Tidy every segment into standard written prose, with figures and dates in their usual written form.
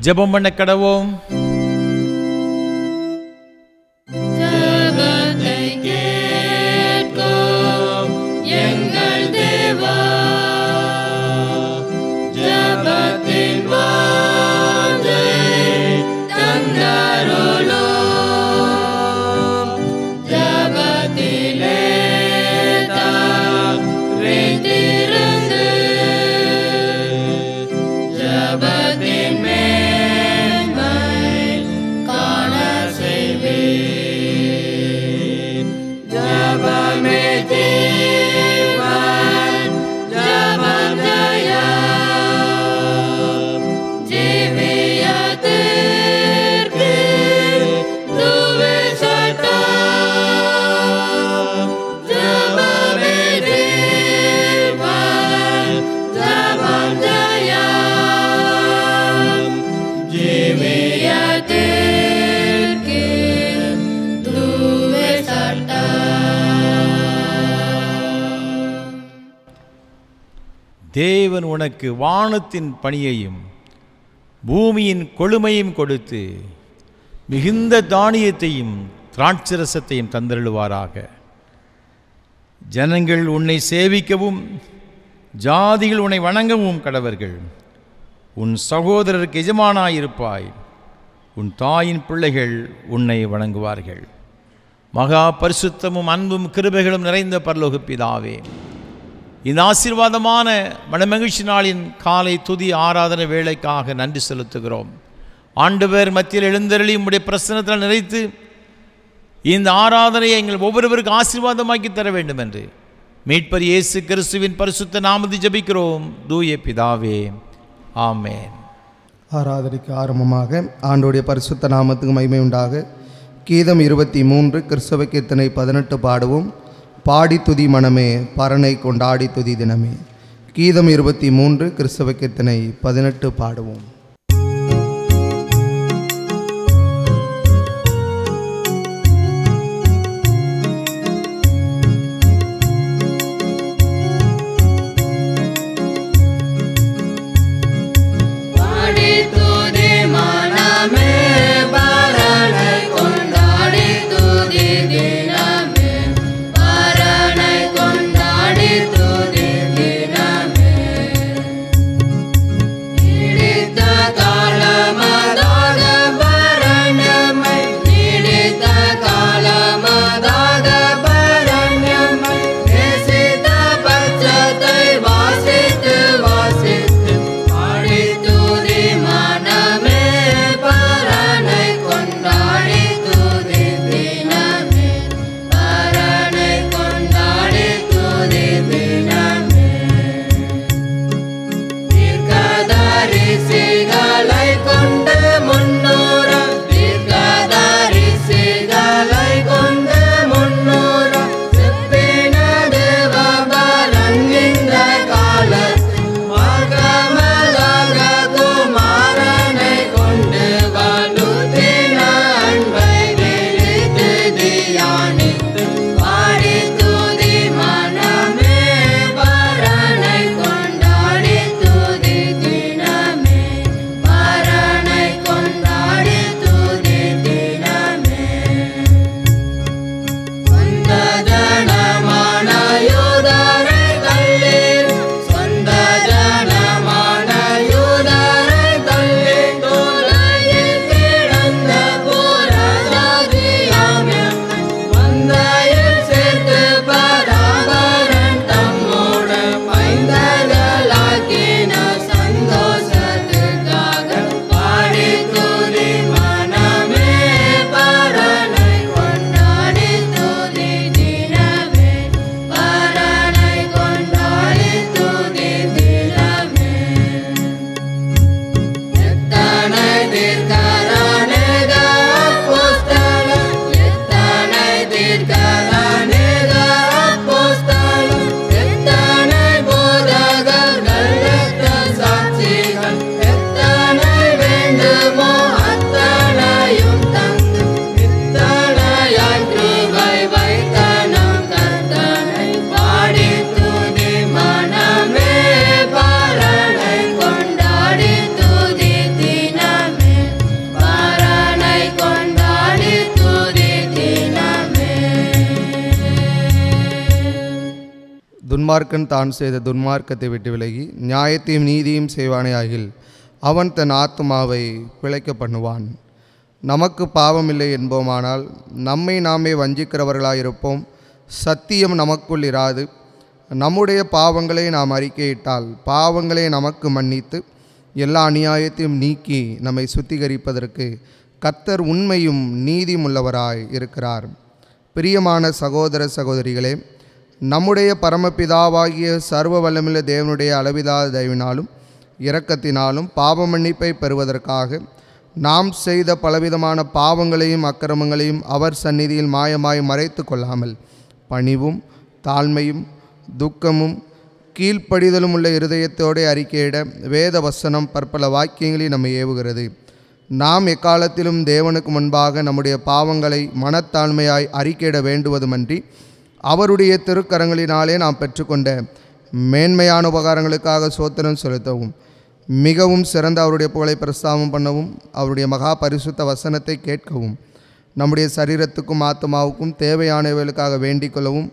ஜெபம் பண்ண கடவோம். தேவன் உனக்கு வானத்தின் பணியையும் பூமியின் கொழுமையும் கொடுத்து மிகுந்த தானியத்தையும் திராட்சரசத்தையும் தந்தருளுவாராக. ஜனங்கள் உன்னை சேவிக்கவும் ஜாதிகள் உன்னை வணங்கவும் கடவர்கள். உன் சகோதரருக்கு எஜமானாயிருப்பாய். உன் தாயின் பிள்ளைகள் உன்னை வணங்குவார்கள். மகா பரிசுத்தமும் அன்பும் கிருபைகளும் நிறைந்த பரலோக பிதாவே, இந்த ஆசீர்வாதமான மனமகிழ்ச்சி நாளின் காலை துதி ஆராதனை வேளைக்காக நன்றி செலுத்துகிறோம். ஆண்டவர் மத்தியில் எழுந்தருளி உம்முடைய பிரசன்னத்தால் நிறைத்து இந்த ஆராதனையை எங்கள் ஒவ்வொருவருக்கு ஆசீர்வாதமாக்கி தர வேண்டும் என்று மீட்பர் இயேசு கிறிஸ்துவின் பரிசுத்த நாமத்தில் ஜெபிக்கிறோம் தூய பிதாவே, ஆமென். ஆராதனைக்கு ஆரம்பமாக ஆண்டோடைய பரிசுத்த நாமத்துக்கு மகிமை உண்டாக கீதம் 23 கிறிஸ்தவ கீர்த்தனை 18 பாடுவோம். பாடி துதி மனமே பரனை கொண்டாடி துதி தினமே. கீதம் 23 கிறிஸ்தவ கீர்த்தனை 18 பாடுவோம். கொண்டா துன்மார்க்கன் தான் செய்த துன்மார்க்கத்தை விட்டு விலகி நியாயத்தையும் நீதியும் செய்வானே ஆகில் அவன் தன் ஆத்மாவை பிழைக்க பண்ணுவான். நமக்கு பாவமில்லை என்போமானால் நம்மை நாமே வஞ்சிக்கிறவர்களாயிருப்போம், சத்தியம் நமக்குள் இராது. நம்முடைய பாவங்களை நாம் அறிக்கையிட்டால் பாவங்களை நமக்கு மன்னித்து எல்லா அநியாயத்தையும் நீக்கி நம்மை சுத்திகரிப்பதற்கு கர்த்தர் உண்மையும் நீதியும் உள்ளவராய் இருக்கிறார். பிரியமான சகோதர சகோதரிகளே, நம்முடைய பரமபிதாவாகிய சர்வ வல்லமுள்ள தேவனுடைய அளவிலாத தயவினாலும் இரக்கத்தினாலும் பாவ மன்னிப்பை பெறுவதற்காக நாம் செய்த பலவிதமான பாவங்களையும் அக்கிரமங்களையும் அவர் சந்நிதியில் மாயமாய் மறைத்து கொள்ளாமல் பணிவும் தாழ்மையும் துக்கமும் கீழ்ப்படிதலும் உள்ள இருதயத்தோடு அறிக்கையிட வேத வசனம் பற்பல வாக்கியங்களை நம்மை ஏவுகிறது. நாம் எக்காலத்திலும் தேவனுக்கு முன்பாக நம்முடைய பாவங்களை மனத்தாழ்மையாய் அறிக்கையிட வேண்டுவதுமன்றி அவருடைய திருக்கரங்களினாலே நாம் பெற்றுக்கொண்ட மேன்மையான உபகாரங்களுக்காக சோத்திரம் செலுத்தவும் மிகவும் சிறந்த அவருடைய புகழை பிரஸ்தாபம் பண்ணவும் அவருடைய மகா பரிசுத்த வசனத்தை கேட்கவும் நம்முடைய சரீரத்துக்கும் ஆத்மாவுக்கும் தேவையானவர்களுக்காக வேண்டிக் கொள்ளவும்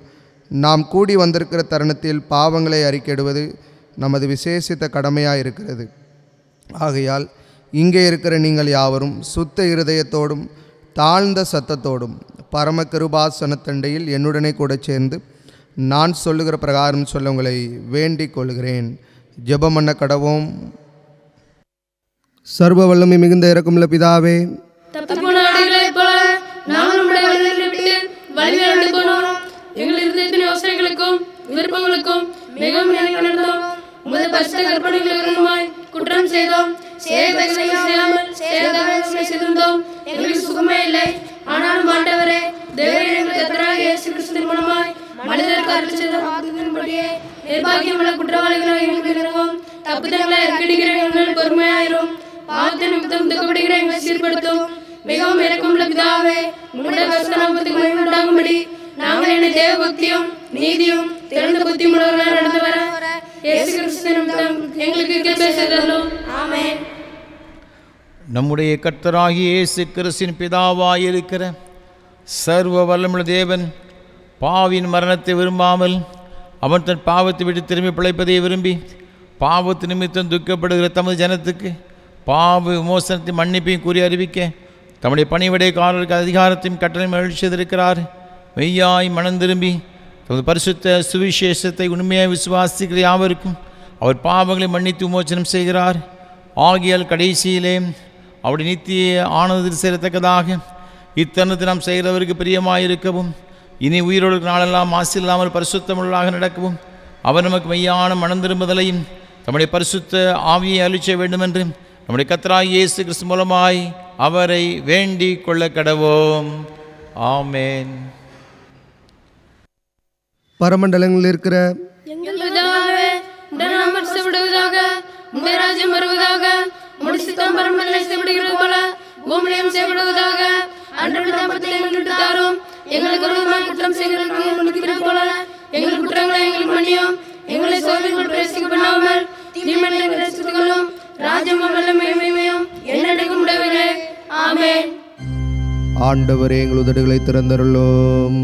நாம் கூடி வந்திருக்கிற தருணத்தில் பாவங்களை அறிக்கையிடுவது நமது விசேஷித்த கடமையாக இருக்கிறது. ஆகையால் இங்கே இருக்கிற நீங்கள் யாவரும் சுத்த இருதயத்தோடும் தாழ்ந்த சத்தத்தோடும் பரம கிருபாசனத்தண்டையில் என்னுடனே கூட சேர்ந்து நான் சொல்லுகிற பிரகாரம் சொல்ல உங்களை வேண்டிக் கொள்கிறேன். ஜெபம் பண்ண கடவோம். சர்வ வல்லமை மிகுந்த இரக்கமுள்ள பிதாவே, யோசனைகளுக்கும் விருப்பங்களுக்கும் மிகவும் நடந்தோம். உமது பரிசுத்த கற்பனைகளுமாய் குற்றம் செய்தோம். செய்திருந்தோம். எங்களுக்கு சுகமே இல்லை. ஆனாலும் ஆண்டவரே, தேவரே, எங்களுக்கு கர்த்தராகிய இயேசு கிறிஸ்துவின் மூலமாய் மனிதருக்கு அருள் செய்த வாக்குறுதியின்படியே நிர்பாக்கியமுள்ள குற்றவாளிகளாக எங்களுக்கு இறங்கும். தப்புதங்களை அறிக்கையிடுகிற எங்கள் பொறுமையாயிரும். பாவத்தை நிமித்தம் துக்கப்படுகிற எங்களை சீர்படுத்தும். மிகவும் இரக்கமுள்ள பிதாவே, உம்முடைய பரிசுத்த நாமத்துக்கு மகிமை உண்டாகும்படி நாங்கள் என்னை தேவ பக்தியும் நீதியும் திறந்த புத்தியும் உள்ளவர்களாக நடந்து வர இயேசு கிறிஸ்து நிமித்தம் எங்களுக்கு கிருபை செய்தருளும். ஆமென். நம்முடைய கர்த்தராகிய இயேசு கிறிஸ்துவின் பிதாவாயிருக்கிற சர்வ வல்லமுள்ள தேவன் பாவியின் மரணத்தை விரும்பாமல் அவன் தன் பாவத்தை விட்டு திரும்பி பிழைப்பதை விரும்பி பாவத்து நிமித்தம் துக்கப்படுகிற தமது ஜனத்துக்கு பாவ விமோசனத்தை மன்னிப்பையும் கூறி அறிவிக்க தம்முடைய பணிவிடைக்காரருக்கு அதிகாரத்தையும் கட்டளையும் அழிச்சிருக்கிறார். மெய்யாய் மனம் திரும்பி தமது பரிசுத்த சுவிசேஷத்தை உண்மையாக விசுவாசிக்கிற யாவருக்கும் அவர் பாவங்களை மன்னித்து விமோசனம் செய்கிறார். ஆகியால் கடைசியிலே அவருடைய நித்திய ஆனந்தத்தில் சேரத்தக்கதாக இத்தருணத்தை நாம் செய்கிறவருக்கு பிரியமாயிருக்கவும் இனி உயிரோடு நாளெல்லாம் மாசில்லாமல் பரிசுத்தமுள்ளாக நடக்கவும் அவர் நமக்கு மெய்யான மனம் திரும்புதலையும் தம்முடைய பரிசுத்த ஆவியை அளிச்ச வேண்டுமென்று நம்முடைய கர்த்தராகிய இயேசு கிறிஸ்து மூலமாய் அவரை வேண்டிக் கொள்ள கடவோம். ஆமென். பரமண்டலங்களில் இருக்கிற எங்கள் பிதாவே, உம்முடைய நாமம் பரிசுத்தப்படுவதாக, உம்முடைய ராஜ்யம் வருவதாக, உம்முடைய சித்தம் பரமண்டலங்களில் செய்யப்படுகிறது போல பூமியிலும் செய்யப்படுவதாக. அன்றாட அப்பத்தை எங்களுக்கு தாரும். எங்களுக்கு விரோதமாக குற்றம் செய்கிறவர்களுக்கு மன்னிக்கிறது போல எங்கள் குற்றங்களை எங்களுக்கு மன்னியும். எங்களை சோதனைக்குள் பிரவேசிக்க பண்ணாமல் தீமையை ரட்சித்துக் கொள்ளும். ராஜ்யமும் வல்லமையும் மகிமையும் என்னைக்கும் உடையவரே. ஆமென். ஆண்டவரே, எங்கள் உதடுகளை திறந்தருளும்.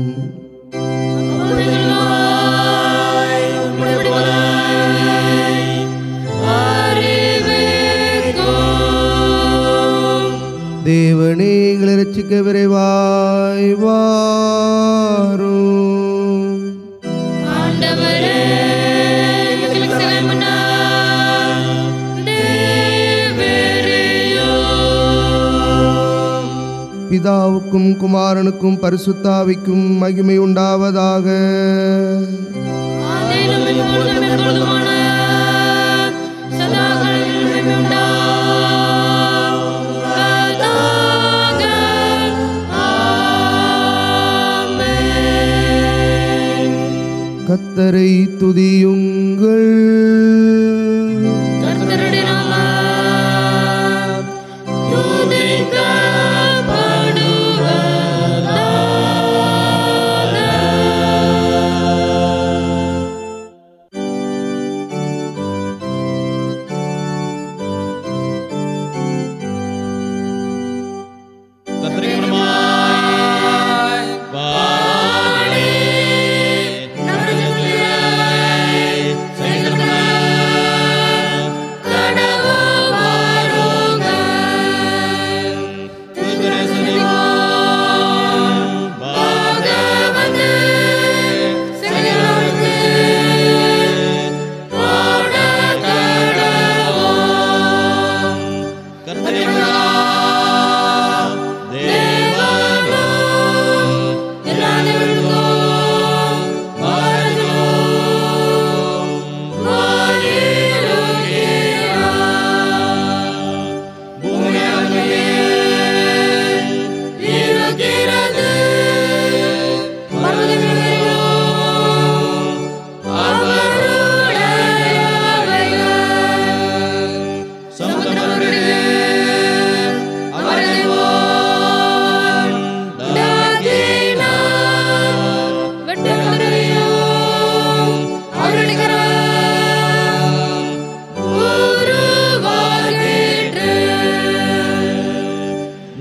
தேவனே, எங்களை ரட்சிக்க விரைவாய் வாரும். ஆண்டவரே, எங்களுக்கு சகாயம் பண்ணார். பிதாவுக்கும் குமாரனுக்கும் பரிசுத்தாவிக்கும் மகிமை உண்டாவதாக. ஆதியிலும் இப்பொழுதும் எப்பொழுதுமான சதாகாலங்களிலும் மகிமை உண்டாவதாக. ஆமென். கர்த்தரை துதியுங்கள். கர்த்தருடைய நாமம் துதிக்கப்படுவதாக.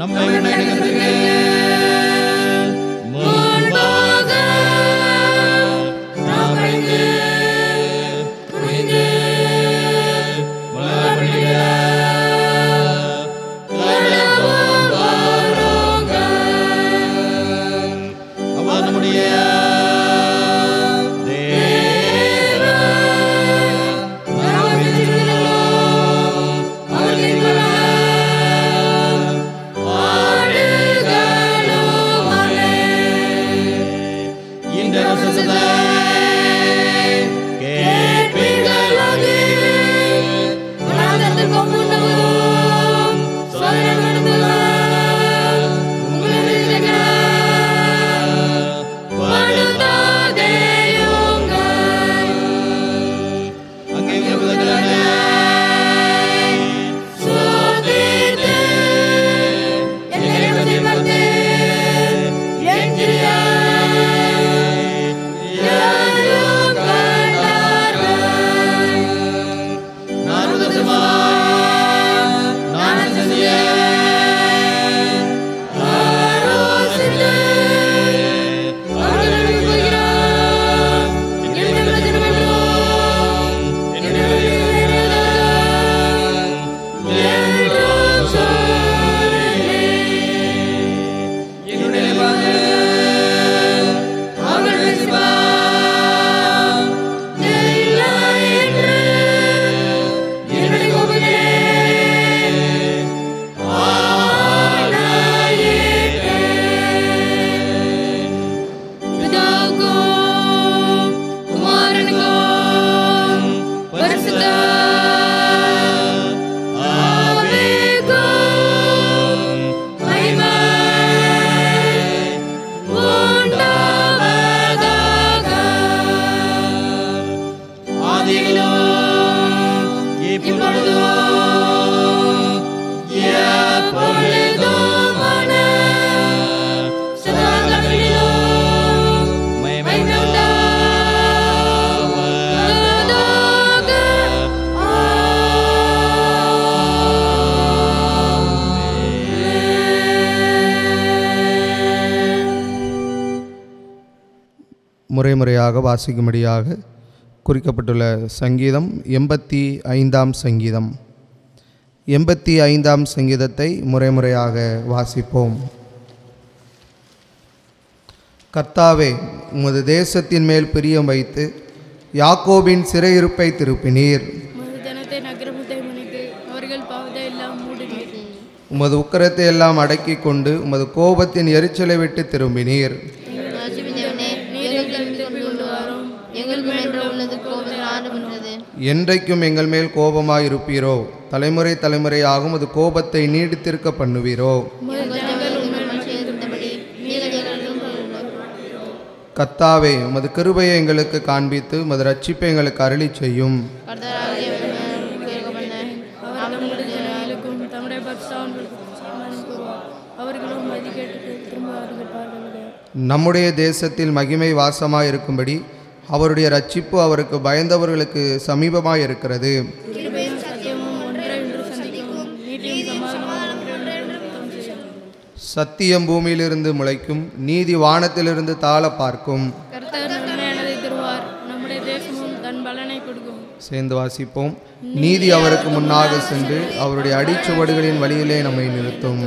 நம்மை விண்ணகத்துக்கு முன்பாக நாம் பணிந்து துணிந்து மலர்பணிக கடவோம் வாருங்க. அவர் நம்முடைய முறைமுறையாக வாசிக்கும்படியாக குறிக்கப்பட்டுள்ள சங்கீதம் 85ஆம் சங்கீதம். 85ஆம் சங்கீதத்தை முறைமுறையாக வாசிப்போம். கர்த்தாவே, உமது தேசத்தின் மேல் பிரியம் வைத்து யாக்கோபின் சிறையிருப்பை திருப்பினீர். உமது உக்கிரத்தை எல்லாம் அடக்கி கொண்டு உமது கோபத்தின் எரிச்சலை விட்டு திரும்பினீர். என்றைக்கும் எங்கள் மேல் கோபமாயிருப்பீரோ? தலைமுறை தலைமுறையாகும் அது கோபத்தை நீடித்திருக்க பண்ணுவீரோ? கர்த்தாவே, உமது கிருபையை எங்களுக்கு காண்பித்து உமது ரட்சிப்பை எங்களுக்கு அருளி செய்யும். நம்முடைய தேசத்தில் மகிமை வாசமாயிருக்கும்படி அவருடைய ரட்சிப்பு அவருக்கு பயந்தவர்களுக்கு சமீபமாயிருக்கிறது. சத்தியம் பூமியிலிருந்து முளைக்கும், நீதி வானத்திலிருந்து தாழ பார்க்கும். சேர்ந்து வாசிப்போம். நீதி அவருக்கு முன்னாக சென்று அவருடைய அடிச்சுவடுகளின் வழியிலே நம்மை நிறுத்தும்.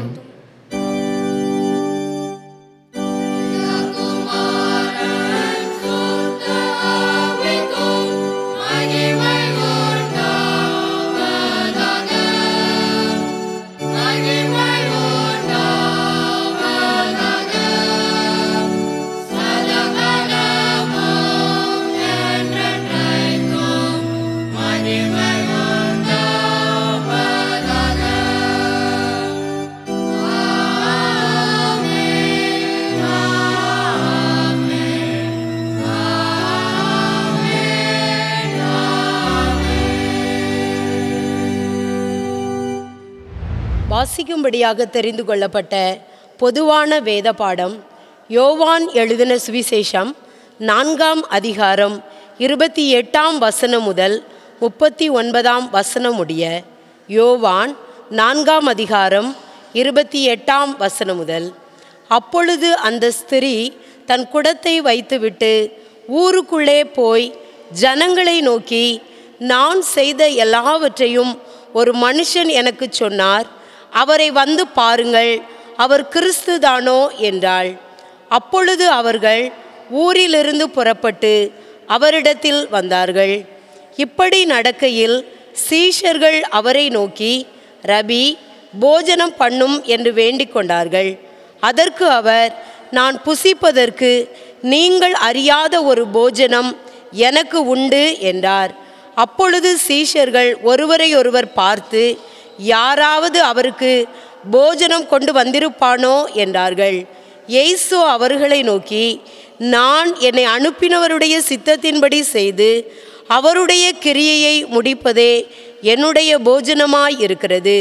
வாசிக்கும்படியாக தெரிந்து கொள்ளப்பட்ட பொதுவான வேத பாடம் யோவான் எழுதின சுவிசேஷம் 4ஆம் அதிகாரம் 28ஆம் வசனம் முதல் 39ஆம் வசனம் முடிய. யோவான் 4ஆம் அதிகாரம் 28ஆம் வசனம் முதல். அப்பொழுது அந்த ஸ்திரீ தன் குடத்தை வைத்துவிட்டு ஊருக்குள்ளே போய் ஜனங்களை நோக்கி, நான் செய்த எல்லாவற்றையும் ஒரு மனுஷன் எனக்கு சொன்னார், அவரை வந்து பாருங்கள், அவர் கிறிஸ்து தானோ என்றாள். அப்பொழுது அவர்கள் ஊரிலிருந்து புறப்பட்டு அவரிடத்தில் வந்தார்கள். இப்படி நடக்கையில் சீஷர்கள் அவரை நோக்கி, ரபி, போஜனம் பண்ணும் என்று வேண்டிக் கொண்டார்கள். அதற்கு அவர், நான் புசிப்பதற்கு நீங்கள் அறியாத ஒரு போஜனம் எனக்கு உண்டு என்றார். அப்பொழுது சீஷர்கள் ஒருவரையொருவர் பார்த்து, யாராவது அவருக்கு போஜனம் கொண்டு வந்திருப்பானோ என்றார்கள். இயேசு அவர்களை நோக்கி, நான் என்னை அனுப்பினவருடைய சித்தத்தின்படி செய்து அவருடைய கிரியையை முடிப்பதே என்னுடைய போஜனமாய் இருக்கிறது.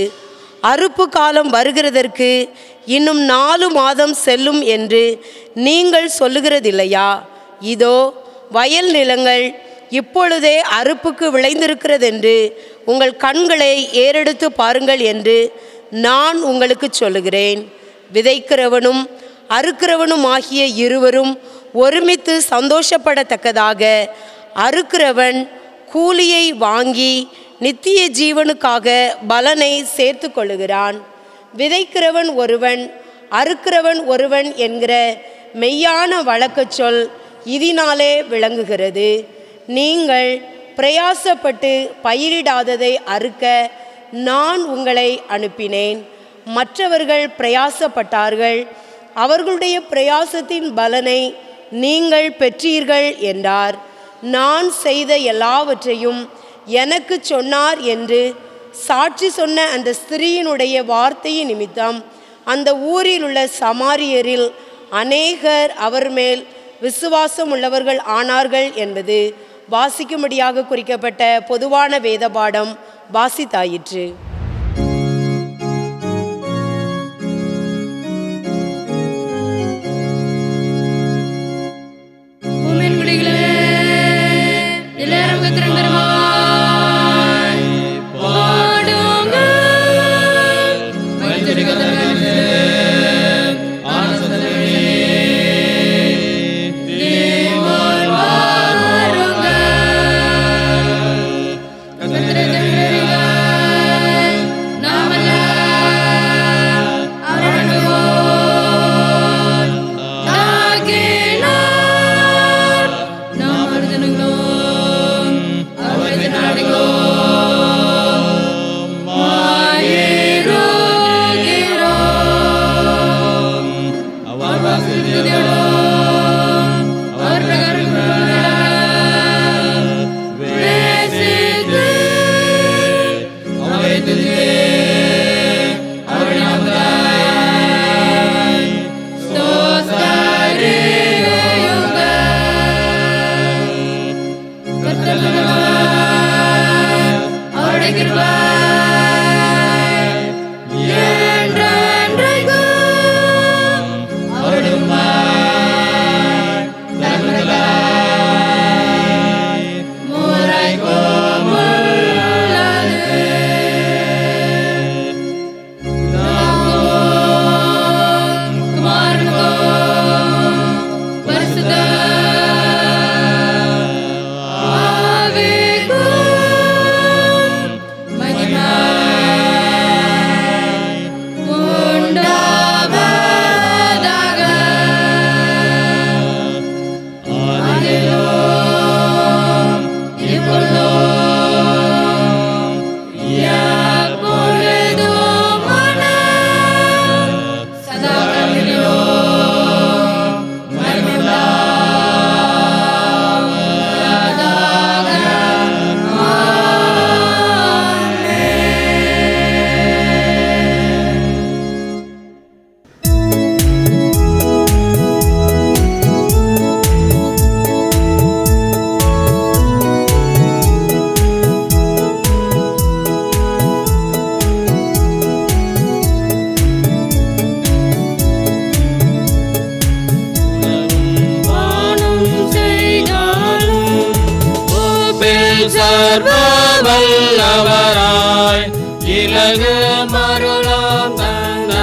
அறுப்பு காலம் வருகிறதற்கு இன்னும் 4 மாதம் செல்லும் என்று நீங்கள் சொல்லுகிறதில்லையா? இதோ வயல் நிலங்கள் இப்பொழுதே அறுப்புக்கு விளைந்திருக்கிறதென்று உங்கள் கண்களை ஏறெடுத்து பாருங்கள் என்று நான் உங்களுக்கு சொல்லுகிறேன். விதைக்கிறவனும் அறுக்கிறவனும் ஆகிய இருவரும் ஒருமித்து சந்தோஷப்படத்தக்கதாக அறுக்கிறவன் கூலியை வாங்கி நித்திய ஜீவனுக்காக பலனை சேர்த்து கொள்ளுகிறான். விதைக்கிறவன் ஒருவன், அறுக்கிறவன் ஒருவன் என்கிற மெய்யான வழக்கச் சொல் இதனாலே விளங்குகிறது. நீங்கள் பிரயாசப்பட்டு பயிரிடாததை அறுக்க நான் உங்களை அனுப்பினேன். மற்றவர்கள் பிரயாசப்பட்டார்கள், அவர்களுடைய பிரயாசத்தின் பலனை நீங்கள் பெற்றீர்கள் என்றார். நான் செய்த எல்லாவற்றையும் எனக்கு சொன்னார் என்று சாட்சி சொன்ன அந்த ஸ்திரீயினுடைய வார்த்தையின் நிமித்தம் அந்த ஊரில் உள்ள சமாரியரில் அநேகர் அவர் மேல் விசுவாசம் உள்ளவர்கள் ஆனார்கள் என்பது வாசிக்கும்படியாக குறிக்கப்பட்ட பொதுவான வேத பாடம் வாசித்தாயிற்று. சர்வ வல்லவராய் இலகு மருளாம் தந்த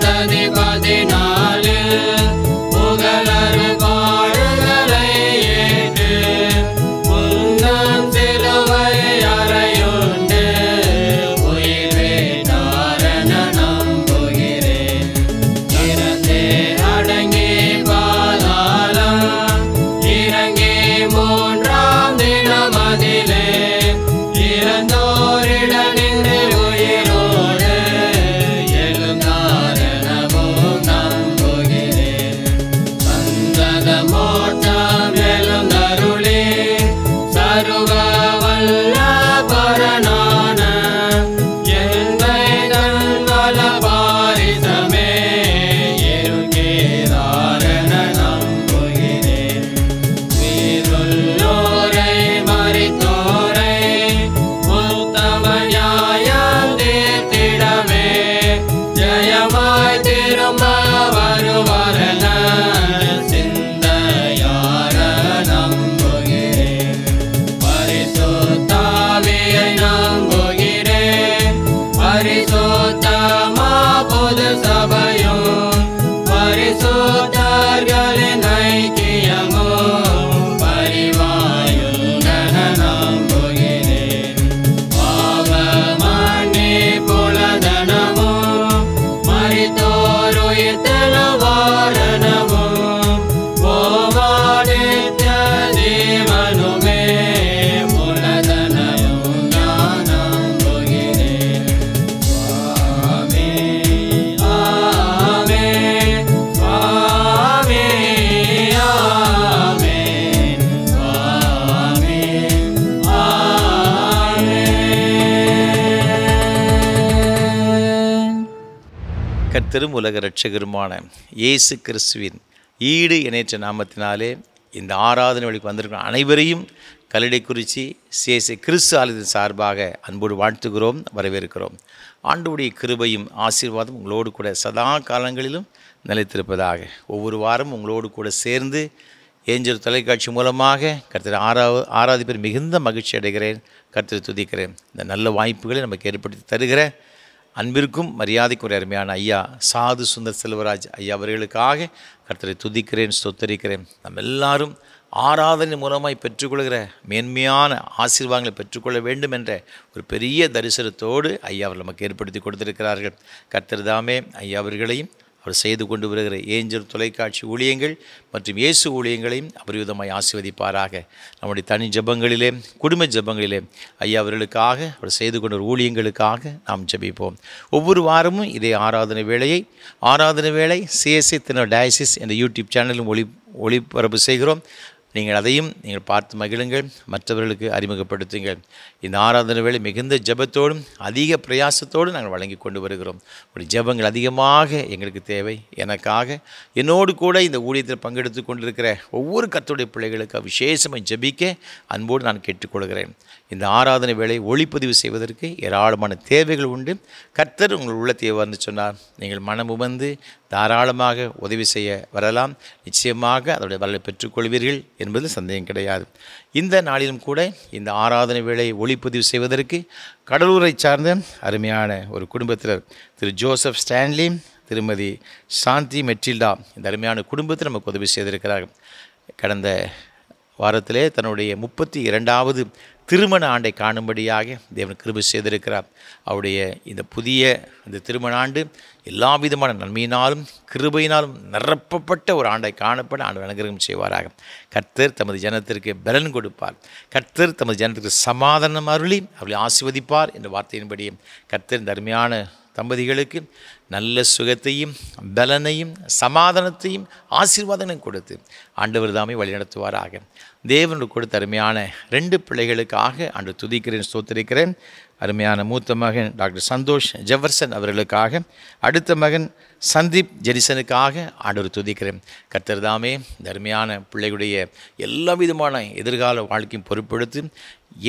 தனிபதினாலே புகழரு பாடுகளை ஏற்று உந்தம் சிலுவை அறையுண்டு உயிர் வேண்டாரென நம்புகிறேன். இறந்தே அடங்கி பாதாளம் இறங்கி மூன்றாம் தினம் அதிலே இறந்தோரிடனின்று உயிரோடு எழுந்தாரெனவும் நம்புகிறேன். சந்தத மோட்சம் எழுந்தருளி சருக வல்ல பரனான எந்தை தன் வல பாரிசமே இருக்கிறாரென நம்புகிறேன். உயிருள்ளோரை மரித்தோரை உத்தம நியாயம் தீர்த்திடவே ஜெயமாய் திரும்ப வருவாரென சிந்தையார நம்புகிறேன். பரிசுத்தாவியை நம்புகிறேன். பரிசுத்தமா பொது சபையும் பரிசுத்தர்களின் ஐக்கியமும் பரிவாயுண்டன நம்புகிறேன். பாவ மன்னிப்புலதனமும் மரித்தோருயிர் தெழுவாரெனவும் ஓவானித்ய ஜீவனுமே உலதனமும் நான் நம்புகிறேன். சுவாமி ஆமே சுவாமி ஆமே சுவாமி ஆமே. கர்த்தரும் உலக இரட்சகருமான இயேசு கிறிஸ்துவின் ஈடு இணையற்ற நாமத்தினாலே இந்த ஆராதனை வழிக்கு வந்திருக்கிற அனைவரையும் கல்லடைக்குறிச்சி சிஎஸ்ஐ கிறிஸ்து ஆலயத்தின் சார்பாக அன்போடு வாழ்த்துகிறோம், வரவேற்கிறோம். ஆண்டவருடைய கிருபையும் ஆசீர்வாதம் உங்களோடு கூட சதா காலங்களிலும் நிலைத்திருப்பதாக. ஒவ்வொரு வாரம் உங்களோடு கூட சேர்ந்து ஏஞ்சல் தொலைக்காட்சி மூலமாக கர்த்தரை ஆராதிப்பதில் மிகுந்த மகிழ்ச்சி அடைகிறேன். கர்த்தரை துதிக்கிறேன். இந்த நல்ல வாய்ப்புகளை நமக்கு ஏற்படுத்தி தருகிற அன்பிற்கும் மரியாதைக்கும் அருமையான ஐயா சாது சுந்தர் செல்வராஜ் ஐயா அவர்களுக்காக கர்த்தரை துதிக்கிறேன், ஸ்தோத்தரிக்கிறேன். நம்ம எல்லாரும் ஆராதனை மூலமாய் பெற்றுக்கொள்கிற மேன்மையான ஆசீர்வாதங்களை பெற்றுக்கொள்ள வேண்டும் என்ற ஒரு பெரிய தரிசனத்தோடு ஐயா அவர் நமக்கு ஏற்படுத்தி கொடுத்திருக்கிறார்கள். கர்த்தர் தாமே ஐயா அவர்களையும் அவர் செய்து கொண்டு வருகிற ஏஞ்சல் தொலைக்காட்சி ஊழியங்கள் மற்றும் இயேசு ஊழியங்களையும் அபரிவிதமாய் ஆசீர்வதிப்பாராக. நம்முடைய தனி ஜெபங்களிலே, குடும்ப ஜெபங்களிலே ஐயா அவர்களுக்காக அவர் செய்து கொண்ட ஊழியங்களுக்காக நாம் ஜெபிப்போம். ஒவ்வொரு வாரமும் இதே ஆராதனை வேளை சிஎஸ்ஐ திருநெல்வேலி டயசிஸ் என்ற யூடியூப் சேனலும் ஒளிபரப்பு செய்கிறோம். நீங்கள் பார்த்து மகிழுங்கள், மற்றவர்களுக்கு அறிமுகப்படுத்துங்கள். இந்த ஆராதனை வேளை மிகுந்த ஜெபத்தோடும் அதிக பிரயாசத்தோடு நாங்கள் வழங்கி கொண்டு வருகிறோம். ஒரு ஜெபங்கள் அதிகமாக எங்களுக்கு தேவை. எனக்காக என்னோடு கூட இந்த ஊழியத்தில் பங்கெடுத்து கொண்டிருக்கிற ஒவ்வொரு கர்த்தருடைய பிள்ளைகளுக்கு விசேஷமாக ஜெபிக்க அன்போடு நான் கேட்டுக்கொள்கிறேன். இந்த ஆராதனை வேளை ஒளிப்பதிவு செய்வதற்கு ஏராளமான தேவைகள் உண்டு. கர்த்தர் உங்கள் உள்ளத்தை வந்து சொன்னார், நீங்கள் மனமுவந்து தாராளமாக உதவி செய்ய வரலாம். நிச்சயமாக அதனுடைய வரலை பெற்றுக்கொள்வீர்கள் என்பது சந்தேகம் கிடையாது. இந்த நாளிலும் கூட இந்த ஆராதனை வேளையை ஒளிப்பதிவு செய்வதற்கு கடலூரை சார்ந்த அருமையான ஒரு குடும்பத்தினர் திரு ஜோசப் ஸ்டான்லி, திருமதி சாந்தி மெட்டில்டா, இந்த அருமையான குடும்பத்தில் நமக்கு உதவி செய்திருக்கிறார்கள். கடந்த வாரத்திலே தன்னுடைய 32வது திருமண ஆண்டை காணும்படியாக தேவன் கிருபை செய்திருக்கிறார். அவருடைய இந்த புதிய இந்த திருமண ஆண்டு எல்லா விதமான நன்மையினாலும் கிருபையினாலும் நிரப்பப்பட்ட ஒரு ஆண்டை காணப்பட ஆண்டு அனுகிரகம் செய்வாராக. கர்த்தர் தமது ஜனத்திற்கு பலன் கொடுப்பார். கர்த்தர் தமது ஜனத்திற்கு சமாதானம் அருளி அவர்களை ஆசீர்வதிப்பார் என்ற வார்த்தையின்படி கர்த்தர் இந்த அருமையான தம்பதிகளுக்கு நல்ல சுகத்தையும் பலனையும் சமாதானத்தையும் ஆசீர்வாதங்களையும் கொடுத்து ஆண்டவர் தாமே வழிநடத்துவாராக. தேவனுக்கு கொடுத்த அருமையான 2 பிள்ளைகளுக்காக ஆண்டு துதிக்கிறேன், ஸ்தோத்திரிக்கிறேன். அருமையான மூத்த மகன் டாக்டர் சந்தோஷ் ஜெஃபர்சன் அவர்களுக்காக, அடுத்த மகன் சந்தீப் ஜெரிசனுக்காக ஆண்டவர் துதிக்கிறேன். கர்த்தர் தாமே இந்த அருமையான பிள்ளைகளுடைய எல்லா விதமான எதிர்கால வாழ்க்கையும் பொறுப்படுத்தி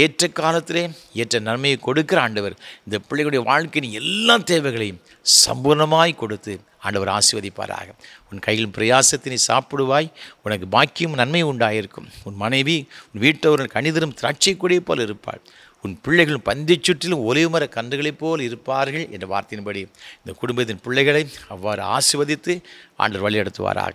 ஏற்ற காலத்திலே ஏற்ற நன்மையை கொடுக்கிற ஆண்டவர் இந்த பிள்ளைகளுடைய வாழ்க்கையின் எல்லா தேவைகளையும் சம்பூர்ணமாய் கொடுத்து ஆண்டவர் ஆசீர்வதிப்பாராக. உன் கையில் பிரயாசத்தினை சாப்பிடுவாய், உனக்கு பாக்கியம் நன்மை உண்டாயிருக்கும். உன் மனைவி உன் வீட்டவர்கள் கனிதரும் திராட்சை கொடியை போல் இருப்பாள். உன் பிள்ளைகளும் பந்தி சுற்றிலும் ஒலிவுமர கன்றுகளைப் போல் இருப்பார்கள் என்ற வார்த்தையின்படி இந்த குடும்பத்தின் பிள்ளைகளை அவ்வாறு ஆசீர்வதித்து ஆண்டவர் வழிநடத்துவாராக.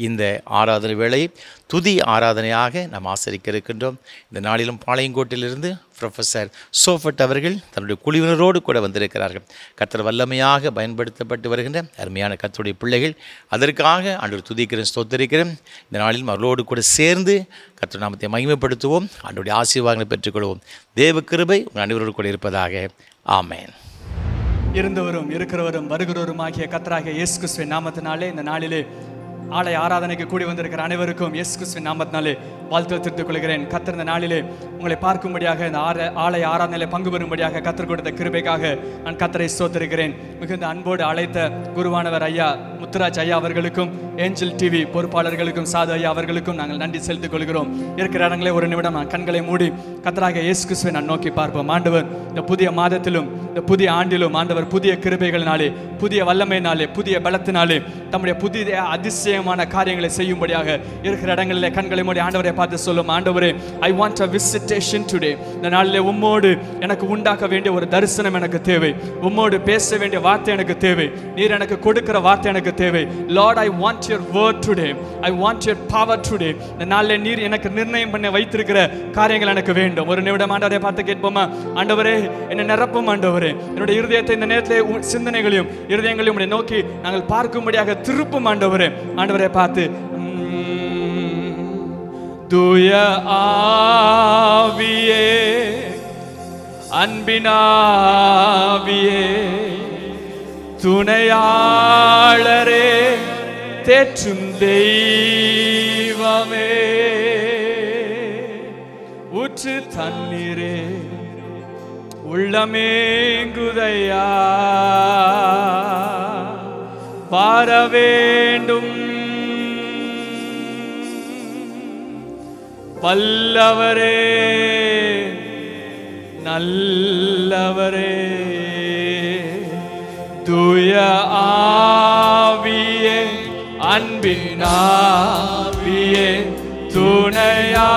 இந்த ஆராதனை வேளையை துதி ஆராதனையாக நாம் ஆசரிக்க இருக்கின்றோம். இந்த நாளிலும் பாளையங்கோட்டிலிருந்து ப்ரொஃபஸர் சோஃபட் அவர்கள் தன்னுடைய குழுவினரோடு கூட வந்திருக்கிறார்கள். கர்த்தர் வல்லமையாக பயன்படுத்தப்பட்டு வருகின்ற அருமையான கர்த்தருடைய பிள்ளைகள். அதற்காக ஆண்டவர் துதிக்கிறேன், ஸ்தோத்திரிக்கிறேன். இந்த நாளிலும் அவர்களோடு கூட சேர்ந்து கர்த்தர் நாமத்தை மகிமைப்படுத்துவோம், ஆண்டவருடைய ஆசீர்வாதங்களை பெற்றுக்கொள்வோம். தேவ கிருபை உங்கள் அனைவரோடு கூட இருப்பதாக. ஆமென். இருந்தவரும் இருக்கிறவரும் வருகிறவருமாகிய கர்த்தராகிய இயேசு கிறிஸ்துவின் நாமத்தினாலே இந்த நாளிலே ஆலய ஆராதனைக்கு கூடி வந்திருக்கிற அனைவருக்கும் இயேசு கிறிஸ்துவின் நாமத்தினாலே வாழ்த்துக்கள் தெரிவித்துக் கொள்கிறேன். கர்த்தர் இந்த நாளிலே உங்களை பார்க்கும்படியாக இந்த ஆலய ஆராதனையில் பங்கு பெறும்படியாக கர்த்தர் கொடுத்த கிருபைக்காக நான் கர்த்தரை ஸ்தோத்திரிக்கிறேன். மிகுந்த அன்போடு அழைத்த குருவானவர் ஐயா முத்துராஜ் ஐயா அவர்களுக்கும், ஏஞ்சல் டிவி பொறுப்பாளர்களுக்கும், சாது ஐயா அவர்களுக்கும் நாங்கள் நன்றி செலுத்திக் கொள்கிறோம். இருக்கிற இடங்களே ஒரு நிமிடம் நான் கண்களை மூடி கர்த்தராகிய இயேசு கிறிஸ்துவை நான் நோக்கி பார்ப்போம். ஆண்டவர் இந்த புதிய மாதத்திலும் இந்த புதிய ஆண்டிலும் ஆண்டவர் புதிய கிருபைகளினாலே, புதிய வல்லமையினாலே, புதிய பலத்தினாலே தம்முடைய புதிய அதிசயமான காரியங்களை செய்யும்படியாக இருக்கிற இடங்களிலே கண்களை மூடி ஆண்டவரை பார்த்து சொல்லும், ஆண்டவரே, I want a visitation today. இந்த நாளிலே உம்மோடு எனக்கு உண்டாக்க வேண்டிய ஒரு தரிசனம் எனக்கு தேவை. உம்மோடு பேச வேண்டிய வார்த்தை எனக்கு தேவை. நீர் எனக்கு கொடுக்கிற வார்த்தை எனக்கு தேவை. Lord, I want your word today. I want your power today. இந்த நாளிலே நீர் எனக்கு நிர்ணயம் பண்ணி வைத்திருக்கிற காரியங்கள் எனக்கு வேண்டும். ஒரு நிமிடம் ஆண்டவரை பார்த்து கேட்போமா? ஆண்டவரே, என்னை நிரப்பும் ஆண்டவரே. என்னுடைய இருதயத்தை இந்த நேரத்திலே சிந்தனைகளையும் இருதயங்களையும் உம்மை நோக்கி நாங்கள் பார்க்கும்படியாக திருப்பும் ஆண்டவரே. ஆண்டவரை பார்த்து தூய ஆவியே, அன்பினாவியே, துணையாளரே, தேற்றும் தெய்வமே, ஊற்று தண்ணீரே, உள்ளமேங்குதையா, பார வேண்டும். வல்லவரே, நல்லவரே, தூய ஆவியே, அன்பினாவியே, துணையா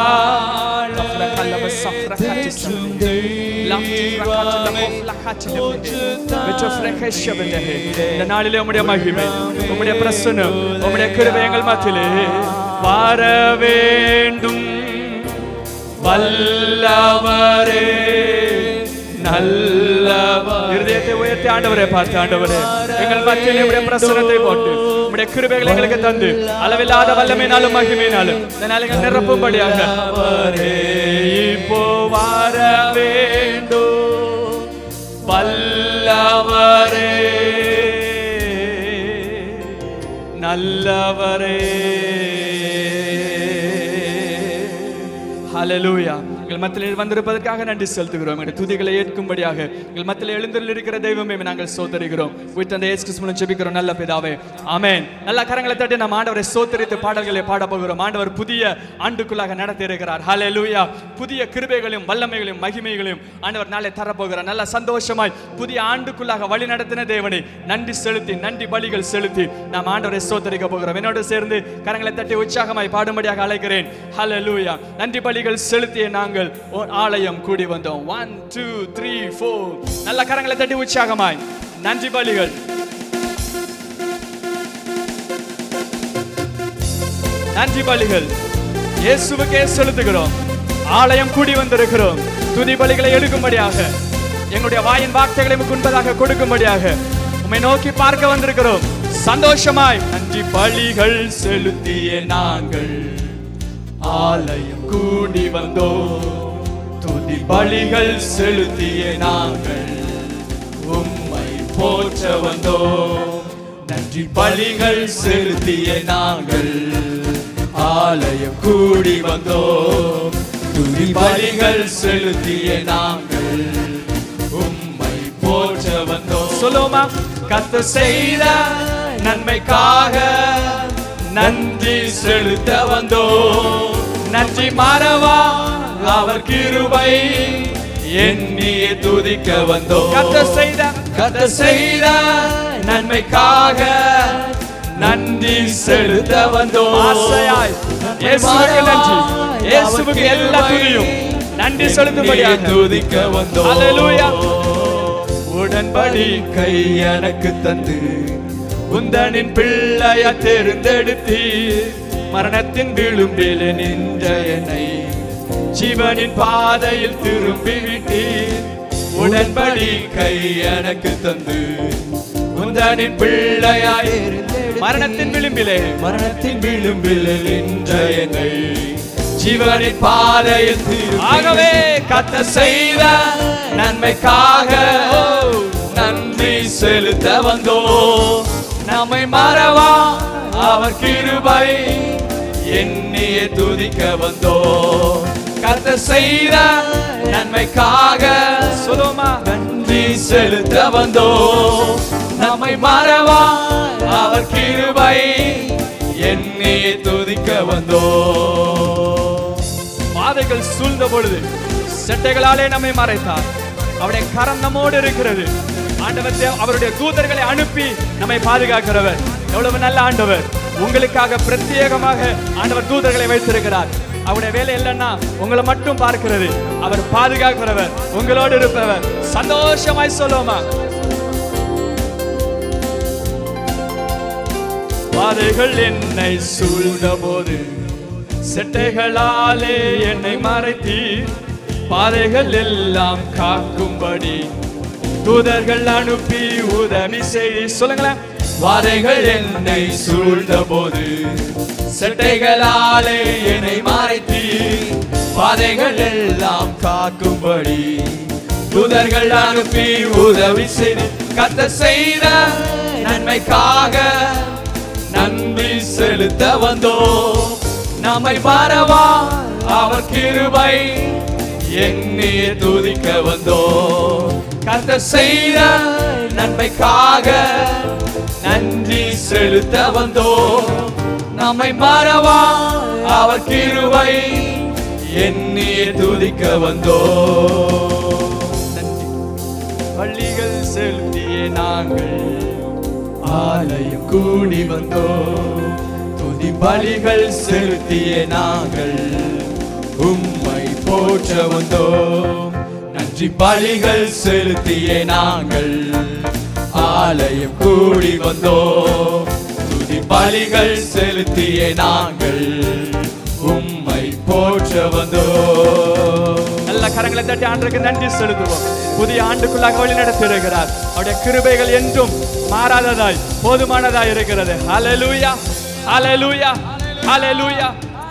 இந்த நாளிலே உம்முடைய மகிமை, உம்முடைய பிரசன்னம், உம்முடைய கிருபை எங்கள் மத்தியிலே வர வேண்டும். வல்லவரே, நல்லவர். இருதயத்தை உயர்த்தி ஆண்டவரை பார்த்து, ஆண்டவரே, எங்கள் மத்தியிலே உம்முடைய பிரசன்னத்தை போட்டு உம்முடைய கிருபைகளை எங்களுக்கு தந்து அளவில்லாத வல்லமையினாலும் மகிமையினாலும் இந்த நாளில் நிரப்பும்படியாக இப்போ வர வேண்டும். வல்லவரே, நல்லவரே. ஹல்லேலூயா. எங்கள் மத்தியில் வந்திருப்பதற்காக நன்றி செலுத்துகிறோம். எங்களுடைய துதிகளை ஏற்கும்படியாக எங்கள் மத்தியில் எழுந்திருள் இருக்கிற தெய்வமே நாங்கள் சோதரிக்கிறோம். அந்த இயேசு கிறிஸ்து மூலம் ஜெபிக்கிறோம் நல்ல பிதாவே, ஆமென். நல்ல கரங்களை தட்டி நாம் ஆண்டவரை சோதரித்து பாடல்களை பாட போகிறோம். ஆண்டவர் புதிய ஆண்டுக்குள்ளாக நடத்தி இருக்கிறார். ஹல்லேலூயா. புதிய கிருபைகளையும் வல்லமைகளையும் மகிமைகளையும் ஆண்டவர் நாளை தரப்போகிறார். நல்ல சந்தோஷமாய் புதிய ஆண்டுக்குள்ளாக வழி நடத்தின தேவனை நன்றி செலுத்தி, நன்றி பலிகள் செலுத்தி நாம் ஆண்டவரை சோதரிக்க போகிறோம். என்னோடு சேர்ந்து கரங்களை தட்டி உற்சாகமாய் பாடும்படியாக அழைக்கிறேன். ஹல்லேலூயா. நன்றி பலிகள் செலுத்திய நாங்கள் ஆலயம் கூடி வந்தோம். 1 2 3 4 நல்ல கரங்களை தட்டி உற்சாகமாய் நன்றி பலிகள். நன்றி பலிகள் இயேசுவுக்கே செலுத்துகிறோம். ஆலயம் கூடி வந்திருக்கிறோம். துதி பலிகளை எடுக்கும்படியாக, எங்களுடைய வாயின் வார்த்தைகளை முன்பதாக கொடுக்கும்படியாக உம்மை நோக்கி பார்க்க வந்திருக்கிறோம். சந்தோஷமாய் நன்றி பலிகள் செலுத்திய நாங்கள் ஆலயம் கூடி வந்தோம். துதி பலிகள் செலுத்திய நாங்கள் உம்மை போற்ற வந்தோம். நன்றி பலிகள் செலுத்திய நாங்கள் ஆலயம் கூடி வந்தோம். துதி பலிகள் செலுத்திய நாங்கள் உம்மை போற்ற வந்தோம். சொல்லுமா? கர்த்தர் செய்த நன்மைக்காக நன்றி செலுத்த வந்தோம். நன்றி மறவா அவர் கிருபை எண்ணிய துதிக்க வந்தோம். கர்த்தர் செய்த நன்மைக்காக நன்றி செலுத்த வந்தோம். ஆசையாய் இயேசுவுக்கு நன்றி, இயேசுவுக்கு எல்லா துதியும் நன்றி செலுத்தும்படியாக துதிக்க வந்தோம். ஹல்லேலூயா. உடன்படிக்கை எனக்கு தந்து உந்தனின் பிள்ளைய தேர்ந்தெடுத்தி மரணத்தின் விளிம்பில் நின்ற என்னை ஜீவனின் பாதையில் திரும்பி விட்டீர். உடன்படிக்கை எனக்கு தந்து உந்தனின் பிள்ளையாய் மரணத்தின் விளிம்பிலே மரணத்தின் விளிம்பில் நின்ற என்னை ஜீவனின் பாதையில் திரும்பி ஆகவே கர்த்தர் செய்த நன்மைக்காக நன்றி செலுத்த வந்தோ. நம்மை மறவா அவர் கிருபை எண்ணியே துதிக்க வந்தோ. கர்த்தர் செய்த நன்மைக்காக சொல்லுமா நன்றி செலுத்த வந்தோ. நம்மை மறவா அவர் கிருபை எண்ணியே துதிக்க வந்தோ. பாதைகள் சூழ்ந்த பொழுது செட்டைகளாலே நம்மை மறைத்தார். அவருடைய கரம் நம்மோடு இருக்கிறது. ஆண்டவர் அவருடைய தூதர்களை அனுப்பி நம்மை பாதுகாக்கிறவர். எவ்வளவு நல்ல ஆண்டவர். உங்களுக்காக பிரத்யேகமாக ஆண்டவர் தூதர்களை வைத்திருக்கிறார். அவருடைய வேலை இல்லைன்னா உங்களை மட்டும் பார்க்கிறது. அவர் பாதுகாக்கிறவர், உங்களோடு இருப்பவர். சந்தோஷமாய் சொல்லுமா. பாதைகள் என்னை சூழ்ந்த போது செட்டைகளாலே என்னை மறைத்தீர். பாதைகள் எல்லாம் காக்கும்படி தூதர்கள் அனுப்பி உதவி செய்தி. சொல்லுங்களேன். பாதைகள் என்னை சூழ்ந்த போது செட்டைகளாலே என்னை மறைத்தீர். பாதைகள் எல்லாம் காக்கும்படி தூதர்கள் அனுப்பி உதவி செய்தி. கர்த்தர் செய்த நன்மைக்காக நன்றி செலுத்த வந்தோ. நம்மை மறவா அவர் கிருபை எண்ணியே துதிக்க வந்தோ. கர்த்தர் செய்த நன்மைக்காக நன்றி செலுத்த வந்தோ. நம்மை மறவா அவர் கிருபை எண்ணியே துதிக்க வந்தோ. பள்ளிகள் செலுத்தியே நாங்கள் ஆலயம் கூடி வந்தோ. துதி பலிகள் செலுத்தியே நாங்கள் உம்மை போற்ற வந்தோம். நன்றி பலிகள் செலுத்தியே நாங்கள் ஆலயம் கூடி வந்தோம். துதி பலிகள் செலுத்தியே நாங்கள் உம்மை போற்ற வந்தோம். நல்ல கரங்களை தட்டி ஆண்டவருக்கு நன்றி செலுத்துவோம். புதிய ஆண்டுக்குள்ளாக வழி நடத்தியிருக்கிறார். அவருடைய கிருபைகள் என்றும் மாறாததாய் போதுமானதாய் இருக்கிறது. ஹல்லேலூயா, ஹல்லேலூயா, ஹல்லேலூயா.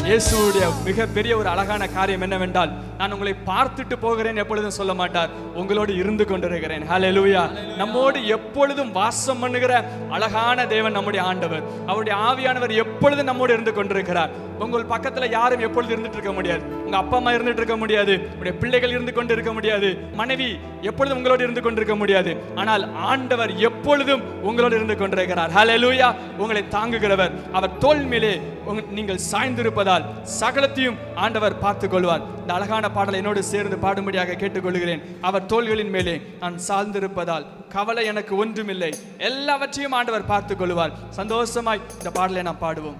இயேசுவுடைய மிகப்பெரிய ஒரு அழகான காரியம் என்னவென்றால், நான் உங்களை பார்த்துட்டு போகிறேன் எப்பொழுதும் சொல்ல மாட்டார், உங்களோடு இருந்து கொண்டிருக்கிறேன். ஹல்லேலூயா. நம்மோடு எப்பொழுதும் வாசம் பண்ணுகிற அழகான தேவன் நம்முடைய ஆண்டவர். அவருடைய ஆவியானவர் எப்பொழுதும் நம்மோடு இருந்து கொண்டிருக்கிறார். உங்கள் பக்கத்துல யாரும் எப்பொழுது இருந்துட்டு இருக்க முடியாது. உங்க அப்பா அம்மா இருந்துட்டு இருக்க முடியாது. உங்களுடைய பிள்ளைகள் இருந்து கொண்டு இருக்க முடியாது. மனைவி எப்பொழுதும் உங்களோடு இருந்து கொண்டிருக்க முடியாது. ஆனால் ஆண்டவர் எப்பொழுதும் உங்களோடு இருந்து கொண்டிருக்கிறார். ஹல்லேலூயா. உங்களை தாங்குகிறவர். அவர் தோள் மேலே நீங்கள் சாய்ந்திருப்பதால் சகலத்தையும் ஆண்டவர் பார்த்துக் கொள்வார். இந்த அழகான பாடலை என்னோடு சேர்ந்து பாடும்படியாக கேட்டுக்கொள்கிறேன். அவர் தோள்களின் மேலே நான் சார்ந்திருப்பதால் கவலை எனக்கு ஒன்றுமில்லை. எல்லாவற்றையும் ஆண்டவர் பார்த்துக் கொள்வார். சந்தோஷமாய் இந்த பாடலை நாம் பாடுவோம்.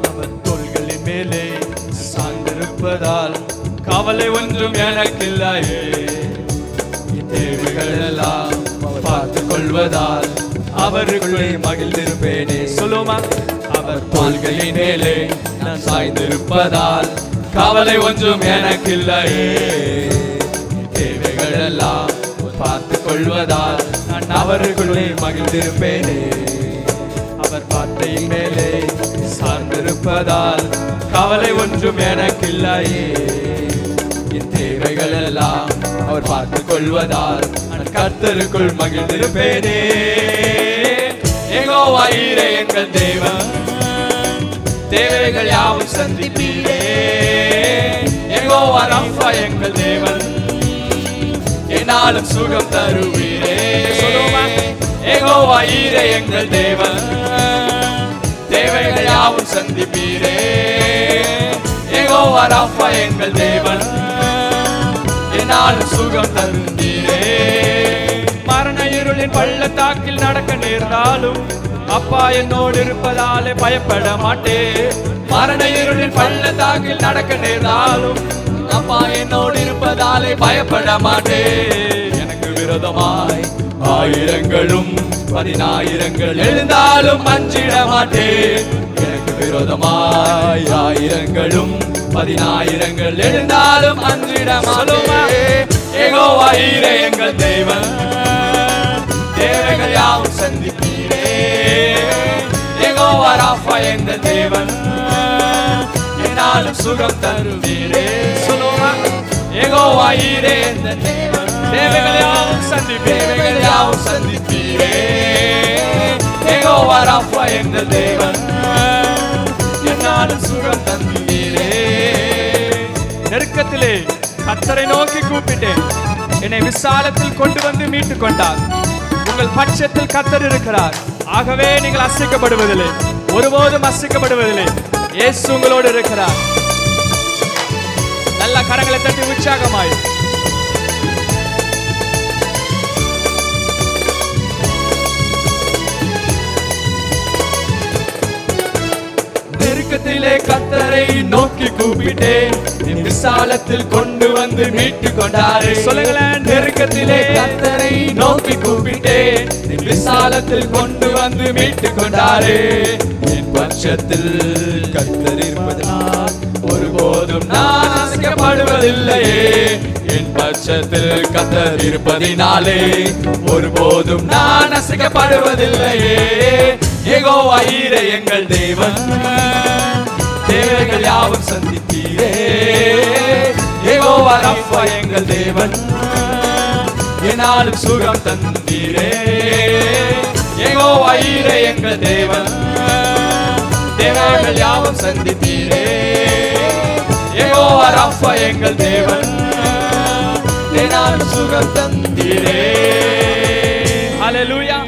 அவர் தோள்களின் மேலே சார்ந்திருப்பதால் கவலை ஒன்றும் எனக்கில்லையே. தேவைகள் எல்லாம் பார்த்துக் கொள்வதால் அவருக்குள்ளே மகிழ்ந்திருப்பேனே. சொல்லுமா. அவர் தோள்களின் மேலே நான் சாய்ந்திருப்பதால் கவலை ஒன்றும் எனக்கில்லையே. தேவைகள் எல்லாம் பார்த்துக் கொள்வதால் நான் அவருக்குள்ளே மகிழ்ந்திருப்பேனே. அவர் வார்த்தையின் மேலே சார்ந்திருப்பதால் கவலை ஒன்றும் எனக்கில்லையே. என் தேவைகள் எல்லாம் அவர் பார்த்துக் கொள்வதால் நான் கர்த்தருக்குள் மகிழ்ந்திருப்பேனே. யெகோவா ஈரே எங்கள் தேவன், தேவைகள் யாவும் சந்திப்பீரே. யெகோவா ரஃபா எங்கள் தேவன், என்னாலும் சுகம் தருவீரே. யெகோவா ஈரே எங்கள் தேவன், தேவைகள் யாவும் சந்திப்பீரே. யெகோவா ரஃபா எங்கள் தேவன், என்னாலும் சுகம் தருவீரே. மரண இருளின் பள்ளத்தாக்கில் நடக்க நேர்ந்தாலும் அப்பா என்னோடு இருப்பதாலே பயப்பட மாட்டேன். மரண இருளின் பள்ளத்தாக்கில் நடக்க நேர்ந்தாலும் அப்பா என்னோடு இருப்பதாலே பயப்பட மாட்டேன். எனக்கு விரோதமாய் ஆயிரங்களும் 10,000 எழுந்தாலும் அஞ்சிட மாட்டேன். எனக்கு விரோதமாய் ஆயிரங்களும் 10,000 எழுந்தாலும் அஞ்சிட மாட்டேன். யெகோவா ஈரே எங்கள் தேவன், தேவைகள் யாவும் சந்திப்பீரே. யெகோவா ராஃபா எங்கள் தேவன், என்னாலும் சுகம் தருவீரே. சொல்லுவா யெகோவா ஈரே எங்கள் தேவன், தேவைகள் யாவும் சந்திப்பீரே. யெகோவா ராஃபா எங்கள் தேவன், என்னாலும் சுகம் தருவீரே. நெருக்கத்திலே கர்த்தரை நோக்கி கூப்பிட்டேன், என்னை விசாலத்தில் கொண்டு வந்து மீட்டுக் கொண்டார். உங்கள் பட்சத்தில் கர்த்தர் இருக்கிறார், ஆகவே நீங்கள் அசைக்கப்படுவதில்லை, ஒருபோதும் அசைக்கப்படுவதில்லை. இயேசு உங்களோடு இருக்கிறார். நல்ல கரங்களை தட்டி உற்சாகமாய் நெருக்கத்திலே கர்த்தரை நோக்கி கூப்பிட்டேன், என் விசாலத்தில் கொண்டு வந்து மீட்டுக் கொண்டாரே. சொல்லுங்களேன், நெருக்கத்திலே கர்த்தரை நோக்கி கூப்பிட்டேன், என் விசாலத்தில் கொண்டு வந்து மீட்டுக் கொண்டாரே. என் பட்சத்தில் கர்த்தர் இருப்பதனால் ஒருபோதும் நான் அசைக்கப்படுவதில்லையே. என் பட்சத்தில் கர்த்தர் இருப்பதினாலே ஒருபோதும் நான் அசைக்கப்படுவதில்லையே. யெகோவா ஈரே எங்கள் தேவன், தேவைகள் யாவும் சந்திப்பீரே. யெகோவா ராஃபா எங்கள் தேவன், என்னாலும் சுகம் தந்தீரே. யெகோவா ஈரே எங்கள் தேவன், தேவைகள் யாவும் சந்திப்பீரே. யெகோவா ராஃபா எங்கள் தேவன், என்னாலும் சுகம் தந்தீரே. ஹல்லேலூயா,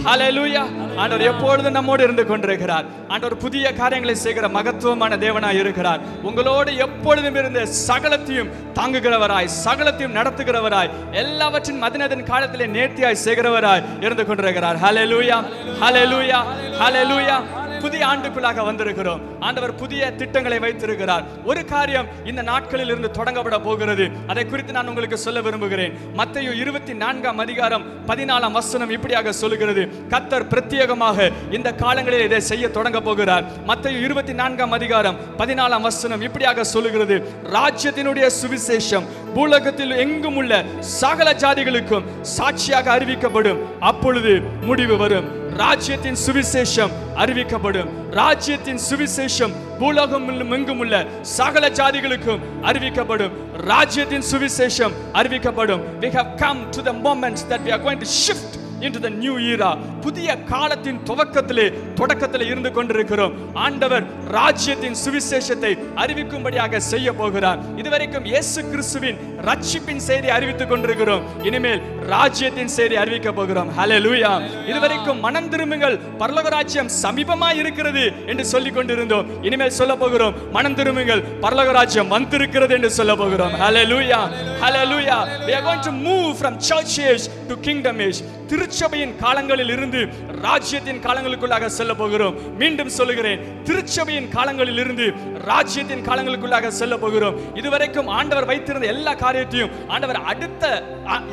ஹல்லேலூயா. ஆண்டவர் எப்பொழுதும் நம்மோடு இருந்து கொண்டிருக்கிறார். ஆண்டவர் புதிய காரியங்களை செய்கிற மகத்துவமான தேவனாய் இருக்கிறார். உங்களோடு எப்பொழுதும் இருந்து சகலத்தையும் தாங்குகிறவராய், சகலத்தையும் நடத்துகிறவராய், எல்லாவற்றின் மதினத்தின் காலத்திலே நேர்த்தியாய் செய்கிறவராய் இருந்து கொண்டிருக்கிறார். ஹல்லேலூயா, ஹல்லேலூயா, ஹல்லேலூயா. புதிய ஆண்டுக்குள்ளாக வந்திருக்கிறோம். ஆண்டவர் புதிய திட்டங்களை வைத்திருக்கிறார். ஒரு காரியம் இந்த நாட்களில் இருந்து தொடங்கப்பட போகிறது. அதை குறித்து நான் உங்களுக்கு சொல்ல விரும்புகிறேன். மத்தேயு 24:14 இப்படியாக சொல்லுகிறது, கர்த்தர் பிரத்யேகமாக இந்த காலங்களில் இதை செய்ய தொடங்க போகிறார். மத்தேயு 24:14 இப்படியாக சொல்லுகிறது, ராஜ்யத்தினுடைய சுவிசேஷம் பூலோகத்தில் எங்கும் உள்ள சகல ஜாதிகளுக்கும் சாட்சியாக அறிவிக்கப்படும். அப்பொழுது முடிவு வரும். ராஜ்யத்தின் சுவிசேஷம் அறிவிக்கப்படும். ராஜ்யத்தின் சுவிசேஷம் பூலோகம் எங்கும் உள்ள சகல ஜாதிகளுக்கும் அறிவிக்கப்படும். ராஜ்யத்தின் சுவிசேஷம் அறிவிக்கப்படும். We have come to the moment that we are going to shift into the new era. புதிய காலத்தின் தொடக்கத்திலே இருந்து கொண்டிருக்கிறோம். ஆண்டவர் ராஜ்யத்தின் சுவிசேஷத்தை அறிவிக்கும்படியாக செய்ய போகிறார். இதுவரைக்கும் இயேசு கிறிஸ்துவின் ரட்சிப்பின் செய்தி அறிவித்துக் கொண்டிருக்கிறோம். இனிமேல் ராஜ்யத்தின் செய்தி அறிவிக்க போகிறோம். ஹல்லேலூயா. இதுவரைக்கும் மனம் திரும்புங்கள், பரலோக ராஜ்யம் சமீபமாய் இருக்கிறது என்று சொல்லிக் கொண்டிருந்தோம். இனிமேல் சொல்ல போகிறோம், மனம் திரும்புங்கள், பரலோக ராஜ்யம் வந்திருக்கிறது என்று சொல்ல போகிறோம். ஹல்லேலூயா, ஹல்லேலூயா. We are going to move from church age to kingdom age. திருச்சபையின் காலங்களில் இருந்து ராஜ்யத்தின் காலங்களுக்குள்ளாக செல்ல போகிறோம். மீண்டும் சொல்லுகிறேன், திருச்சபையின் காலங்களில் இருந்து ராஜ்யத்தின் காலங்களுக்குள்ளாக செல்ல போகிறோம். இதுவரைக்கும் ஆண்டவர் வைத்திருந்த எல்லா காரியத்தையும் ஆண்டவர் அடுத்த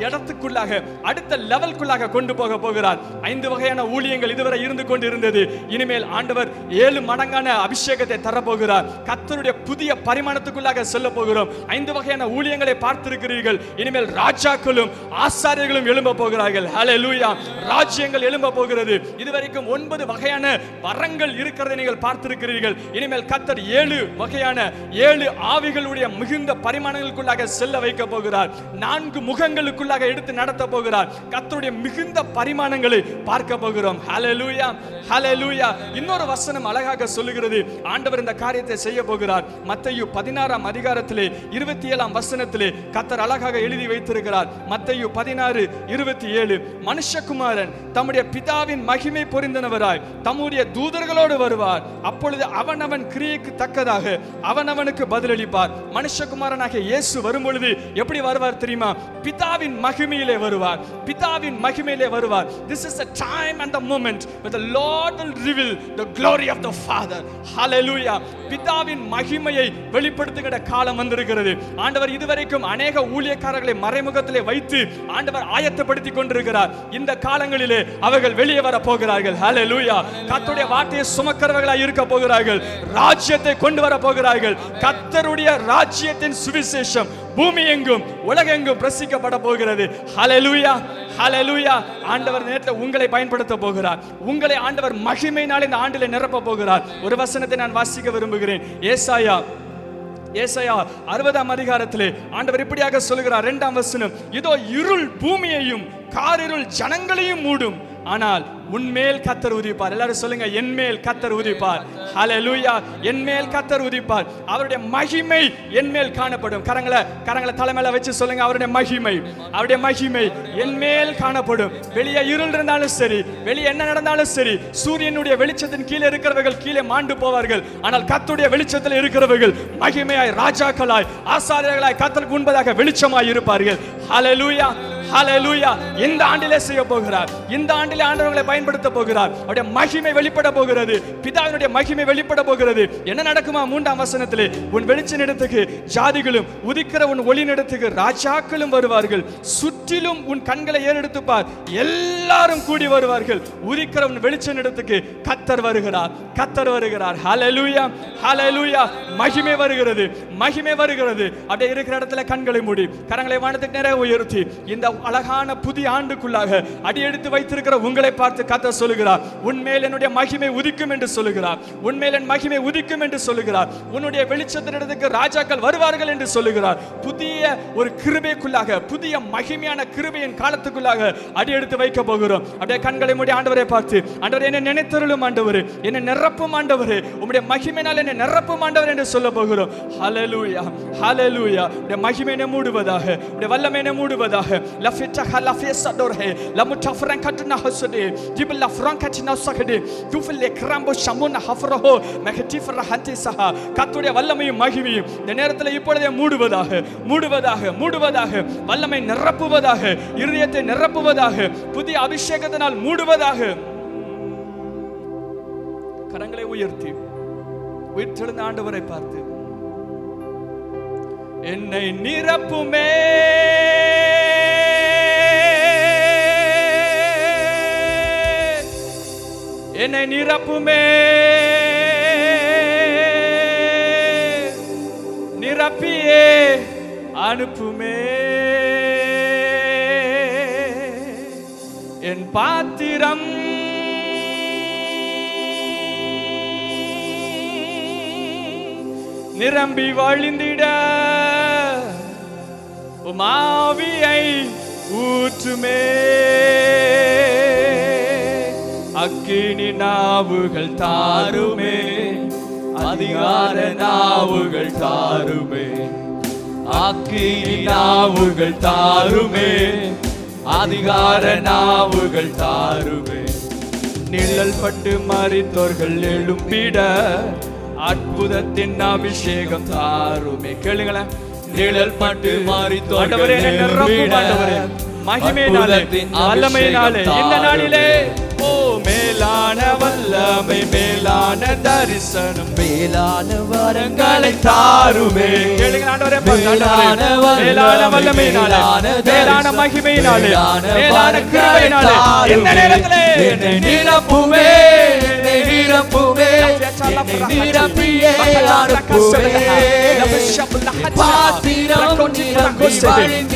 இடத்துக்குள்ளாக, அடுத்த லெவலுக்குள்ளாக கொண்டு போக போகிறார். 5 வகையான ஊழியங்கள் இதுவரை இருந்து கொண்டிருந்தது. இனிமேல் ஆண்டவர் 7 மடங்கான அபிஷேகத்தை தரப்போகிறார். கர்த்தருடைய புதிய பரிமாணத்துக்குள்ளாக செல்ல போகிறோம். 5 வகையான ஊழியங்களை பார்த்திருக்கிறீர்கள். இனிமேல் ராஜாக்களும் ஆசாரியர்களும் எழும்ப போகிறார்கள். ஹல்லேலூயா. ராஜ்யங்கள் எழும்ப போகிறது. இதுவரைக்கும் 9 வகையான வரங்கள் இருக்கிறதை நீங்கள் பார்த்திருக்கிறீர்கள். இனிமேல் கர்த்தர் 7 வகையான 7 ஆவிகளுடைய மிகுந்த பரிமாணங்களுக்குள்ளாக செல்ல வைக்க போகிறார். 4 முகங்களுக்குள்ளாக எடுத்து நடத்த போகிறார். கர்த்தருடைய மிகுந்த பரிமாணங்களை பார்க்க போகிறோம். ஹல்லேலூயா, ஹல்லேலூயா. இன்னொரு வசனம் அழகாக சொல்லுகிறது, ஆண்டவர் இந்த காரியத்தை செய்ய போகிறார். மத்தேயு 16 27 வசனத்திலே கர்த்தர் அழகாக எழுதி வைத்திருக்கிறார். மத்தேயு 16:27, மனுஷகுமாரன் தம்முடைய பிதாவின் மகிமை பொருந்தினவராய் தம்முடைய தூதர்களோடு வருவார். அப்பொழுது அவனவன் கிரியைக்கு தக்கதாக அவனவனுக்கு பதிலளிப்பார். மனுஷகுமாரனாகிய இயேசு வரும்பொழுது எப்படி வருவார் தெரியுமா? பிதாவின் பிதாவின் மகிமையிலே வருவார். பிதாவின் மகிமையிலே வருவார். This is the time and the moment where the Lord will reveal the glory of the Father. Hallelujah. பிதாவின் மகிமையை வெளிப்படுத்துகிற காலம் வந்திருக்கிறது. ஆண்டவர் இதுவரைக்கும் அநேக ஊழியக்காரர்களை மறைமுகத்திலே வைத்து ஆண்டவர் ஆயத்தப்படுத்தி கொண்டிருக்கிறார். இந்த காலங்களிலே அவர்கள் வெளியே வர போகிறார்கள். Hallelujah. கர்த்தருடைய வார்த்தையை சுமக்கிறவர்களாய் இருக்க போகிறார்கள். ராஜ்யத்தை கொண்டு வர போகிறார்கள். கர்த்தருடைய ராஜ்யத்தின் சுவிசேஷம் பூமி எங்கும் உலகெங்கும் பிரசிக்கப்பட போகிறது. ஹல்லேலூயா, ஹல்லேலூயா. ஆண்டவர் நேரத்தில் உங்களை பயன்படுத்த போகிறார். உங்களை ஆண்டவர் மகிமையினால் இந்த ஆண்டிலே நிரப்ப போகிறார். ஒரு வசனத்தை நான் வாசிக்க விரும்புகிறேன். ஏசாயா 60ஆம் அதிகாரத்திலே ஆண்டவர் இப்படியாக சொல்கிறார். 2ஆம் வசனம், இதோ இருள் பூமியையும் காரிருள் ஜனங்களையும் மூடும், ஆனால் உன்மேல் கர்த்தர் உதிப்பார். எல்லாரும் சொல்லுங்க, என்மேல் கர்த்தர் உதிப்பார். ஹல்லேலூயா. என்மேல் கர்த்தர் உதிப்பார். அவருடைய மகிமை என்மேல் காணப்படும். கரங்களை தலைமையில வச்சு சொல்லுங்க, அவருடைய மகிமை என்மேல் காணப்படும். வெளியே இருள் இருந்தாலும் சரி, வெளியே என்ன நடந்தாலும் சரி, சூரியனுடைய வெளிச்சத்தின் கீழே இருக்கிறவர்கள் கீழே மாண்டு போவார்கள். ஆனால் கர்த்தருடைய வெளிச்சத்தில் இருக்கிறவர்கள் மகிமையாய், ராஜாக்களாய், ஆசாரியர்களாய், கர்த்தருக்கு முன்பதாக வெளிச்சமாய் இருப்பார்கள். ஹல்லேலூயா, ஹல்லேலூயா. இந்த ஆண்டிலே செய்ய போகிறார். இந்த ஆண்டிலே ஆண்டவர்களை பயன்படுத்த போகிறார். அவருடைய மகிமை வெளிப்பட போகிறது. பிதாவினுடைய மகிமை வெளிப்பட போகிறது. என்ன நடக்குமா? 3ஆம் வசனத்திலே, உன் வெளிச்சத்தினிடத்துக்கு ஜாதிகளும் உதிக்கிற உன் ஒளியினிடத்துக்கு ராஜாக்களும் வருவார்கள். சுற்றிலும் உன் கண்களை ஏறெடுத்து பார், எல்லாரும் கூடி வருவார்கள். உதிக்கிற உன் வெளிச்சத்தினிடத்துக்கு கர்த்தர் வருகிறார். கர்த்தர் வருகிறார். ஹல்லேலூயா, ஹல்லேலூயா. மகிமை வருகிறது, மகிமை வருகிறது. அப்படியே இருக்கிற இடத்துல கண்களை மூடி கரங்களை வானத்துக்கு நேரே உயர்த்தி இந்த அழகான புதிய ஆண்டுக்குள்ளாக அடியெடுத்து வைத்திருக்கிற உங்களை பார்த்து கர்த்தர் சொல்லுகிறார், உன்மேல் என்னுடைய மகிமை உதிக்கும் என்று சொல்லுகிறார். உன்மேல் என் மகிமை உதிக்கும் என்று சொல்லுகிறார். உன்னுடைய வெளிச்சத்தினிடத்துக்கு ராஜாக்கள் வருவார்கள் என்று சொல்லுகிறார். புதிய ஒரு கிருபைக்குள்ளாக, புதிய மகிமையான கிருபையின் காலத்துக்குள்ளாக அடியெடுத்து வைக்க போகிறோம். அப்படியே கண்களை மூடி ஆண்டவரை பார்த்து, ஆண்டவரே என்னை நினைத்தருளும் ஆண்டவரே, என்னை நிரப்பும் ஆண்டவரே, உம்முடைய மகிமையினால் என்னை நிரப்பும் ஆண்டவரே என்று சொல்ல போகிறோம். ஹல்லேலூயா, ஹல்லேலூயா. உம்முடைய மகிமையை மூடுவதாக, உம்முடைய வல்லமையை மூடுவதாக. லஃபிட்டஹ லஃபியஸடோர்ஹே லமுட்டஃப்ரன் கட்டுன ஹஸ்தே ஜிபல் லஃப்ரன் கட்டின சகதே துஃபில் கிராம்போ ஷமுன ஹஃப்ரஹோ மஹதிஃப்ர ஹந்திஸஹ. கர்த்தருடைய வல்லமையும் மகிமையும் இந்த நேரத்தில் இப்பொழுதே மூடுவதாக, மூடுவதாக, மூடுவதாக. வல்லமை நிரப்புவதாக, இதயத்தை நிரப்புவதாக, புதிய அபிஷேகத்தினால் மூடுவதாக. கரங்களை உயர்த்தி உயிர்த்தெழுந்த ஆண்டவரை பார்த்து, என்னை நிரப்புமே, என்னை நிரப்புமே, நிரப்பியே அனுப்புமே. என் பாத்திரம் நிரம்பி வழிந்திட உமாவியை ஊற்றுமே. அக்கினி நாவுகள் தாருமே, அதிகார நாவுகள் தாருமே. அக்கினி நாவுகள் தாருமே, அதிகார நாவுகள் தாருமே. நிழல் பட்டு மரித்தோர்கள் எழும்பிட அற்புதத்தின் அபிஷேகம் தாருமே. கேளுங்களேன், நிழல் பட்டு மரித்தோர்கள் எழும்பிட மகிமையினாலே, வல்லமையினாலே இந்த நாளிலே ஓ மேலான வல்லமை, மேலான தரிசனம், மேலான வரங்களை தாருமே. கேளுங்க ஆண்டவரே, மேலான வல்லமையினாலே, மேலான மகிமையினாலே, மேலான கிருபையினாலே இந்த நேரத்திலே என்னை நிரப்புமே, என்னை நிரப்புமே, என்னை நிரப்பியே அனுப்புமே.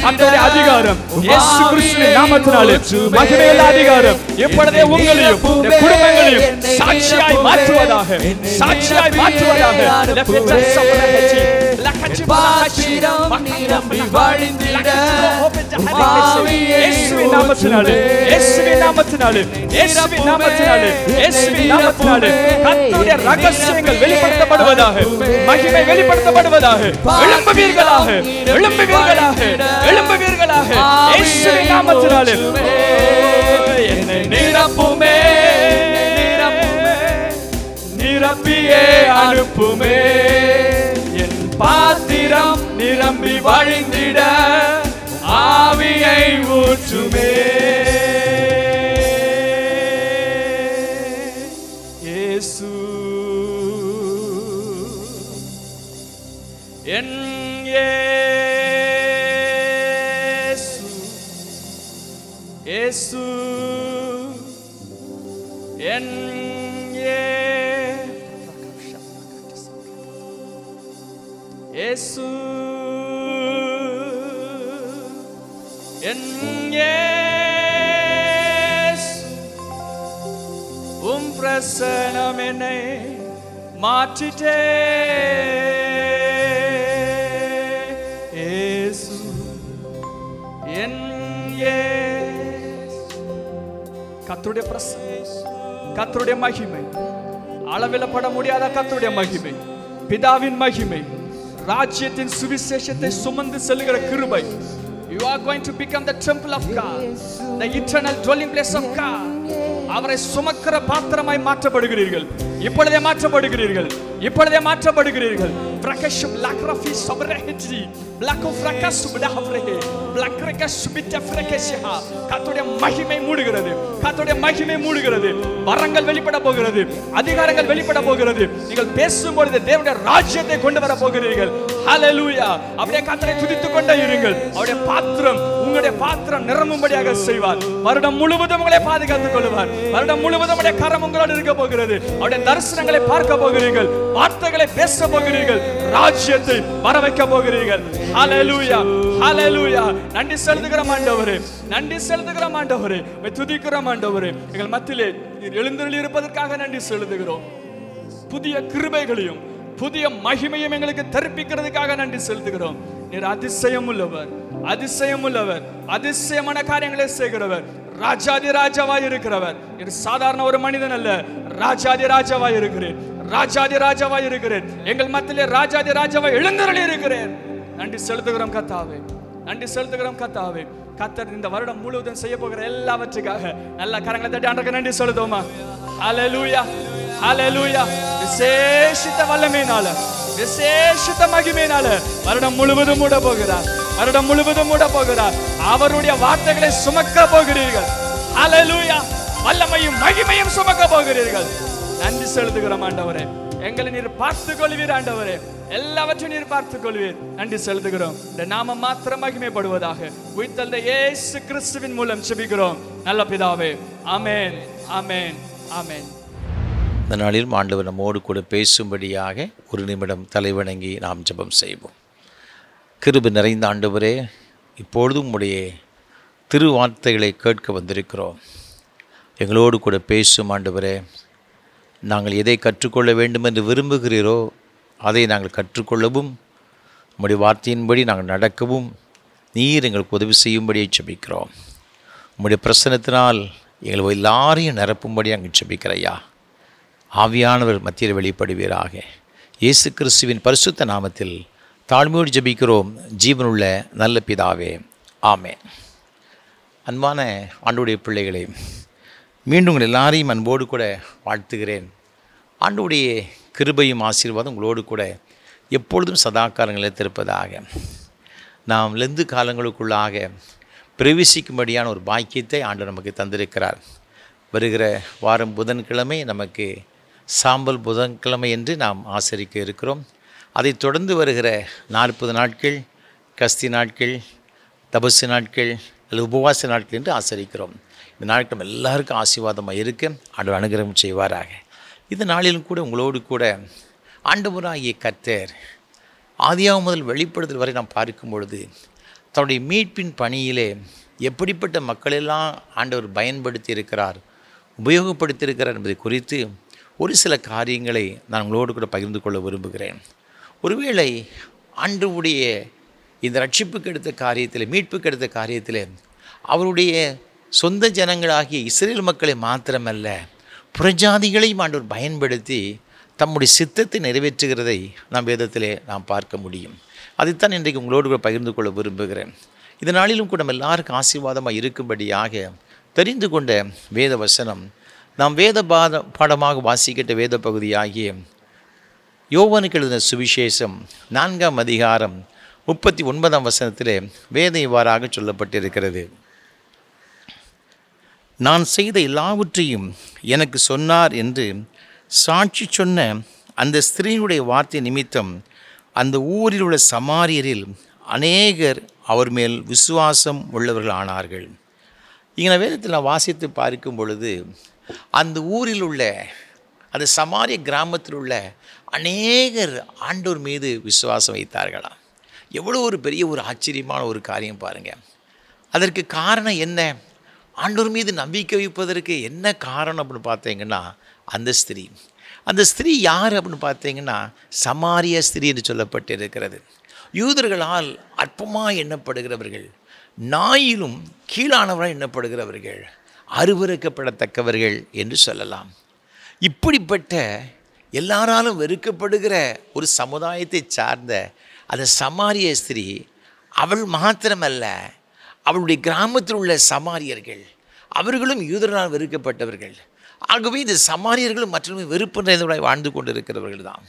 அந்த அதிகாரம் இயேசு கிறிஸ்துவின் நாமத்தினாலே மகிமையுள்ள அதிகாரம் இப்பொழுதே உங்களையும் குடும்பங்களையும் சாட்சியாய் மாற்றுவதாக, சாட்சியாய் மாற்றுவதாக. இயேசுவின் நாமத்தினாலே, இயேசுவின் நாமத்தினாலே, இயேசுவின் நாமத்தினாலே, இயேசுவின் நாமத்தினாலே கர்த்தருடைய ரகசியங்கள் வெளிப்படுத்தப்படுவதாக, மகிமை வெளிப்படுத்தப்படுவதாக. எழும்புவீர்களாக, எழும்புவீர்களாக, எழும்புவீர்களாக. இயேசுவின் நாமத்தினாலே என்னை நிரப்புமே, நிரப்பியே அனுப்புமே. என் பாத்திரம் நிரம்பி வழிந்திட ஆவியை ஊற்றுமே. இயேசு என் இயேசு, இயேசு என் இயேசு என் இயேசு, உம் பிரசன்னம் என்னை மாற்றிட்டே. இயேசு என் இயேசு. கர்த்தருடைய பிரசன்னம், கர்த்தருடைய மகிமை, அளவிடப்பட முடியாத கர்த்தருடைய மகிமை, பிதாவின் மகிமை, ராஜ்யத்தின் சுவிசேஷத்தை சுமந்து செல்லுகிற கிருபை. You are going to become the temple of God, the eternal dwelling place of God. அவரை சுமக்கிற பாத்திரமாய் மாற்றப்படுகிறீர்கள். இப்பொழுதே மாற்றப்படுகிறீர்கள், இப்பொழுதே மாற்றப்படுகிறீர்கள். பிரகாஷம் லாக்ரஃபி சபரஹெஜி பிளாக் ஆஃப் பிரகாஷ் சுபடஹப்ரஹே பிளாக் பிரகாஷ் சுபிட்ட பிரகாஷஹா. கர்த்தருடைய மகிமை மூடுகிறது, கர்த்தருடைய மகிமை மூடுகிறது. வரங்கள் வெளிப்பட போகிறது, அதிகாரங்கள் வெளிப்பட போகிறது. நீங்கள் பேசும் பொழுது தேவனுடைய ராஜ்யத்தை கொண்டு வர போகிறீர்கள். ஹalleluya. அப்படியே கர்த்தரை துதித்துக் கொண்டே இருங்கள். அவருடைய பாத்திரம், உங்களுடைய பாத்திரம் நிரம்பும்படியாக செய்வார். வருடம் முழுவதும் உங்களை பாதுகாத்துக் கொள்வார். வருடம் முழுவதும் உங்களுடைய கரம் உங்களோடு இருக்க போகிறது. அவருடைய தரிசனங்களை பார்க்க போகிறீர்கள், வார்த்தைகளை பேச போகிறீர்கள், ராஜ்யத்தை வர வைக்க போகிறீர்கள். ஹalleluya, ஹalleluya. நன்றி செலுத்துகிறோம் ஆண்டவரே, நன்றி செலுத்துகிறோம் ஆண்டவரே, துதிக்கிறோம் ஆண்டவரே. எங்கள் மத்தியிலே எழுந்தருளி இருப்பதற்காக நன்றி செலுத்துகிறோம். புதிய கிருபைகளையும் புதிய மகிமையும் எங்களுக்கு தரிப்பிக்கிறதுக்காக நன்றி செலுத்துகிறோம். நீர் அதிசயம் உள்ளவர், அதிசயம் உள்ளவர், அதிசயமான காரியங்களை செய்கிறவர், ராஜாதி ராஜாவாய் இருக்கிறவர். நீர் சாதாரண ஒரு மனிதன் அல்ல, ராஜாதி ராஜாவாய் இருக்கிறேன், ராஜாதி ராஜாவாய் இருக்கிறேன். எங்கள் மத்தியிலே ராஜாதி ராஜாவாய் எழுந்தருளி இருக்கிறேன். நன்றி செலுத்துகிறோம் கர்த்தாவே, நன்றி செலுத்துகிறோம் கர்த்தாவே. கர்த்தர் இந்த வருடம் முழுவதும் செய்ய போகிற எல்லாவற்றுக்காக நல்ல கரங்களை தட்டி ஆண்டவருக்கு நன்றி செலுத்துவோமா? ஹalleluya, ஹalleluya. விசேஷித்த வல்லமையினால, விசேஷித்த மகிமையினால வருடம் முழுவதும் மூட போகிறார், வருடம் முழுவதும் மூட போகிறார். அவருடைய வார்த்தைகளை சுமக்க போகிறீர்கள். ஹalleluya. வல்லமையும் மகிமையும் சுமக்க போகிறீர்கள். நன்றி செலுத்துகிறோம் ஆண்டவரே. எங்களை நீர் பார்த்துக் கொள்வீர் ஆண்டவரே, எல்லாவற்றையும் நீர் பார்த்துக் கொள்வீர். நன்றி செலுத்துகிறோம். இந்த நாமம் மாத்திரம் மகிமைப்படுவதாக உயிர்த்தெழுந்த இயேசு கிறிஸ்துவின் மூலம் ஜெபிக்கிறோம் நல்ல பிதாவே. ஆமென், ஆமென், ஆமென். இந்த நாளில் ஆண்டவர் நம்மோடு கூட பேசும்படியாக ஒரு நிமிடம் தலைவணங்கி நாம் ஜெபம் செய்வோம். கிருபை நிறைந்த ஆண்டவரே, இப்பொழுதும் உம்முடைய திருவார்த்தைகளை கேட்க வந்திருக்கிறோம். எங்களோடு கூட பேசும் ஆண்டவரே, நாங்கள் எதை கற்றுக்கொள்ள வேண்டும் என்று விரும்புகிறீரோ அதை நாங்கள் கற்றுக்கொள்ளவும், உம்முடைய வார்த்தையின்படி நாங்கள் நடக்கவும் நீர் எங்களுக்கு உதவி செய்யும்படியை ஜெபிக்கிறோம். உம்முடைய பிரசன்னத்தினால் எங்கள் எல்லாரையும் நிரப்பும்படி நாங்கள் ஜெபிக்கிறையா. ஆவியானவர் மத்தியில் வெளிப்படுவீராக. இயேசு கிறிஸ்துவின் பரிசுத்த நாமத்தில் தாழ்மையோடு ஜெபிக்கிறோம் ஜீவனுள்ள நல்ல பிதாவே. ஆமென். அன்பான ஆண்டவருடைய பிள்ளைகளே, மீண்டும் உங்கள் எல்லாரையும் அன்போடு கூட வாழ்த்துகிறேன். ஆண்டவருடைய கிருபையும் ஆசீர்வாதம் உங்களோடு கூட எப்பொழுதும் சதாகாலங்கள் நிலைத்திருப்பதாக. நாம் லெந்து காலங்களுக்குள்ளாக பிரவேசிக்கும்படியான ஒரு பாக்கியத்தை ஆண்டவர் நமக்கு தந்திருக்கிறார். வருகிற வாரம் புதன்கிழமை நமக்கு சாம்பல் புதன்கிழமை என்று நாம் ஆசரிக்க இருக்கிறோம். அதைத் தொடர்ந்து வருகிற 40 நாட்கள் கஸ்தி நாட்கள், தபசு நாட்கள் அல்லது உபவாச நாட்கள் என்று ஆசரிக்கிறோம். இந்த நாட்கள் நம்ம எல்லாருக்கும் ஆசீர்வாதமாக இருக்க ஆண்டவர் அனுகிரகம் செய்வாராக. இந்த நாளிலும் கூட உங்களோடு கூட ஆண்டவராகிய கர்த்தர் ஆதியாகமம் முதல் வெளிப்படுத்தல் வரை நாம் பார்க்கும் பொழுது தன்னுடைய மீட்பின் பணியிலே எப்படிப்பட்ட மக்களெல்லாம் ஆண்டவர் பயன்படுத்தி இருக்கிறார், உபயோகப்படுத்தியிருக்கிறார் என்பதை குறித்து ஒரு சில காரியங்களை நான் உங்களோடு கூட பகிர்ந்து கொள்ள விரும்புகிறேன். ஒருவேளை ஆண்டவருடைய இந்த ரட்சிப்புக்கு எடுத்த காரியத்தில், மீட்புக்கு எடுத்த காரியத்தில் அவருடைய சொந்த ஜனங்களாகிய இஸ்ரேல் மக்களை மாத்திரமல்ல புறஜாதிகளையும் ஆண்டவர் பயன்படுத்தி தம்முடைய சித்தத்தை நிறைவேற்றுகிறதை நாம் வேதத்திலே நாம் பார்க்க முடியும். அதைத்தான் இன்றைக்கு உங்களோடு கூட பகிர்ந்து கொள்ள விரும்புகிறேன். இந்த நாளிலும் கூட நம்ம எல்லாருக்கும் ஆசீர்வாதமாக இருக்கும்படியாக தெரிந்து கொண்ட வேத வசனம், நாம் வேத பாடமாக வாசிக்கிட்ட வேத பகுதியாகிய யோவானுக்கு எழுதின சுவிசேஷம் 4ஆம் அதிகாரம் 39ஆம் வசனத்திலே வேதம் இவ்வாறாக சொல்லப்பட்டிருக்கிறது. நான் செய்த எல்லாவற்றையும் எனக்கு சொன்னார் என்று சாட்சி சொன்ன அந்த ஸ்திரீனுடைய வார்த்தை நிமித்தம் அந்த ஊரில் உள்ள சமாரியரில் அநேகர் அவர் மேல் விசுவாசம் உள்ளவர்கள் ஆனார்கள். இங்கே வேதத்தில் நான் வாசித்து பார்க்கும் பொழுது அந்த ஊரில் உள்ள அந்த சமாரிய கிராமத்தில் உள்ள அநேகர் ஆண்டவர் மீது விசுவாசம் வைத்தார்களாம். எவ்வளோ ஒரு பெரிய ஒரு ஆச்சரியமான ஒரு காரியம் பாருங்கள். அதற்கு காரணம் என்ன? ஆண்டவர் மீது நம்பிக்கை வைப்பதற்கு என்ன காரணம் அப்படின்னு பார்த்தீங்கன்னா அந்த ஸ்திரீ யார் அப்படின்னு பார்த்தீங்கன்னா சமாரிய ஸ்திரீ என்று சொல்லப்பட்டு இருக்கிறது. யூதர்களால் அற்பமாக எண்ணப்படுகிறவர்கள், நாயிலும் கீழானவராக எண்ணப்படுகிறவர்கள், அருவருக்கப்படத்தக்கவர்கள் என்று சொல்லலாம். இப்படிப்பட்ட எல்லாராலும் வெறுக்கப்படுகிற ஒரு சமுதாயத்தை சார்ந்த அந்த சமாரிய ஸ்திரீ, அவள் மாத்திரமல்ல, அவளுடைய கிராமத்தில் உள்ள சமாரியர்கள் அவர்களும் யூதர்களால் வெறுக்கப்பட்டவர்கள். ஆகவே இந்த சமாரியர்களும் மற்றவர்கள் வெறுப்பு நிறைந்தவர்களாய் வாழ்ந்து கொண்டிருக்கிறவர்கள் தான்.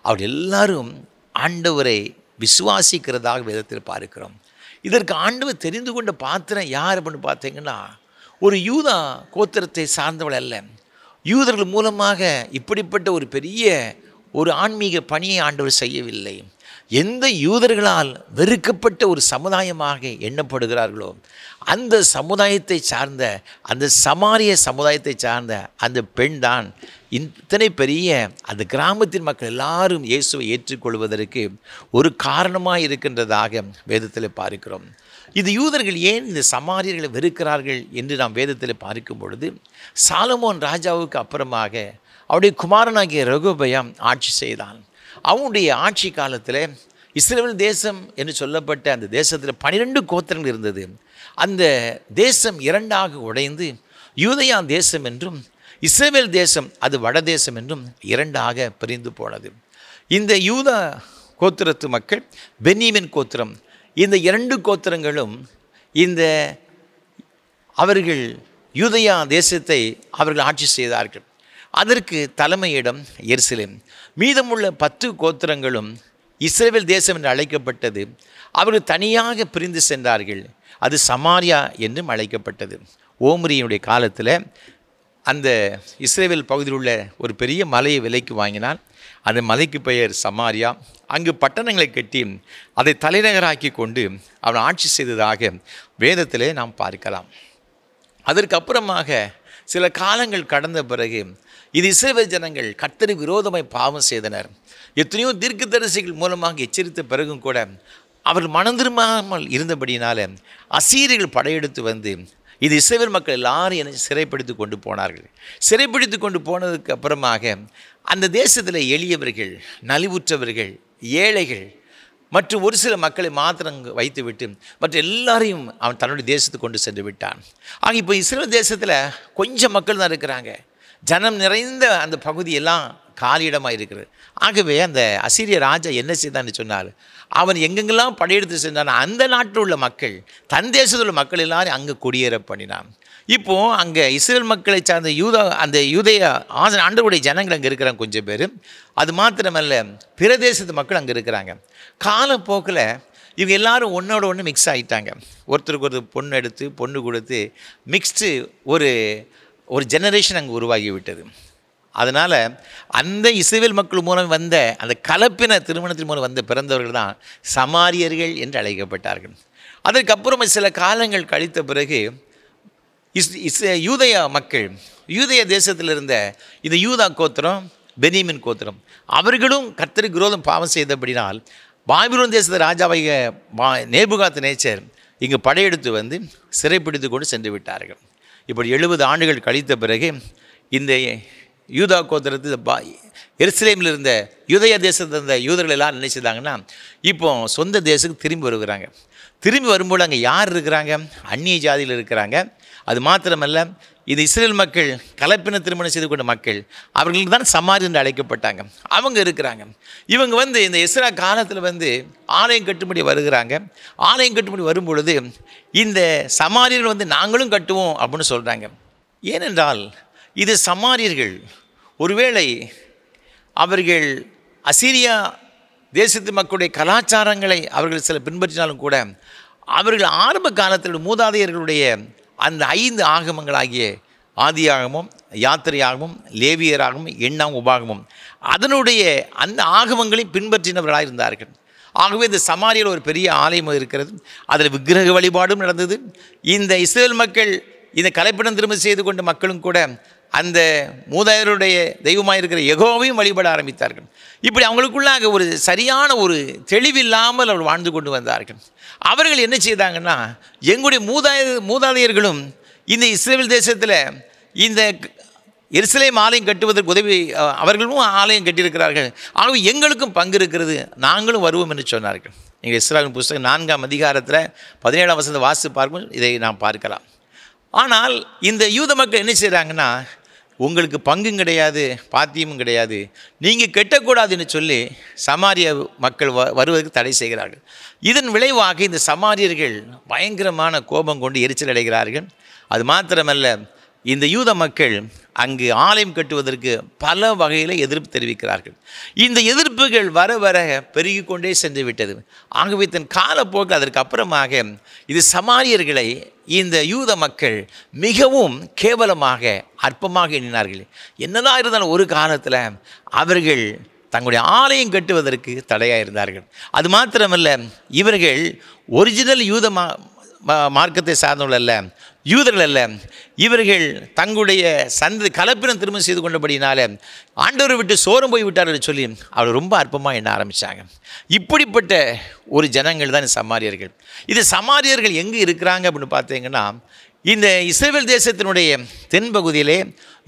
அவர்கள் எல்லாரும் ஆண்டவரை விசுவாசிக்கிறதாக வேதத்தில் பார்க்கிறோம். இதற்கு ஆண்டவர் தெரிந்து கொண்ட பாத்திரம் யார் அப்படின்னு பார்த்தீங்கன்னா ஒரு யூதா கோத்திரத்தை சார்ந்தவள் அல்ல. யூதர்கள் மூலமாக இப்படிப்பட்ட ஒரு பெரிய ஒரு ஆன்மீக பணியை ஆண்டவர் செய்யவில்லை. எந்த யூதர்களால் வெறுக்கப்பட்ட ஒரு சமுதாயமாக எண்ணப்படுகிறார்களோ அந்த சமுதாயத்தை சார்ந்த அந்த சமாரிய சமுதாயத்தை சார்ந்த அந்த பெண் தான் இத்தனை பெரிய அந்த கிராமத்தின் மக்கள் எல்லாரும் இயேசுவை ஏற்றுக்கொள்வதற்கு ஒரு காரணமாக இருக்கின்றதாக வேதத்தில் பார்க்கிறோம். இது யூதர்கள் ஏன் இந்த சமாரியர்களை வெறுக்கிறார்கள் என்று நாம் வேதத்தில் பார்க்கும் பொழுது, சாலமோன் ராஜாவுக்கு அப்புறமாக அவருடைய குமாரனாகிய ரெகொபெயாம் ஆட்சி செய்தான். அவனுடைய ஆட்சி காலத்தில் இஸ்ரவேல் தேசம் என்று சொல்லப்பட்ட அந்த தேசத்தில் 12 கோத்திரங்கள் இருந்தது. அந்த தேசம் 2ஆக உடைந்து யூதயா தேசம் என்றும் இஸ்ரவேல் தேசம் அது வடதேசம் என்றும் 2ஆக பிரிந்து போனது. இந்த யூதா கோத்திரத்து மக்கள், பென்யமீன் கோத்திரம், இந்த 2 கோத்திரங்களும் அவர்கள் யூதயா தேசத்தை அவர்கள் ஆட்சி செய்தார்கள். அதற்கு தலைமையிடம் எருசலேம். மீதமுள்ள 10 கோத்திரங்களும் இஸ்ரவேல் தேசம் என்று அழைக்கப்பட்டது. அவர்கள் தனியாக பிரிந்து சென்றார்கள். அது சமாரியா என்றும் அழைக்கப்பட்டது. ஓம்ரியினுடைய காலத்தில் அந்த இஸ்ரவேல் பகுதியில் உள்ள ஒரு பெரிய மலையை விலைக்கு வாங்கினான். அந்த மலைக்கு பெயர் சமாரியா. அங்கு பட்டணங்களை கட்டி அதை தலைநகராக்கி கொண்டு அவன் ஆட்சி செய்ததாக வேதத்திலே நாம் பார்க்கலாம். அதற்கு அப்புறமாக சில காலங்கள் கடந்த பிறகு இது இஸ்ரவேல் ஜனங்கள் கர்த்தருக்கு விரோதமாய் பாவம் செய்தனர். எத்தனையோ தீர்க்கதரிசிகள் மூலமாக எச்சரித்த பிறகும் கூட அவர்கள் மனம் திரும்பாமல் இருந்தபடியினால அசீரியர்கள் படையெடுத்து வந்து இது இஸ்ரவேல் மக்கள் எல்லாரும் சிறைப்படுத்தி கொண்டு போனார்கள். சிறைப்படுத்தி கொண்டு போனதுக்கு அப்புறமாக அந்த தேசத்தில் எளியவர்கள், நலிவுற்றவர்கள், ஏழைகள் மற்றும் ஒரு சில மக்களை மாத்திரம் வைத்துவிட்டு மற்ற எல்லாரையும் அவன் தன்னுடைய தேசத்துக்கு கொண்டு சென்று விட்டான். ஆக இப்போ இஸ்ரவேல் தேசத்தில் கொஞ்சம் மக்கள் தான் இருக்கிறாங்க. ஜனம் நிறைந்த அந்த பகுதியெல்லாம் காலியிடமாக இருக்கிறது. ஆகவே அந்த அசீரிய ராஜா என்ன செய்தான்னு சொன்னால், அவன் எங்கெங்கெல்லாம் படையெடுத்து சென்றான் அந்த நாட்டில் உள்ள மக்கள், தன் தேசத்தில் உள்ள மக்கள் எல்லாரும் அங்கே குடியேற பண்ணினான். இப்போது அங்கே இஸ்ரேல் மக்களை சார்ந்த யூதேயா ஆண்டவருடைய ஜனங்கள் அங்கே இருக்கிறாங்க கொஞ்சம் பேர். அது மாத்திரமல்ல, பிற தேசத்து மக்கள் அங்கே இருக்கிறாங்க. காலப்போக்கில் இவங்க எல்லாரும் ஒன்றோட ஒன்று மிக்ஸ் ஆகிட்டாங்க. ஒருத்தருக்கு ஒரு பொண்ணு எடுத்து பொண்ணு கொடுத்து மிக்ஸ்டு ஒரு ஜெனரேஷன் அங்கே உருவாகி விட்டது. அதனால் அந்த இஸ்ரவேல் மக்கள் மூலம் வந்த அந்த கலப்பின திருமணத்தின் மூலம் வந்த பிறந்தவர்கள் தான் சமாரியர்கள் என்று அழைக்கப்பட்டார்கள். அதற்கப்புறம் சில காலங்கள் கழித்த பிறகு யூதயா மக்கள், யூதயா தேசத்தில் இருந்த இந்த யூதா கோத்திரம், பென்யமீன் கோத்திரம், அவர்களும் கர்த்தருக்கு விரோதம் பாவம் செய்தபடினால் பாபிலோன் தேசத்து ராஜாவாகிய நேபுகாத்நேச்சர் இங்கு படையெடுத்து வந்து சிறைப்பிடித்து கொண்டு சென்று விட்டார்கள். இப்படி 70 ஆண்டுகள் கழித்த பிறகு இந்த யூதா கோத்திரத்து எருசலேமில் இருந்த யூதயா தேசத்தில் இருந்த யூதர்கள் எல்லாம் என்ன செய்தாங்கன்னா, இப்போ சொந்த தேசத்துக்கு திரும்பி வருகிறாங்க. திரும்பி வரும்போது அங்கே யார் இருக்கிறாங்க? அந்நிய ஜாதியில் இருக்கிறாங்க. அது மாத்திரமல்ல, இது இஸ்ரேல் மக்கள் கலப்பின திருமணம் செய்து கொண்ட மக்கள், அவர்களுக்கு தான் சமாரி என்று அழைக்கப்பட்டாங்க. அவங்க இருக்கிறாங்க. இவங்க வந்து இந்த எஸ்ரா காலத்தில் வந்து ஆலயம் கட்டும்படி வருகிறாங்க. ஆலயம் கட்டும்படி வரும்பொழுது இந்த சமாரியர்கள் வந்து நாங்களும் கட்டுவோம் அப்படின்னு சொல்கிறாங்க. ஏனென்றால் இது சமாரியர்கள் ஒருவேளை அவர்கள் அசீரியா தேசத்து மக்களுடைய கலாச்சாரங்களை அவர்கள் சில பின்பற்றினாலும் கூட அவர்கள் ஆரம்ப காலத்தில் மூதாதையர்களுடைய அந்த 5 ஆகமங்களாகிய ஆதியாகமும், யாத்திரையாகவும், லேவியராகவும், எண்ணாம், உபாகமும் அதனுடைய அந்த ஆகமங்களை பின்பற்றினவர்களாக இருந்தார்கள். ஆகவே இந்த சமாரியில் ஒரு பெரிய ஆலயம் இருக்கிறது. அதில் விக்கிரக வழிபாடும் நடந்தது. இந்த இஸ்ரேல் மக்கள் இந்த கலைப்படம் திரும்ப செய்து கொண்ட மக்களும் கூட அந்த மூதாதையருடைய தெய்வமாக இருக்கிற யெகோவாவையும் வழிபட ஆரம்பித்தார்கள். இப்படி அவங்களுக்குள்ளாக ஒரு சரியான ஒரு தெளிவில்லாமல் அவர் வாழ்ந்து கொண்டு வந்தார்கள். அவர்கள் என்ன செய்தாங்கன்னா, எங்களுடைய மூதாதையர்களும் இந்த இஸ்ரேல் தேசத்தில் இந்த எருசலேம் ஆலயம் கட்டுவதற்கு உதவி அவர்களும் ஆலயம் கட்டியிருக்கிறார்கள். ஆகவே எங்களுக்கும் பங்கு இருக்கிறது, நாங்களும் வருவோம் என்று சொன்னார்கள். நீங்கள் இஸ்ராயேலின் புஸ்தகம் 4ஆம் அதிகாரத்தில் 17ஆம் வசனத்தை வாசித்து பார்க்கும் இதை நாம் பார்க்கலாம். ஆனால் இந்த யூத மக்கள் என்ன செய்கிறாங்கன்னா, உங்களுக்கு பங்கும் கிடையாது, பாத்தியமும் கிடையாது, நீங்கள் கெட்டக்கூடாதுன்னு சொல்லி சமாரிய மக்கள் வருவதற்கு தடை செய்கிறார்கள். இதன் விளைவாக இந்த சமாரியர்கள் பயங்கரமான கோபம் கொண்டு எரிச்சல் அடைகிறார்கள். அது மாத்திரமல்ல, இந்த யூத மக்கள் அங்கு ஆலயம் கட்டுவதற்கு பல வகையில் எதிர்ப்பு தெரிவிக்கிறார்கள். இந்த எதிர்ப்புகள் வர வர பெருகி கொண்டே சென்று விட்டது. ஆகவே தன் காலப்போக்கு அதற்கு அப்புறமாக இது சமாரியர்களை இந்த யூத மக்கள் மிகவும் கேவலமாக அற்பமாக எண்ணினார்கள். என்னதான் இருந்தாலும் ஒரு காலத்தில் அவர்கள் தங்களுடைய ஆலயம் கட்டுவதற்கு தடையாக இருந்தார்கள். அது மாத்திரமல்ல, இவர்கள் ஒரிஜினல் யூத மார்க்கத்தை சார்ந்தவர்கள் அல்ல, யூதர்கள் அல்ல. இவர்கள் தங்களுடைய கலப்பினம் திருமணம் செய்து கொண்டபடினால ஆண்டவரை விட்டு சோரம் போய் விட்டார்கள் சொல்லி அவர்கள் ரொம்ப அற்பமாக எண்ண ஆரம்பித்தாங்க. இப்படிப்பட்ட ஒரு ஜனங்கள் தான் சமாரியர்கள். இது சமாரியர்கள் எங்கே இருக்கிறாங்க அப்படின்னு பார்த்தீங்கன்னா, இந்த இஸ்ரவேல் தேசத்தினுடைய தென்பகுதியிலே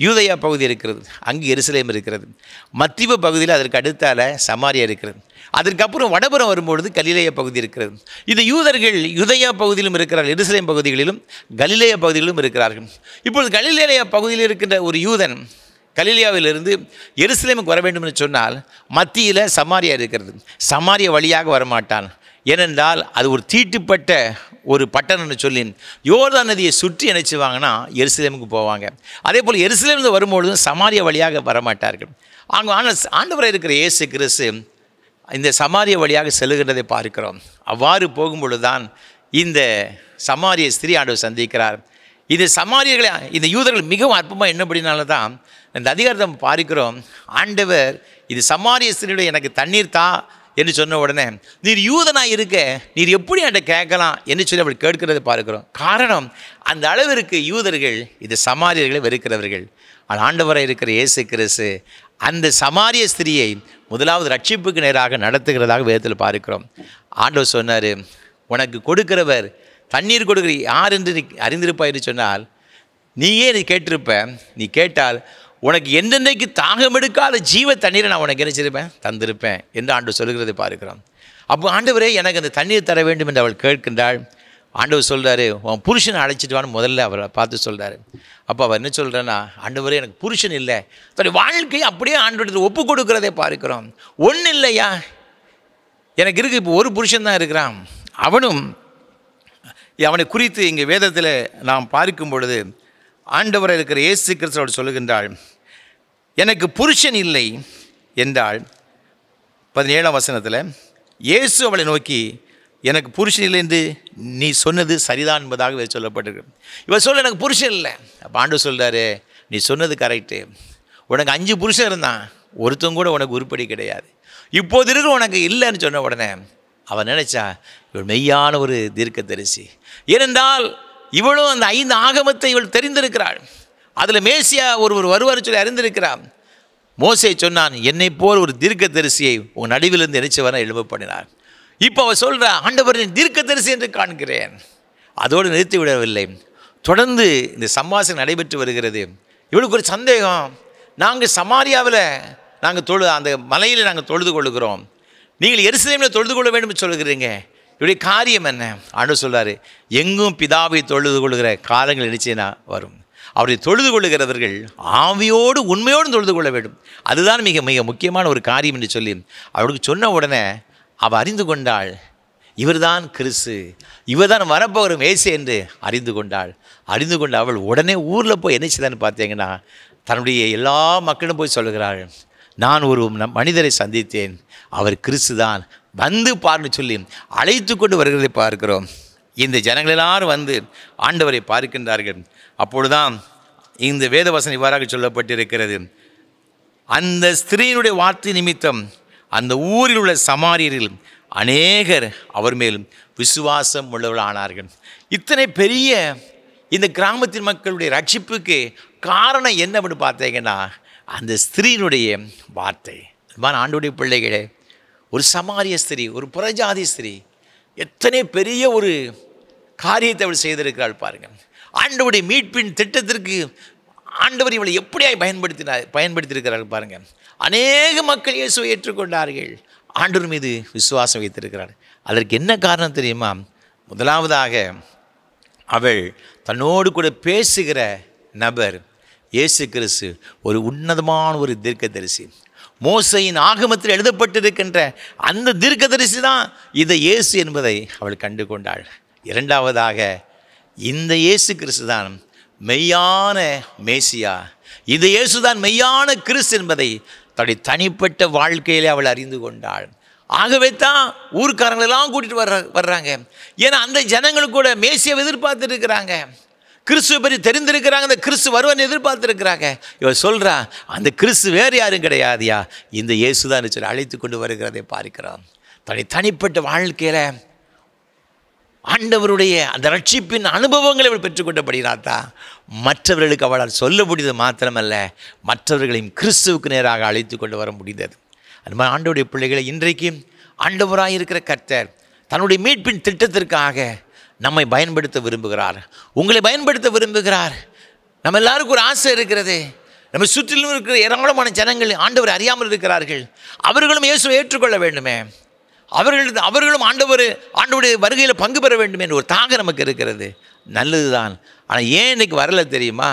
யூதயா பகுதி இருக்கிறது, அங்கு எருசலேம் இருக்கிறது. மத்திய பகுதியில் அதற்கு அடுத்தால சமாரியா இருக்கிறது. அதற்கப்புறம் வடபுறம் வரும்பொழுது கலிலேய பகுதி இருக்கிறது. இந்த யூதர்கள் யூதயா பகுதியிலும் இருக்கிறார்கள், எருசலேம் பகுதிகளிலும் கலிலேய பகுதிகளிலும் இருக்கிறார்கள். இப்பொழுது கலிலேய பகுதியில் இருக்கின்ற ஒரு யூதன் கலிலேயாவிலிருந்து எருசலேமுக்கு வர வேண்டும் என்று சொன்னால் மத்தியில் சமாரியா இருக்கிறது. சமாரியா வழியாக வரமாட்டான். ஏனென்றால் அது ஒரு தீட்டுப்பட்ட ஒரு பட்டணம்னு சொல்லி யோர்தான் நதியை சுற்றி நினைச்சுவாங்கன்னா எருசலேமுக்கு போவாங்க. அதே போல் எருசலேமில் வரும்பொழுதும் சமாரியா வழியாக வரமாட்டார்கள். ஆனால் ஆண்டவராக இருக்கிற இயேசு கிறிஸ்து இந்த சமாரிய வழியாக செல்லுகின்றதை பார்க்கிறோம். அவ்வாறு போகும்பொழுது தான் இந்த சமாரிய ஸ்திரீ ஆண்டவர் சந்திக்கிறார். இது சமாரியர்களை இந்த யூதர்கள் மிகவும் அற்பமாக என்னப்படினால தான் இந்த அதிகாரத்தை பார்க்கிறோம். ஆண்டவர் இது சமாரிய ஸ்திரீயுடைய எனக்கு தண்ணீர் தா என்று சொன்ன உடனே, நீர் யூதனாக இருக்க நீர் எப்படி என்கிட்ட கேட்கலாம் என்று சொல்லி அப்படி கேட்கிறதை பார்க்கிறோம். காரணம், அந்த அளவிற்கு யூதர்கள் இது சமாரியர்களை வெறுக்கிறவர்கள். ஆனால் ஆண்டவராக இருக்கிற இயேசு கிறிஸ்து அந்த சமாரிய ஸ்திரியை முதலாவது ரட்சிப்புக்கு நேராக நடத்துகிறதாக வேதத்தில் பார்க்கிறோம். ஆண்டவர் சொன்னார், உனக்கு கொடுக்கிறவர் தண்ணீர் கொடுக்குற யார் என்று நீ அறிந்திருப்பாய் என்று சொன்னால் நீயே நீ கேட்டிருப்ப. நீ கேட்டால் உனக்கு எந்தெந்தைக்கு தாகம் எடுக்காத ஜீவ தண்ணீரை நான் உனக்கு நினைச்சிருப்பேன், தந்திருப்பேன் என்று ஆண்டவர் சொல்கிறதை பார்க்கிறோம். அப்போ ஆண்டவரே எனக்கு அந்த தண்ணீர் தர வேண்டும் என்று அவள் கேட்கின்றாள். ஆண்டவர் சொல்கிறாரு, உன் புருஷனை அழைச்சிட்டு வான்னு முதல்ல அவரை பார்த்து சொல்கிறாரு. அப்போ அவர் என்ன சொல்கிறேன்னா, ஆண்டவரே எனக்கு புருஷன் இல்லை, தன்னுடைய வாழ்க்கையை அப்படியே ஆண்டவருக்கு ஒப்பு கொடுக்கிறதை பார்க்கிறோம். ஒன்றும் இல்லையா, எனக்கு இருக்குது இப்போ ஒரு புருஷன் தான் இருக்கிறான். அவனை குறித்து இங்கே வேதத்தில் நாம் பார்க்கும் பொழுது ஆண்டவராக இருக்கிற இயேசு கிறிஸ்து அவர் சொல்லுகின்றாள், எனக்கு புருஷன் இல்லை என்றாள். 17ஆம் வசனத்தில் இயேசு அவளை நோக்கி, எனக்கு புருஷன் இல்லை என்று நீ சொன்னது சரிதான் என்பதாக சொல்லப்பட்டிருக்கு. இவர் சொல்ல எனக்கு புருஷன் இல்லை. அப்போ ஆண்டவர் சொல்கிறாரு, நீ சொன்னது கரெக்டு. உனக்கு 5 புருஷன் இருந்தான், ஒருத்தங்க கூட உனக்கு உருப்படி கிடையாது. இப்போது இருக்கிற உனக்கு இல்லைன்னு சொன்ன உடனே அவன் நினைச்சா இவள் மெய்யான ஒரு தீர்க்கதரிசி. ஏனென்றால் இவளும் அந்த 5 ஆகமத்தை இவள் தெரிந்திருக்கிறாள். அதில் மேசியா ஒருவர் வருவார் சொல்லி அறிந்திருக்கிறான். மோசே சொன்னான், என்னை போல் ஒரு தீர்க்கதரிசியை உன் நடுவிலிருந்து நினைச்சு வர எழும்ப பண்ணினார். இப்போ அவள் சொல்கிறா, ஆண்டவரின் தீர்க்கதரிசி என்று காண்கிறேன். அதோடு நிறுத்தி விடவில்லை, தொடர்ந்து இந்த சம்பாஷணை நடைபெற்று வருகிறது. இவளுக்கு ஒரு சந்தேகம், நாங்கள் சமாரியாவில் நாங்கள் அந்த மலையில் நாங்கள் தொழுது கொள்ளுகிறோம், நீங்கள் எருசலேமில் தொழுது கொள்ள வேண்டும் சொல்லுகிறீங்க, இவருடைய காரியம் என்ன? ஆண்டவர் சொல்கிறாரு, எங்கும் பிதாவை தொழுது கொள்ளுகிற காலங்கள் நிச்சயமா வரும். அவரை தொழுது கொள்ளுகிறவர்கள் ஆவியோடு உண்மையோடு தொழுது கொள்ள வேண்டும். அதுதான் மிக மிக முக்கியமான ஒரு காரியம் என்று சொல்லி அவளுக்கு சொன்ன உடனே அவள் அறிந்து கொண்டாள், இவர்தான் கிறிஸ்து, இவர்தான் வரப்போகிற மேசு என்று அறிந்து கொண்டாள். அறிந்து கொண்ட அவள் உடனே ஊரில் போய் என்ன செய்தான்னு பார்த்தீங்கன்னா, தன்னுடைய எல்லா மக்களும் போய் சொல்லுகிறாள், நான் ஒரு மனிதரை சந்தித்தேன், அவர் கிறிஸ்து தான், வந்து பார்ன்னு சொல்லி அழைத்து கொண்டு வருகிறதை பார்க்கிறோம். இந்த ஜனங்கள் எல்லாரும் வந்து ஆண்டவரை பார்க்கின்றார்கள். அப்பொழுதுதான் இந்த வேதவசனம் இவ்வாறாக சொல்லப்பட்டிருக்கிறது, அந்த ஸ்திரீயினுடைய வார்த்தை நிமித்தம் அந்த ஊரில் உள்ள சமாரியரில் அநேகர் அவர் மேல் விசுவாசம் உள்ளவர்களானார்கள். இத்தனை பெரிய இந்த கிராமத்தின் மக்களுடைய ரட்சிப்புக்கு காரணம் என்னன்னு பார்த்தீங்கன்னா அந்த ஸ்திரீயினுடைய வார்த்தை. ஆண்டவருடைய பிள்ளைகளே, ஒரு சமாரிய ஸ்திரீ, ஒரு புறஜாதி ஸ்திரீ எத்தனை பெரிய ஒரு காரியத்தை அவள் செய்திருக்கிறாள் பாருங்கள். ஆண்டவருடைய மீட்பின் திட்டத்திற்கு ஆண்டவர் இவளை எப்படியாய் பயன்படுத்தியிருக்கிறார்கள் பாருங்கள். அநேக மக்கள் இயேசுவை ஏற்றுக்கொண்டார்கள், ஆண்டவர் மீது விசுவாசம் வைத்திருக்கிறார். அதற்கு என்ன காரணம் தெரியுமா? முதலாவதாக அவள் தன்னோடு கூட பேசுகிற நபர் இயேசு கிறிஸ்து ஒரு உன்னதமான ஒரு தீர்க்கதரிசி. மோசையின் ஆகமத்தில் எழுதப்பட்டிருக்கின்ற அந்த தீர்க்கதரிசி தான் இந்த இயேசு என்பதை அவள் கண்டு கொண்டாள். இரண்டாவதாக இந்த இயேசு கிறிஸ்து தான் மெய்யான மேசியா, இந்த இயேசு தான் மெய்யான கிறிஸ்து என்பதை தன்னுடைய தனிப்பட்ட வாழ்க்கையிலே அவள் அறிந்து கொண்டாள். ஆகவே தான் ஊர்க்காரங்களெல்லாம் கூட்டிகிட்டு வர்றாங்க. ஏன்னா அந்த ஜனங்களுக்கு கூட மேசியாவை எதிர்பார்த்துருக்கிறாங்க, கிறிஸ்துவை பற்றி தெரிந்திருக்கிறாங்க, அந்த கிறிஸ்து வருவன் எதிர்பார்த்துருக்கிறாங்க. இவர் சொல்கிறா, அந்த கிறிஸ்து வேறு யாரும் கிடையாதுயா, இந்த இயேசு தான் சொல்லி அழைத்து கொண்டு வருகிறதை பார்க்கிறோம். தன்னுடைய தனிப்பட்ட வாழ்க்கையில் ஆண்டவருடைய அந்த ரட்சிப்பின் அனுபவங்களை அவள் பெற்றுக்கொண்டபடினாத்தா மற்றவர்களுக்கு அவளால் சொல்ல முடிந்தது மாத்திரமல்ல, மற்றவர்களையும் கிறிஸ்துவுக்கு நேராக அழைத்து கொண்டு வர முடிந்தது. அது மாதிரி ஆண்டவருடைய பிள்ளைகளை இன்றைக்கு ஆண்டவராக இருக்கிற கர்த்தர் தன்னுடைய மீட்பின் திட்டத்திற்காக நம்மை பயன்படுத்த விரும்புகிறார், உங்களை பயன்படுத்த விரும்புகிறார். நம்ம எல்லாருக்கும் ஒரு ஆசை இருக்கிறது, நம்ம சுற்றிலும் இருக்கிற ஏராளமான ஜனங்கள் ஆண்டவரை அறியாமல் இருக்கிறார்கள், அவர்களும் இயேசுவை ஏற்றுக்கொள்ள வேண்டுமே, அவர்களும் ஆண்டவருடைய வருகையில் பங்கு பெற வேண்டும் என்ற ஒரு தாகம் நமக்கு இருக்கிறது. நல்லது தான். ஆனால் ஏன் இன்றைக்கி வரலை தெரியுமா?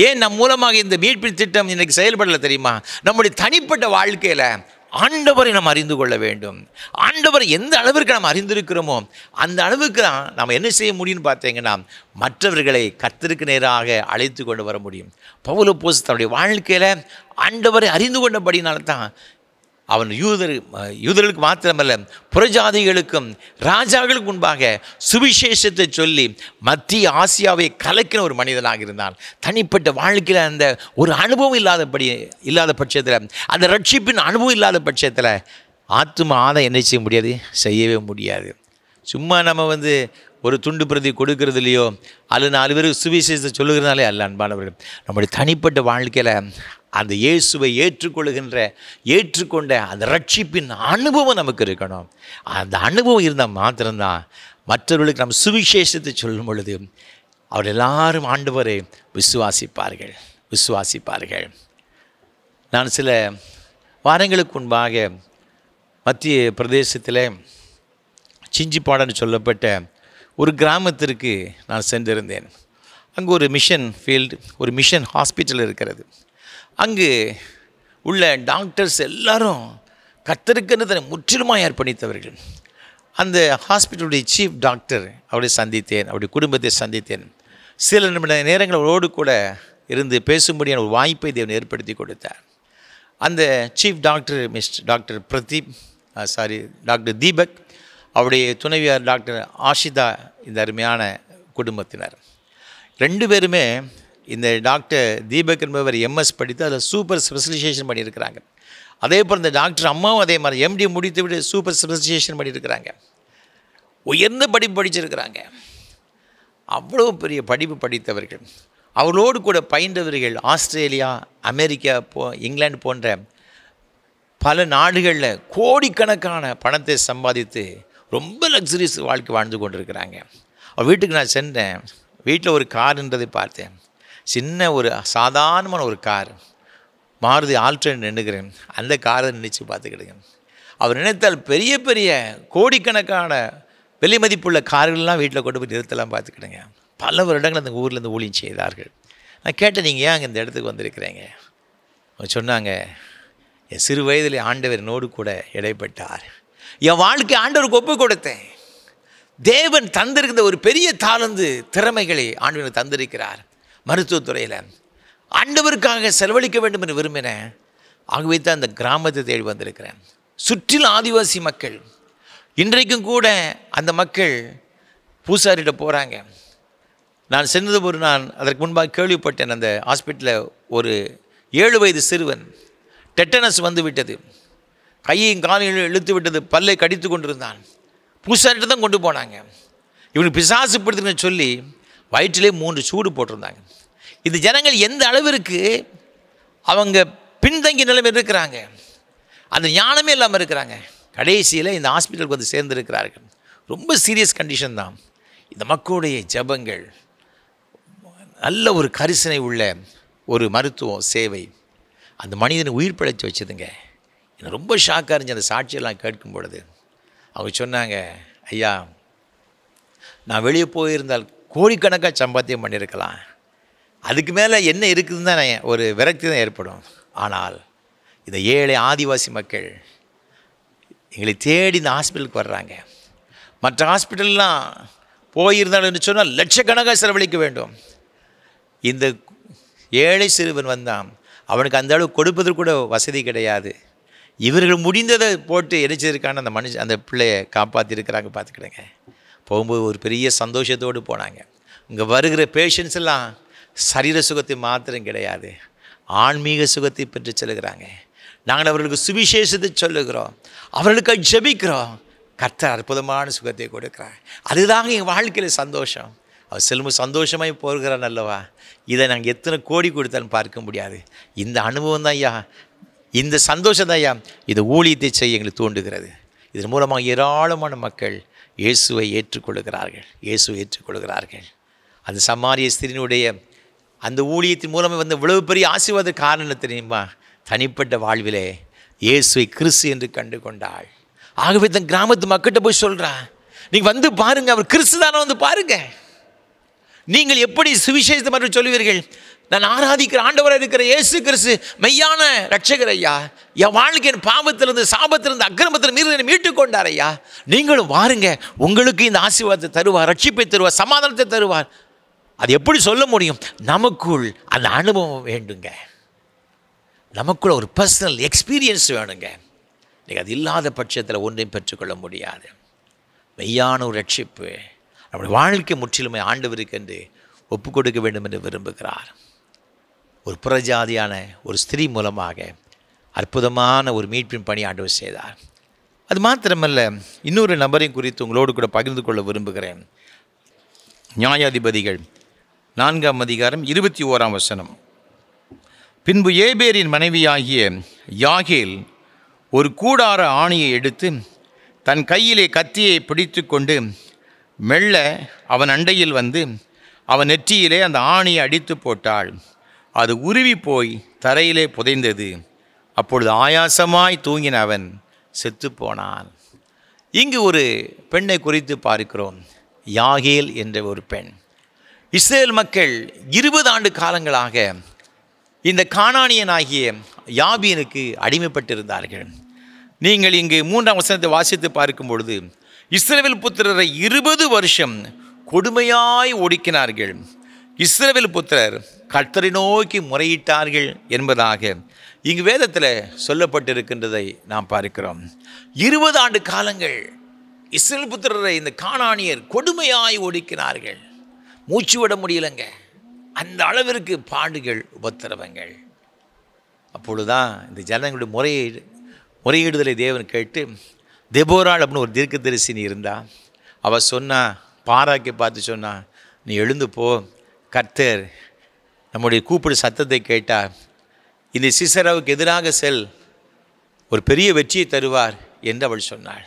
ஏன் நம் மூலமாக இந்த மீட்பின் திட்டம் இன்றைக்கி செயல்படலை தெரியுமா? நம்முடைய தனிப்பட்ட வாழ்க்கையில் ஆண்டவரை நாம் அறிந்து கொள்ள வேண்டும். ஆண்டவரை எந்த அளவிற்கு நாம் அறிந்திருக்கிறோமோ அந்த அளவுக்கு தான் நாம் என்ன செய்ய முடியும்னு பார்த்தீங்கன்னா மற்றவர்களை கர்த்தருக்கு நேராக அழைத்து கொண்டு வர முடியும். பவுல் அப்போஸ்தலன் தன்னுடைய வாழ்க்கையில் ஆண்டவரை அறிந்து கொண்டபடினால்தான் அவன் யூதர்களுக்கு மாத்திரமல்ல புறஜாதிகளுக்கும் ராஜாக்களுக்கு முன்பாக சுவிசேஷத்தை சொல்லி மத்திய ஆசியாவை கலக்கின ஒரு மனிதனாக இருந்தான். தனிப்பட்ட வாழ்க்கையில் அந்த ஒரு அனுபவம் இல்லாத பட்சத்தில், அந்த ரட்சிப்பின் அனுபவம் இல்லாத பட்சத்தில் ஆத்தும ஆதாயம் என்ன செய்ய முடியாது, செய்யவே முடியாது. சும்மா நம்ம ஒரு துண்டு பிரதி கொடுக்கறதுலையோ அல்லது 4 பேருக்கு சுவிசேஷத்தை சொல்லுகிறதுனாலே அல்ல அன்பானவர்கள், நம்முடைய தனிப்பட்ட வாழ்க்கையில் அந்த இயேசுவை ஏற்றுக்கொண்ட அந்த ரட்சிப்பின் அனுபவம் நமக்கு இருக்கணும். அந்த அனுபவம் இருந்தால் மாத்திரம்தான் மற்றவர்களுக்கு நம்ம சுவிசேஷத்தை சொல்லும் பொழுது அவர் எல்லாரும் ஆண்டவரை விசுவாசிப்பார்கள். நான் சில வாரங்களுக்கு முன்பாக மத்திய பிரதேசத்தில் சிஞ்சிப்பாடன்னு சொல்லப்பட்ட ஒரு கிராமத்திற்கு நான் சென்றிருந்தேன். அங்கே ஒரு மிஷன் ஃபீல்டு, ஒரு மிஷன் ஹாஸ்பிட்டல் இருக்கிறது. அங்கு உள்ள டாக்டர்ஸ் எல்லாரும் கர்த்தருக்கென்று தன்னை முற்றிலுமாக அர்ப்பணித்தவர்கள். அந்த ஹாஸ்பிட்டலுடைய சீஃப் டாக்டர் அவருடைய குடும்பத்தை சந்தித்தேன். சில நேரங்கள் அவரோடு கூட இருந்து பேசும்படியான ஒரு வாய்ப்பை தேவன் ஏற்படுத்தி கொடுத்தார். அந்த சீஃப் டாக்டர் டாக்டர் தீபக், அவருடைய துணைவியார் டாக்டர் ஆஷிதா, இந்த அருமையான குடும்பத்தினர் 2 பேருமே இந்த டாக்டர் தீபக் என்பவர் எம்எஸ் படித்து அதில் சூப்பர் ஸ்பெஷலைசேஷன் பண்ணியிருக்கிறாங்க. அதே போல் இந்த டாக்டர் அம்மாவும் அதே மாதிரி எம்டி முடித்து விட்டு சூப்பர் ஸ்பெஷலைசேஷன் பண்ணியிருக்கிறாங்க. உயர்ந்த படிப்பு படிச்சிருக்கிறாங்க. அவ்வளோ பெரிய படிப்பு படித்தவர்கள். அவர்களோடு கூட பயின்றவர்கள் ஆஸ்திரேலியா, அமெரிக்கா, இங்கிலாந்து போன்ற பல நாடுகளில் கோடிக்கணக்கான பணத்தை சம்பாதித்து ரொம்ப லக்ஸரிஸ் வாழ்க்கை வாழ்ந்து கொண்டிருக்கிறாங்க. அவர் வீட்டுக்கு நான் சென்றேன். வீட்டில் ஒரு கார்ன்றதை பார்த்தேன். சின்ன ஒரு சாதாரணமான ஒரு கார், மாருதி ஆல்ட்ரேட் நின்றுக்கிறேன். அந்த காரை நினச்சி பார்த்துக்கிடுங்க. அவர் நினைத்தால் பெரிய பெரிய கோடிக்கணக்கான விலை மதிப்புள்ள கார்கள்லாம் வீட்டில் கொண்டு போய் நிறுத்தலாம் பார்த்துக்கிடுங்க. பல வருடங்கள் அந்த ஊரில் ஊழியம் செய்தார்கள். நான் கேட்டேன், நீங்கள் ஏன் அங்கே இந்த இடத்துக்கு வந்திருக்கிறீங்க? அவங்க சொன்னாங்க, என் சிறு வயதில் ஆண்டவர் என்னோடு கூட இடைப்பட்டார். என் வாழ்க்கை ஆண்டவருக்கு ஒப்பு கொடுத்தேன். தேவன் தந்திருக்கிற ஒரு பெரிய தாளந்து திறமைகளை ஆண்டவர் தந்திருக்கிறார். மருத்துவத்துறையில் ஆண்டவருக்காக செலவழிக்க வேண்டும் என்று விரும்பினேன். ஆகவே தான் அந்த கிராமத்தை தேடி வந்திருக்கிறேன். சுற்றிலும் ஆதிவாசி மக்கள். இன்றைக்கும் கூட அந்த மக்கள் பூசாரிகிட்ட போகிறாங்க. நான் சென்றபோது நான் அதற்கு முன்பாக கேள்விப்பட்டேன், அந்த ஹாஸ்பிட்டலில் ஒரு 7 வயது சிறுவன் டெட்டனஸ் வந்து விட்டது, கையையும் காலையும் இழுத்து விட்டது, பல்லை கடித்து கொண்டிருந்தான். பூசாரிகிட்ட தான் கொண்டு போனாங்க. இவனுக்கு பிசாசு பிடித்துன்னு சொல்லி வயிற்றிலே 3 சூடு போட்டிருந்தாங்க. இந்த ஜனங்கள் எந்த அளவிற்கு அவங்க பின்தங்கிய நிலைமை இருக்கிறாங்க, அந்த ஞானமே இல்லாமல் இருக்கிறாங்க. கடைசியில் இந்த ஹாஸ்பிட்டலுக்கு வந்து சேர்ந்துருக்கிறார்கள். ரொம்ப சீரியஸ் கண்டிஷன் தான். இந்த மக்களுடைய ஜபங்கள், நல்ல ஒரு கரிசனை உள்ள ஒரு மருத்துவம் சேவை அந்த மனிதனை உயிர் பிழைச்சி வச்சுதுங்க. எனக்கு ரொம்ப ஷாக்காக இருந்துச்சு அந்த சாட்சியெல்லாம் கேட்கும் பொழுது. அவங்க சொன்னாங்க, ஐயா நான் வெளியே போயிருந்தால் கோடிக்கணக்காக சம்பாத்தியம் பண்ணியிருக்கலாம், அதுக்கு மேலே என்ன இருக்குதுன்னு தான் ஒரு விரக்தி தான் ஏற்படும். ஆனால் இந்த ஏழை ஆதிவாசி மக்கள் எங்களை தேடி இந்த ஹாஸ்பிட்டலுக்கு வர்றாங்க. மற்ற ஹாஸ்பிட்டல்லாம் போயிருந்தாலும் சொன்னால் லட்சக்கணக்காக செலவழிக்க வேண்டும். இந்த ஏழை சிறுவன் வந்தான், அவனுக்கு அந்த அளவு கொடுப்பதற்கு கூட வசதி கிடையாது. இவர்கள் முடிந்ததை போட்டு எரிச்சதற்கான அந்த பிள்ளையை காப்பாற்றிருக்கிறாங்க. பார்த்துக்கிடுங்க. போகும்போது ஒரு பெரிய சந்தோஷத்தோடு போனாங்க. இங்கே வருகிற பேஷண்ட்ஸ் எல்லாம் சரீர சுகத்தை மாத்திரம் கிடையாது, ஆன்மீக சுகத்தை பெற்று செல்கிறாங்க. நாங்கள் அவர்களுக்கு சுவிசேஷத்தை சொல்லுகிறோம், அவர்களுக்கு ஜெபிக்கிறோம். கர்த்தர் அற்புதமான சுகத்தை கொடுக்குறார். அதுதாங்க எங்கள் வாழ்க்கையில் சந்தோஷம். அவர் செல்லும் சந்தோஷமாய் போகிறான் அல்லவா. இதை நாங்கள் எத்தனை கோடி கொடுத்தாலும் பார்க்க முடியாது. இந்த அனுபவம் தான் ஐயா, இந்த சந்தோஷம் தான் ஐயா இது ஊழியத்தை செய்ய எங்களுக்கு தூண்டுகிறது. இதன் மூலமாக ஏராளமான மக்கள் இயேசுவை ஏற்றுக்கொள்கிறார்கள். அந்த சமாரிய ஸ்திரீனுடைய அந்த ஊழியத்தின் மூலமாக வந்து இவ்வளவு பெரிய ஆசீர்வாத காரணம் தெரியுமா? தனிப்பட்ட வாழ்விலே இயேசுவை கிறிஸ்து என்று கண்டு கொண்டாள். ஆகவே தன் கிராமத்து மக்கள்கிட்ட போய் சொல்கிறான், நீங்கள் வந்து பாருங்கள், அவர் கிறிஸ்து தானே, வந்து பாருங்கள். நீங்கள் எப்படி சுவிசேஷத்தை மட்டும் சொல்லுவீர்கள்? நான் ஆராதிக்கிற ஆண்டவராக இருக்கிற இயேசு கிறிஸ்து மெய்யான ரட்சகர் ஐயா, என் வாழ்க்கையின் பாவத்திலிருந்து சாபத்திலிருந்து அக்கிரமத்திலிருந்து மீறி மீட்டு கொண்டார் ஐயா. நீங்களும் வாருங்க, உங்களுக்கு இந்த ஆசீர்வாதத்தை தருவார், ரட்சிப்பை தருவார், சமாதானத்தை தருவார். அது எப்படி சொல்ல முடியும்? நமக்குள் அந்த அனுபவம் வேண்டுங்க, நமக்குள்ள ஒரு பர்சனல் எக்ஸ்பீரியன்ஸ் வேணுங்க. நீங்கள் அது இல்லாத பட்சத்தில் ஒன்றையும் பெற்றுக்கொள்ள முடியாது. மெய்யான ஒரு ரட்சிப்பு நம்முடைய வாழ்க்கை முற்றிலுமே ஆண்டவருக்கு என்று ஒப்பு கொடுக்க வேண்டும் என்று விரும்புகிறார். ஒரு புறஜாதியான ஒரு ஸ்திரீ மூலமாக அற்புதமான ஒரு மீட்பின் பணி ஆண்டவர் செய்தார். அது மாத்திரமல்ல, இன்னொரு நபரையும் குறித்து உங்களோடு கூட பகிர்ந்து கொள்ள விரும்புகிறேன். நியாயாதிபதிகள் 4ஆம் அதிகாரம் 21ஆம் வசனம். பின்பு ஏபேரின் மனைவியாகிய யாகேல் ஒரு கூடார ஆணியை எடுத்து தன் கையிலே கத்தியை பிடித்து கொண்டு மெல்ல அவன் அண்டையில் வந்து அவன் நெற்றியிலே அந்த ஆணியை அடித்து போட்டாள். அது உருவி போய் தரையிலே புதைந்தது. அப்பொழுது ஆயாசமாய் தூங்கின அவன் செத்துப்போனான். இங்கு ஒரு பெண்ணை குறித்து பார்க்கிறோம், யாகேல் என்ற ஒரு பெண். இஸ்ரேல் மக்கள் 20 ஆண்டு காலங்களாக இந்த கானானியனாகிய யாபீனுக்கு அடிமைப்பட்டிருந்தார்கள். நீங்கள் இங்கு 3ஆம் வசனத்தை வாசித்து பார்க்கும் பொழுது, இஸ்ரவேல் புத்திரரை 20 வருஷம் கொடுமையாய் ஒடுக்கினார்கள். இஸ்ரவேல் புத்திரர் கர்த்தரை நோக்கி முறையிட்டார்கள் என்பதாக இங்கு வேதத்தில் சொல்லப்பட்டிருக்கின்றதை நாம் பார்க்கிறோம். 20 ஆண்டு காலங்கள் இஸ்ரவேல் புத்திரரை இந்த கானானியர் கொடுமையாய் ஒடுக்கினார்கள். மூச்சு விட முடியலைங்க, அந்த அளவிற்கு பாடுகள், உபத்திரவங்கள். அப்பொழுதுதான் இந்த ஜனங்களுடைய முறையீடுதலை தேவன் கேட்டு, தெபோராள் அப்படின்னு ஒரு தீர்க்கதரிசினி இருந்தா, அவள் சொன்னா, பாராக்கை பார்த்து சொன்னா, நீ எழுந்து போ, கர்த்தர் நம்முடைய கூப்பிடு சத்தத்தை கேட்டார், இந்த சிசராவுக்கு எதிராக செல், ஒரு பெரிய வெற்றியை தருவார் என்று அவள் சொன்னாள்.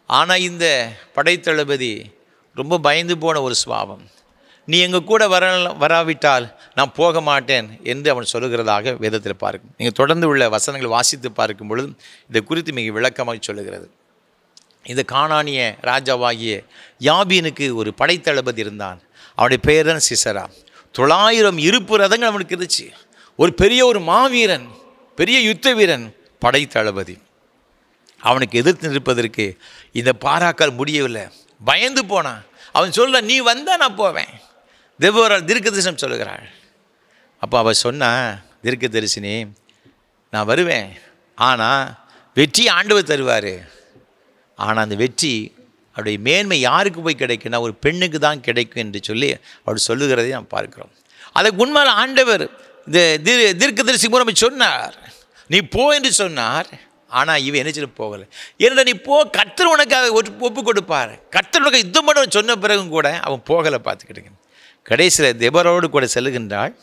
ஆனால் இந்த படைத்தளபதி ரொம்ப பயந்து போன ஒரு சுபாவம். நீ எங்கள் கூட வராவிட்டால் நான் போக மாட்டேன் என்று அவன் சொல்லுகிறதாக வேதத்தில் பார்க்கும். நீங்கள் தொடர்ந்து உள்ள வசனங்களை வாசித்து பார்க்கும் பொழுது இதை குறித்து மிக விளக்கமாக சொல்லுகிறது. இந்த கானானிய ராஜாவாகிய யாபீனுக்கு ஒரு படைத்தளபதி இருந்தான். அவனுடைய பெயர் தான் சிசரா. 900 இருப்பு ரதங்கள் அவனுக்கு இருந்துச்சு. ஒரு மாவீரன், பெரிய யுத்த வீரன், படைத்தளபதி. அவனுக்கு எதிர்த்து நிற்பதற்கு இந்த பாராக்கால் முடியவில்லை, பயந்து போனான். அவன் சொல்ல, நீ வந்தால் நான் போவேன். தெபோராள் தீர்க்கதரிசனம் சொல்லுகிறாள். அப்போ அவள் சொன்னா, தீர்க்கதரிசினி, நான் வருவேன், ஆனால் வெற்றி ஆண்டவர் தருவார். ஆனால் அந்த வெற்றி அவருடைய மேன்மை யாருக்கு போய் கிடைக்குன்னா ஒரு பெண்ணுக்கு தான் கிடைக்கும் என்று சொல்லி அவர் சொல்லுகிறதை நாம் பார்க்கிறோம். அதுக்கு உண்மையில் ஆண்டவர் இந்த தீர்க்கதரிசி மூலமாக சொன்னார், நீ போ என்று சொன்னார். ஆனால் இவன் என்ன செய்ய போகலை. ஏன்னா நீ போ, கர்த்தர் உனக்காக ஒப்பு கொடுப்பார். கர்த்தர் உனக்கு யுத்தம் பண்ண சொன்ன பிறகும் கூட அவன் போகலை. பார்த்துக்கிட்டுங்க, கடைசியில் தெபோராவோடு கூட செல்லுகின்றாள்.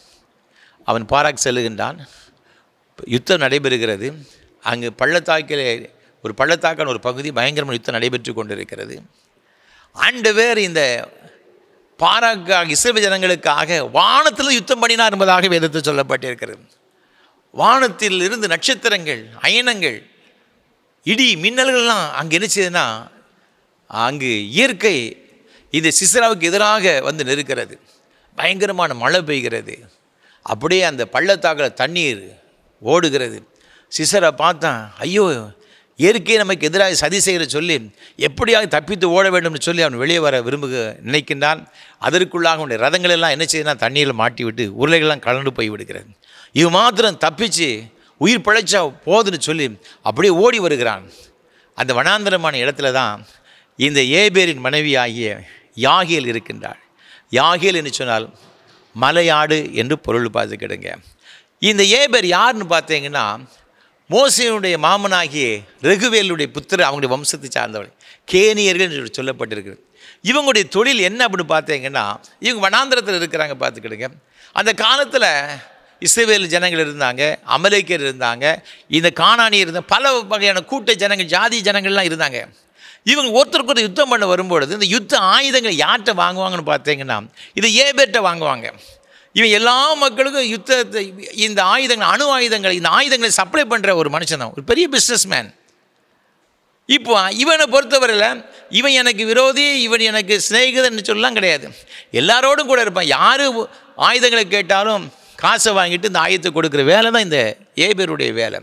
அவன் பாராக் செல்லுகின்றான். யுத்தம் நடைபெறுகிறது. அங்கு பள்ளத்தாக்கில் ஒரு பள்ளத்தாக்கான ஒரு பகுதி பயங்கரமான யுத்தம் நடைபெற்று கொண்டிருக்கிறது. ஆண்டவர் இந்த பாராக்காக இஸ்ரவேல் ஜனங்களுக்காக வானத்தில் யுத்தம் பண்ணினார் என்பதாக வேதத்தில் சொல்லப்பட்டிருக்கிறது. வானத்தில் இருந்து நட்சத்திரங்கள், அயனங்கள், இடி மின்னல்கள்லாம் அங்கே என்ன செய்யுதுன்னா, அங்கு இயற்கை இந்த சிசராவுக்கு எதிராக வந்து நெருக்கிறது. பயங்கரமான மழை பெய்கிறது. அப்படியே அந்த பள்ளத்தாக்கில் தண்ணீர் ஓடுகிறது. சிசரை பார்த்தான், ஐயோ இயற்கையை நமக்கு எதிராக சதி செய்கிற சொல்லி எப்படியாக தப்பித்து ஓட வேண்டும்னு சொல்லி அவன் வெளியே வர நினைக்கின்றான். அதற்குள்ளாக அவனுடைய ரதங்கள் எல்லாம் என்ன செய்யுதுன்னா தண்ணீரில் மாட்டி விட்டு உருளைகள்லாம் கலந்து போய் விடுகிறது. இது மாத்திரம் தப்பிச்சு உயிர் பிழைச்சா போதுன்னு சொல்லி அப்படியே ஓடி வருகிறான். அந்த வனாந்தரமான இடத்துல தான் இந்த ஏபேரின் மனைவி ஆகிய யாகேல் இருக்கின்றாள். யாகேல் என்று சொன்னால் மலையாடு என்று பொருள் பார்த்துக்கிடுங்க. இந்த ஏபேர் யாருன்னு பார்த்தீங்கன்னா, மோசேயுடைய மாமனாகிய ரெகுவேலுடைய புத்திரர், அவங்களுடைய வம்சத்தை சார்ந்தவள், கேனியர்கள் என்று சொல்லப்பட்டிருக்கிறது. இவங்களுடைய தொழில் என்ன அப்படின்னு பார்த்தீங்கன்னா, இவங்க வனாந்திரத்தில் இருக்கிறாங்க. பார்த்துக்கிடுங்க, அந்த காலத்தில் இஸ்ரவேல் ஜனங்கள் இருந்தாங்க, அமலேக்கியர் இருந்தாங்க, இந்த கானானியர் இருந்தாங்க, பல வகையான கூட்ட ஜனங்கள், ஜாதி ஜனங்கள்லாம் இருந்தாங்க. இவங்க ஒருத்தருக்கு ஒரு யுத்தம் பண்ண வரும்பொழுது இந்த யுத்த ஆயுதங்கள் யார்கிட்ட வாங்குவாங்கன்னு பார்த்தீங்கன்னா, இது ஏபேர்கிட்ட வாங்குவாங்க. இவன் எல்லா மக்களுக்கும் யுத்தத்தை, இந்த ஆயுதங்கள், அணு ஆயுதங்கள், இந்த ஆயுதங்களை சப்ளை பண்ணுற ஒரு மனுஷன் தான், ஒரு பெரிய பிஸ்னஸ் மேன். இப்போ இவனை பொறுத்தவரையில் இவன் எனக்கு விரோதி, இவன் எனக்கு சிநேகிதன்னு சொல்லலாம் கிடையாது. எல்லாரோடும் கூட இருப்பான். யார் ஆயுதங்களை கேட்டாலும் காசை வாங்கிட்டு இந்த ஆயுதத்தை கொடுக்குற வேலை தான் இந்த ஏபேருடைய வேலை.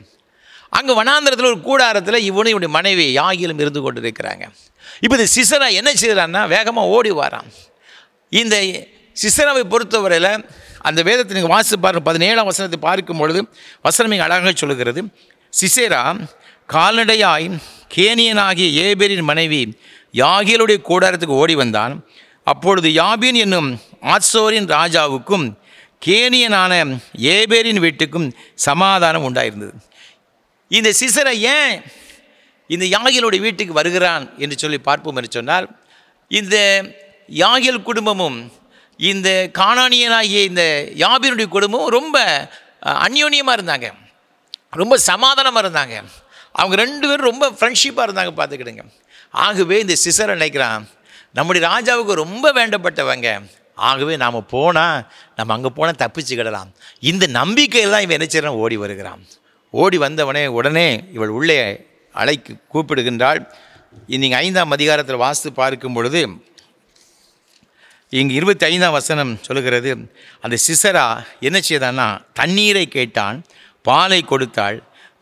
அங்கே வனாந்திரத்தில் ஒரு கூடாரத்தில் இவனும் இவனுடைய மனைவி யாகேலும் இருந்து கொண்டு இருக்கிறாங்க. இப்போ இந்த சிசரா என்ன செய்கிறான்னா வேகமாக ஓடி வரான். இந்த சிசராவை பொறுத்தவரையில் அந்த வேதத்தை நீங்கள் வாசித்து பாருங்கள், 17ஆம் வசனத்தை பார்க்கும் பொழுது வசனம் இங்கே அழகாக சொல்லுகிறது. சிசேரா கால்நடையாய் கேனியனாகிய ஏபேரின் மனைவி யாகேலுடைய கூடாரத்துக்கு ஓடி வந்தான். அப்பொழுது யாபீன் என்னும் ஆத்சோரின் ராஜாவுக்கும் கேனியனான ஏபேரின் வீட்டுக்கும் சமாதானம் உண்டாயிருந்தது. இந்த சிசரா ஏன் இந்த யாகேலுடைய வீட்டுக்கு வருகிறான் என்று சொல்லி பார்ப்போம் என்று சொன்னால், இந்த யாகேல் குடும்பமும் இந்த கானானியனாகிய இந்த யாபீனுடைய குடும்பமும் ரொம்ப அந்யோன்யமாக இருந்தாங்க, ரொம்ப சமாதானமாக இருந்தாங்க. அவங்க ரெண்டு பேரும் ரொம்ப ஃப்ரெண்ட்ஷிப்பாக இருந்தாங்க. பார்த்துக்கிடுங்க. ஆகவே இந்த சிசரை நினைக்கிறான், நம்முடைய ராஜாவுக்கு ரொம்ப வேண்டப்பட்டவங்க, ஆகவே நாம் போனால் நம்ம அங்கே போனால் தப்பிச்சுக்கிடலாம். இந்த நம்பிக்கையெல்லாம் இவன் என்ன செய்யறான், ஓடி வருகிறான். ஓடி வந்தவனே உடனே இவள் உள்ளே கூப்பிடுகின்றாள். நீங்கள் 5ஆம் அதிகாரத்தில் வாசித்து பார்க்கும் பொழுது இங்கு 25ஆம் வசனம் சொல்லுகிறது, அந்த சிசரா என்ன செய்தான்னா தண்ணீரை கேட்டான், பாலை கொடுத்தாள்,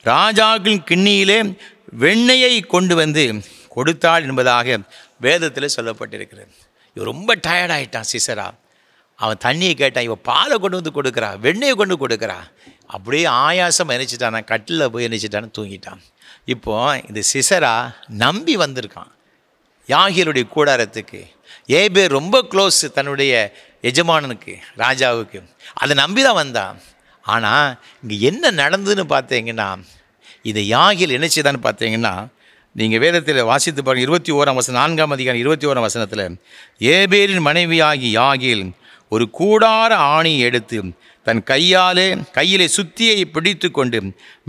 ராஜாக்களின் கிண்ணியிலே வெண்ணெயை கொண்டு வந்து கொடுத்தாள் என்பதாக வேதத்தில் சொல்லப்பட்டிருக்கிறது. இவன் ரொம்ப டயர்டாயிட்டான் சிசரா. அவன் தண்ணியை கேட்டான், இவன் பாலை கொண்டு வந்து கொடுக்குறா, வெண்ணெயை கொண்டு கொடுக்குறா. அப்படியே ஆயாசம் நினைச்சிட்டான், கட்டில் போய் நினைச்சிட்டான்னு தூங்கிட்டான். இப்போது இந்த சிசரா நம்பி வந்திருக்கான் யாகேலுடைய கூடாரத்துக்கு. ஏபேர் ரொம்ப க்ளோஸ் தன்னுடைய எஜமானனுக்கு, ராஜாவுக்கு. அதை நம்பி தான் வந்தான். ஆனால் இங்கே என்ன நடந்ததுன்னு பார்த்தீங்கன்னா, இந்த யாகேல் என்ன செய்தான்னு பார்த்தீங்கன்னா, நீங்கள் வேதத்தில் வாசித்து பாருங்கள். 21ஆம் வசனம், 4ஆம் அதிகாரம் 21ஆம் வசனத்தில், ஏபேரின் மனைவியாகி யாகேல் ஒரு கூடார ஆணியை எடுத்து தன் கையிலே சுத்தியை பிடித்து கொண்டு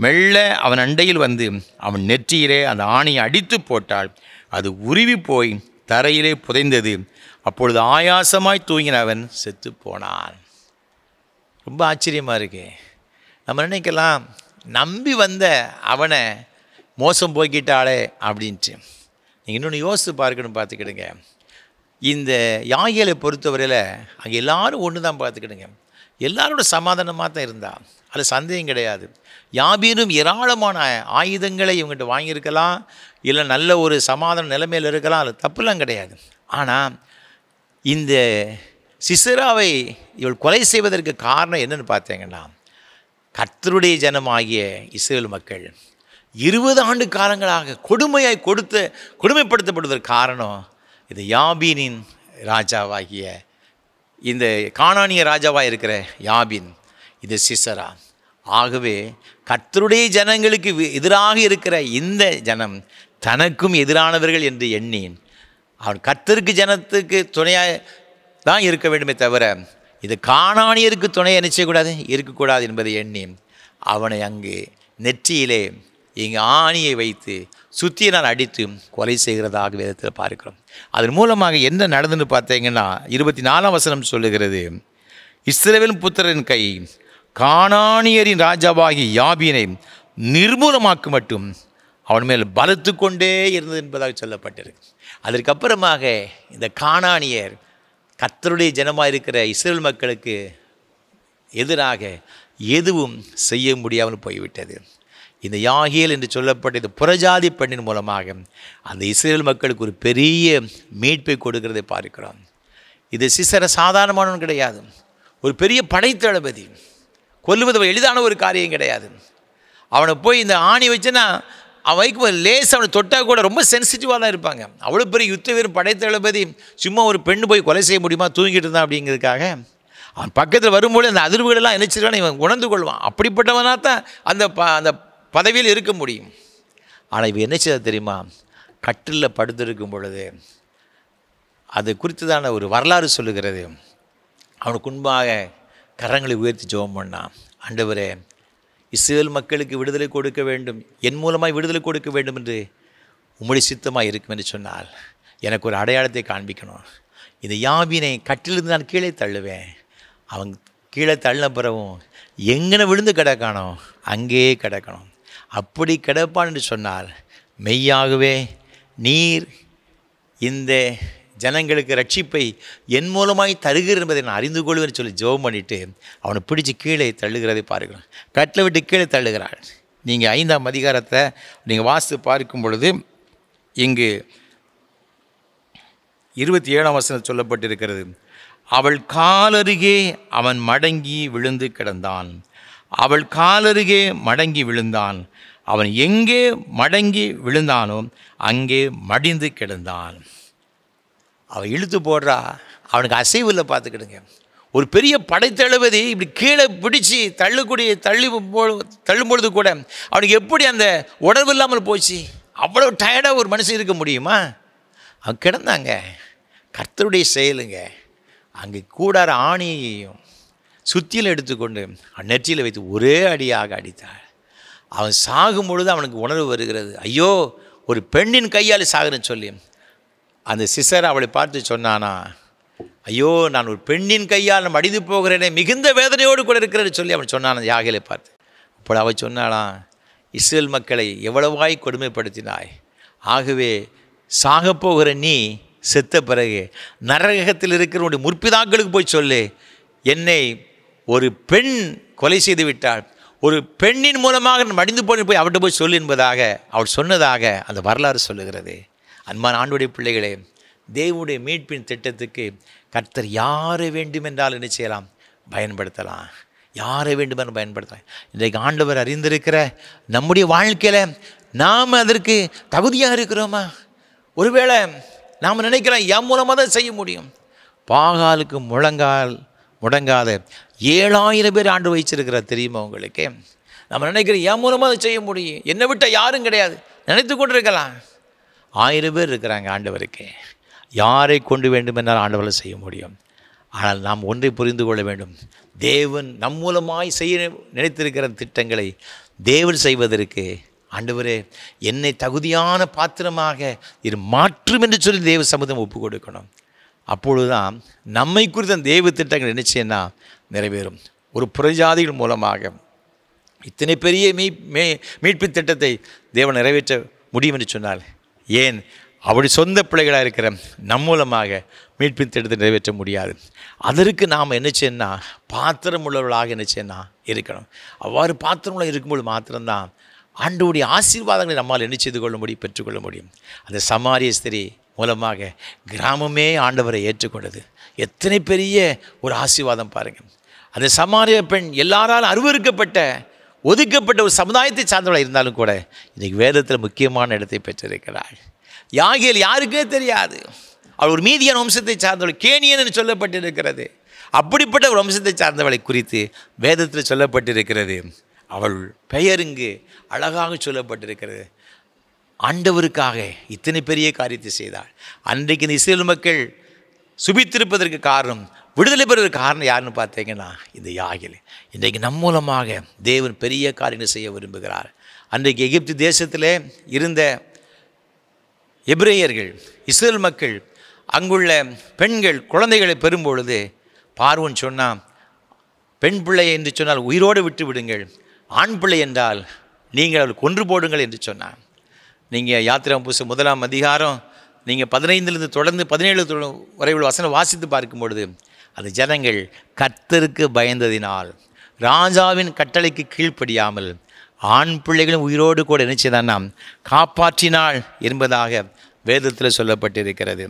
மெல்ல அவன் அண்டையில் வந்து அவன் நெற்றியிலே அந்த ஆணியை அடித்து போட்டாள். அது உருவி போய் தரையிலே புதைந்தது. அப்பொழுது ஆயாசமாய் தூங்கின அவன் செத்து போனான். ரொம்ப ஆச்சரியமாக இருக்கு. நம்ம நினைக்கலாம், நம்பி வந்த அவனை மோசம் போய்கிட்டாளே அப்படின்ட்டு. நீங்கள் இன்னொன்று யோசித்து பார்க்கணும். பார்த்துக்கிடுங்க, இந்த யாகேலை பொறுத்தவரையில் அங்கே எல்லோரும் ஒன்று தான். பார்த்துக்கிடுங்க, எல்லாரோட சமாதானமாக தான் இருந்தா, அதில் சந்தேகம் கிடையாது. யாபீனும் ஏராளமான ஆயுதங்களை இவங்ககிட்ட வாங்கியிருக்கலாம், இல்லை நல்ல ஒரு சமாதான நிலைமையில் இருக்கலாம், அது தப்புலாம் கிடையாது. ஆனால் இந்த சிசராவை இவள் கொலை செய்வதற்கு காரணம் என்னென்னு பார்த்தீங்கன்னா, கர்த்தருடைய ஜனமாகிய இஸ்ரவேல் மக்கள் 20 ஆண்டு காலங்களாக கொடுமைப்படுத்தப்படுவதற்கு காரணம் இது யாபீனின் ராஜாவாகிய இந்த கானானிய ராஜாவாக இருக்கிற யாபீன், இது சிசரா. ஆகவே கர்த்தருடைய ஜனங்களுக்கு எதிராக இருக்கிற இந்த ஜனம் தனக்கும் எதிரானவர்கள் என்று எண்ணி அவன் கர்த்தருக்கு ஜனத்துக்கு துணையாக தான் இருக்க வேண்டுமே தவிர இது கானானியருக்கு துணை நினைச்சக்கூடாது இருக்கக்கூடாது என்பதை எண்ணி அவனை அங்கு நெற்றியிலே இங்கு ஆணியை வைத்து சுத்தியினால் அடித்து கொலை செய்கிறதாக வேதத்தில் பார்க்கிறோம். அதன் மூலமாக என்ன நடந்துன்னு பார்த்தீங்கன்னா 24ஆம் வசனம் சொல்லுகிறது, இஸ்ரவேல் புத்திரரின் கை கானானியரின் ராஜாவாகி யாபீனை நிர்மூலமாக்கு மட்டும் அவன் மேல் பலத்து கொண்டே இருந்தது என்பதாக சொல்லப்பட்டிருக்கு. அதற்கப்புறமாக இந்த கானானியர் கர்த்தருடைய ஜனமாக இருக்கிற இஸ்ரவேல் மக்களுக்கு எதிராக எதுவும் செய்ய முடியாமல் போய்விட்டது. இந்த யாகேல் என்று சொல்லப்பட்ட இந்த புறஜாதி பெண்ணின் மூலமாக அந்த இஸ்ரவேல் மக்களுக்கு ஒரு பெரிய மீட்பை கொடுக்கிறதை பார்க்கிறோம். இது சிசரா சாதாரணமானவன் கிடையாது, ஒரு பெரிய படைத்தளபதி. கொல்லுவது எளிதான ஒரு காரியம் கிடையாது. அவனை போய் இந்த ஆணி வச்சுன்னா அவன் வைக்கும் லேஸ் அவனை தொட்டால் கூட ரொம்ப சென்சிட்டிவாக தான் இருப்பாங்க. அவ்வளோ பெரிய யுத்த வீரர் படைத்தளபதி சும்மா ஒரு பெண்ணு போய் கொலை செய்ய முடியுமா, தூங்கிட்டு இருந்தான் அப்படிங்கிறதுக்காக அவன் பக்கத்தில் வரும்போது அந்த அதிர்வுகளெல்லாம் நினைச்சிருக்கான்னு இவன் உணர்ந்து கொள்வான். அப்படிப்பட்டவனாக தான் அந்த பதவியில் இருக்க முடியும். ஆனால் இவன் என்ன செய்ய தெரியுமா, கட்டிலில் படுத்திருக்கும் பொழுது அது குறித்துதான ஒரு வரலாறு சொல்லுகிறது. அவனுக்கு முன்பாக கரங்களை உயர்த்தி ஜெபம் பண்ணான். ஆண்டவரே, இஸ்ரவேல் மக்களுக்கு விடுதலை கொடுக்க வேண்டும், என் மூலமாக விடுதலை கொடுக்க வேண்டும் என்று உம்முடைய சித்தமாக இருக்கும் என்று சொன்னால் எனக்கு ஒரு அடையாளத்தை காண்பிக்கணும். இந்த யாபீனை கட்டிலிருந்து நான் கீழே தள்ளுவேன். அவன் கீழே தள்ளின பிறகும் எங்கன விழுந்து கிடக்கானோ அங்கேயே கிடக்கணும். அப்படி கிடப்பான் என்று சொன்னால் மெய்யாகவே நீர் இந்த ஜனங்களுக்கு ரட்சிப்பை என் மூலமாய் தருகிறது என்பதை நான் அறிந்து கொள்வேன்னு சொல்லி ஜெபம் பண்ணிவிட்டு அவனை பிடிச்சி கீழே தள்ளுகிறதை பார்க்கிறோம். கட்டில் விட்டு கீழே தள்ளுகிறாள். நீங்கள் 5ஆம் அதிகாரத்தை நீங்கள் வாசித்து பார்க்கும் பொழுது இங்கு 27ஆம் வசனம் சொல்லப்பட்டிருக்கிறது, அவள் காலருகே அவன் மடங்கி விழுந்து கிடந்தான். அவள் காலருகே மடங்கி விழுந்தான். அவன் எங்கே மடங்கி விழுந்தானோ அங்கே மடிந்து கிடந்தான். அவன் இழுத்து போடுறா, அவனுக்கு அசைவில் பார்த்துக்கிடுங்க. ஒரு பெரிய படைத்தளபதி இப்படி கீழே பிடிச்சி தள்ளும் பொழுது கூட அவனுக்கு எப்படி அந்த உணர்வு இல்லாமல் போச்சு? அவ்வளோ டயர்டாக ஒரு மனுஷன் இருக்க முடியுமா? அவன் கிடந்தாங்க. கர்த்தருடைய செயலுங்க. அங்கே கூடார ஆணியையும் சுத்தியில் எடுத்துக்கொண்டு நெற்றியில் வைத்து ஒரே அடியாக அடித்தாள். அவன் சாகும் பொழுது அவனுக்கு உணர்வு வருகிறது, ஐயோ ஒரு பெண்ணின் கையால் சாகுறேன்னு சொல்லி. அந்த சிசர் அவளை பார்த்து சொன்னானா, ஐயோ நான் ஒரு பெண்ணின் கையால் நான் மடிந்து போகிறேனே, மிகுந்த வேதனையோடு கூட இருக்கிறேன்னு சொல்லி அவன் சொன்னான் யாகேலை பார்த்து. அப்போ அவள் சொன்னாலாம், இஸ்ரவேல் மக்களை எவ்வளவாய் கொடுமைப்படுத்தினாய், ஆகவே சாகப்போகிற நீ செத்த பிறகு நரகத்தில் இருக்கிற உடைய முற்பிதாக்களுக்கு போய் சொல்லு, என்னை ஒரு பெண் கொலை செய்து விட்டாள், ஒரு பெண்ணின் மூலமாக நான் மடிந்து போய் அவட்ட போய் சொல்லு என்பதாக அவள் சொன்னதாக அந்த வரலாறு சொல்லுகிறது. அன்பான ஆண்டவருடைய பிள்ளைகளே, தேவனுடைய மீட்பின் திட்டத்துக்கு கர்த்தர் யாரை வேண்டுமென்றால் என்ன செய்யலாம், பயன்படுத்தலாம். யாரை வேண்டுமென்று பயன்படுத்தலாம். இன்றைக்கு ஆண்டவர் அறிந்திருக்கிற நம்முடைய வாழ்க்கையில் நாம் அதற்கு தகுதியாக இருக்கிறோமா? ஒருவேளை நாம் நினைக்கிறோம் என் மூலமாக தான் செய்ய முடியும். பாகாலுக்கு முடங்காத 7000 பேர் ஆண்டு வச்சிருக்கிறார் தெரியுமா உங்களுக்கு? நம்ம நினைக்கிறோம் என் மூலமாக செய்ய முடியும், என்னை விட்டால் யாரும் கிடையாது நினைத்து கொண்டு இருக்கலாம். 1000 பேர் இருக்கிறாங்க ஆண்டவருக்கு. யாரை கொண்டு வேண்டுமென்றால் ஆண்டவரை செய்ய முடியும். ஆனால் நாம் ஒன்றை புரிந்து கொள்ள வேண்டும், தேவன் நம் மூலமாய் செய்ய நினைத்திருக்கிற திட்டங்களை தேவன் செய்வதற்கு ஆண்டவரே என்னை தகுதியான பாத்திரமாக இது மாற்றும் என்று சொல்லி தேவ சமூகம் ஒப்பு கொடுக்கணும். அப்பொழுதுதான் நம்மை குறித்த தேவ திட்டங்கள் நினைச்சேன்னா நிறைவேறும். ஒரு புறஜாதிகள் மூலமாக இத்தனை பெரிய மீட்பு திட்டத்தை தேவன் நிறைவேற்ற முடியும் என்று சொன்னால், ஏன் அவருடைய சொந்த பிள்ளைகளாக இருக்கிற நம் மூலமாக மீட்பின் திட்டத்தை நிறைவேற்ற முடியாது? அதற்கு நாம் என்ன செய்யணும்னா பாத்திரம் உள்ளவர்களாக என்ன செய்யணும் இருக்கணும். அவ்வாறு பாத்திரம் உள்ள இருக்கும்போது மாத்திரம்தான் ஆண்டவருடைய ஆசீர்வாதங்களை நம்மால் என்ன செய்து கொள்ள முடியும், பெற்றுக்கொள்ள முடியும். அந்த சமாரிய ஸ்திரீ மூலமாக கிராமமே ஆண்டவரை ஏற்றுக்கொண்டது. எத்தனை பெரிய ஒரு ஆசீர்வாதம் பாருங்கள். அந்த சமாரிய பெண் எல்லாராலும் அருவருக்கப்பட்ட ஒதுக்கப்பட்ட ஒரு சமுதாயத்தை சார்ந்தவளாக இருந்தாலும் கூட இன்றைக்கு வேதத்தில் முக்கியமான இடத்தை பெற்றிருக்கிறாள். யாகேல் யாருக்கே தெரியாது. அவள் ஒரு மீதியான வம்சத்தை சார்ந்தவள், கேனியன் என்று சொல்லப்பட்டிருக்கிறது. அப்படிப்பட்ட ஒரு வம்சத்தை சார்ந்தவளை குறித்து வேதத்தில் சொல்லப்பட்டிருக்கிறது. அவள் பெயர் இங்கு அழகாக சொல்லப்பட்டிருக்கிறது. ஆண்டவருக்காக இத்தனை பெரிய காரியத்தை செய்தாள். அன்றைக்கு இந்த இஸ்ரேல் மக்கள் சுபித்திருப்பதற்கு காரணம், விடுதலை பெறுவதற்கு காரணம் யாருன்னு பார்த்தீங்கன்னா இந்த யாகேல். இன்றைக்கு நம் மூலமாக தேவன் பெரிய காரியங்களை செய்ய விரும்புகிறார். அன்றைக்கு எகிப்து தேசத்திலே இருந்த எபிரேயர்கள், இஸ்ரேல் மக்கள், அங்குள்ள பெண்கள் குழந்தைகளை பெறும்பொழுது பார்வோன் சொன்னான், பெண் பிள்ளை என்று சொன்னால் உயிரோடு விட்டு விடுங்கள், ஆண் பிள்ளை என்றால் நீங்கள் அவள் கொன்று போடுங்கள் என்று சொன்னான். நீங்கள் யாத்திராகமம் புஸ்தகம் 1ஆம் அதிகாரம் நீங்கள் 15 தொடர்ந்து 17 வரை உள்ள வசனம் வாசித்து பார்க்கும் பொழுது அந்த ஜனங்கள் கர்த்தருக்கு பயந்ததினால் ராஜாவின் கட்டளைக்கு கீழ்ப்படியாமல் ஆண் பிள்ளைகளும் உயிரோடு கூட நினைச்சதான் நாம் காப்பாற்றினாள் என்பதாக வேதத்தில் சொல்லப்பட்டிருக்கிறது.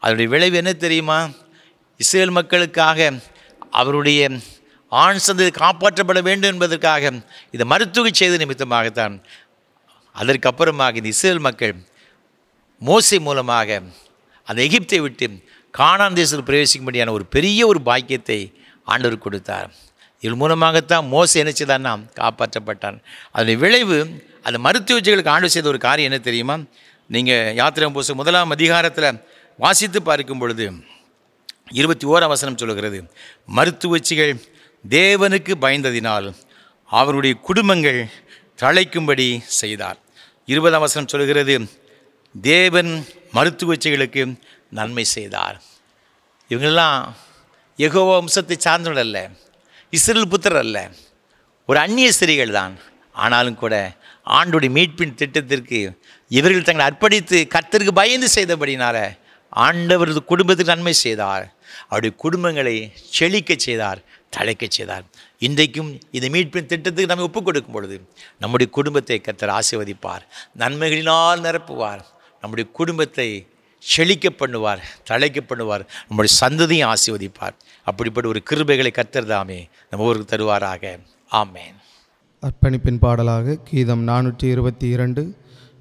அதனுடைய விளைவு என்ன தெரியுமா? இஸ்ரேல் மக்களுக்காக அவருடைய ஆண் சந்ததி காப்பாற்றப்பட வேண்டும் என்பதற்காக இதை மருத்துவ செய்த நிமித்தமாகத்தான் அதற்கப்புறமாக இந்த இஸ்ரேல் மக்கள் மோசே மூலமாக அந்த எகிப்தை விட்டு கானான் தேசத்தில் பிரவேசிக்கும்படியான ஒரு பெரிய ஒரு பாக்கியத்தை ஆண்டவர் கொடுத்தார். இதன் மூலமாகத்தான் மோசே நினைச்சதான் நாம் காப்பாற்றப்பட்டான். அதனுடைய விளைவு அந்த மருத்துவ சிகிச்சைகளுக்கு ஆண்டு செய்த ஒரு காரியம் என்ன தெரியுமா? நீங்கள் யாத்திராகமம் புஸ்தகம் 1ஆம் அதிகாரத்தில் வாசித்து பார்க்கும் பொழுது 21ஆம் வசனம் சொல்லுகிறது, மருத்துவச்சிகள் தேவனுக்கு பயந்ததினால் அவருடைய குடும்பங்கள் தழைக்கும்படி செய்தார். 20ஆம் வசனம் சொல்லுகிறது, தேவன் மருத்துவச்சிகளுக்கு நன்மை செய்தார். இவங்களெல்லாம் யெகோவா வம்சத்தை சார்ந்தவர்கள் அல்ல, இஸ்ரேல் புத்திரர் அல்ல, ஒரு அந்நிய ஸ்திரீகள் தான். ஆனாலும் கூட ஆண்டுடைய மீட்பின் திட்டத்திற்கு இவர்கள் தங்களை அர்ப்பணித்து கர்த்தருக்கு பயந்து செய்தபடினால ஆண்டவரது குடும்பத்துக்கு நன்மை செய்தார். அவருடைய குடும்பங்களை செழிக்க செய்தார், தழைக்க செய்தார். இன்றைக்கும் இந்த மீட்பின் திட்டத்துக்கு நம்ம ஒப்புக் கொடுக்கும் பொழுது நம்முடைய குடும்பத்தை கர்த்தர் ஆசீர்வதிப்பார், நன்மைகளினால் நிரப்புவார், நம்முடைய குடும்பத்தை செழிக்க பண்ணுவார், தழைக்க பண்ணுவார், நம்முடைய சந்ததியும் ஆசீர்வதிப்பார். அப்படிப்பட்ட ஒரு கிருபைகளை கர்த்தர் தாமே நம்ம ஊருக்கு தருவாராக. ஆமேன். அர்ப்பணிப்பின் பாடலாக கீதம் 422,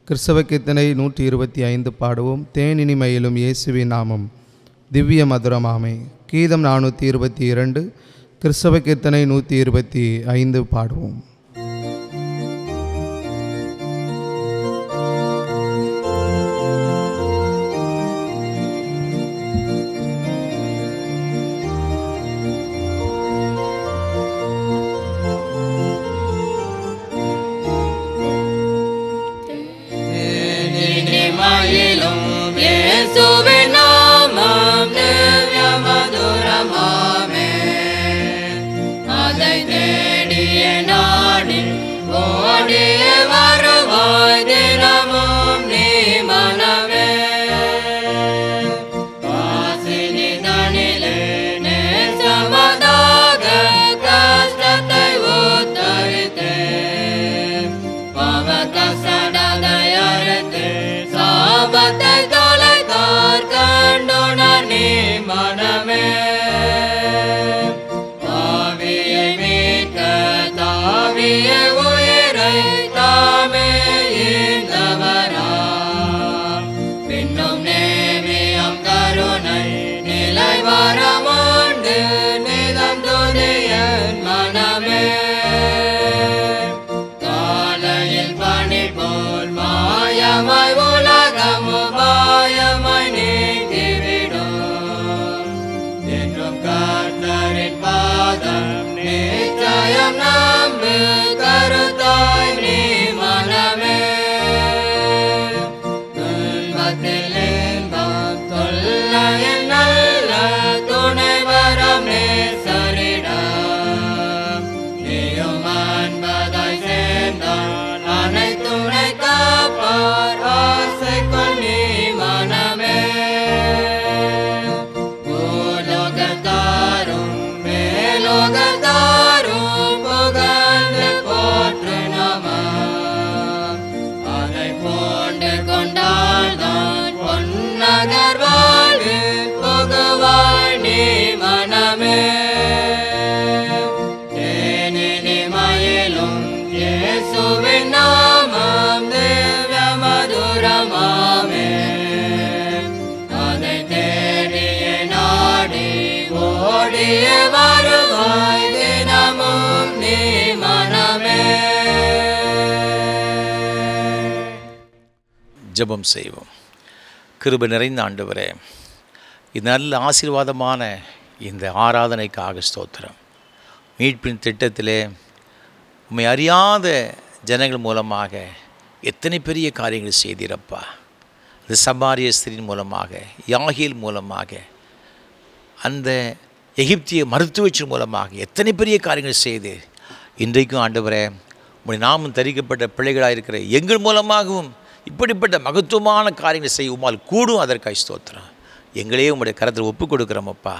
கிறிஸ்தவ கீர்த்தனை 125 பாடுவோம். தேனினிமையிலும் இயேசுவின் நாமம் திவ்ய மதுரமாமே. கீதம் 422, கிறிஸ்தவ கீர்த்தனை 125 பாடுவோம். உயிரை தாமே ஜெபம் செய்வோம். கிருபை நிறைந்த ஆண்டவரே, இது நல்ல ஆசீர்வாதமான இந்த ஆராதனைக்காக ஸ்தோத்திரம். மீட்பின் திட்டத்திலே உம்மை அறியாத ஜனங்கள் மூலமாக எத்தனை பெரிய காரியங்கள் செய்தீரப்பா. அது சமாரிய ஸ்திரீயின் மூலமாக, யாகேல் மூலமாக, அந்த எகிப்திய மருத்துவச்சின் மூலமாக எத்தனை பெரிய காரியங்கள் செய்து இன்றைக்கும் ஆண்டவரே உம்முடைய நாமம் தரிக்கப்பட்ட பிள்ளைகளாக இருக்கிற எங்கள் மூலமாகவும் இப்படிப்பட்ட மகத்துவமான காரியங்கள் செய்ய உம்மால் கூடும். அதற்காக ஸ்தோத்திரம். எங்களே உம்முடைய கரத்தில் ஒப்புக் கொடுக்குறோமப்பா.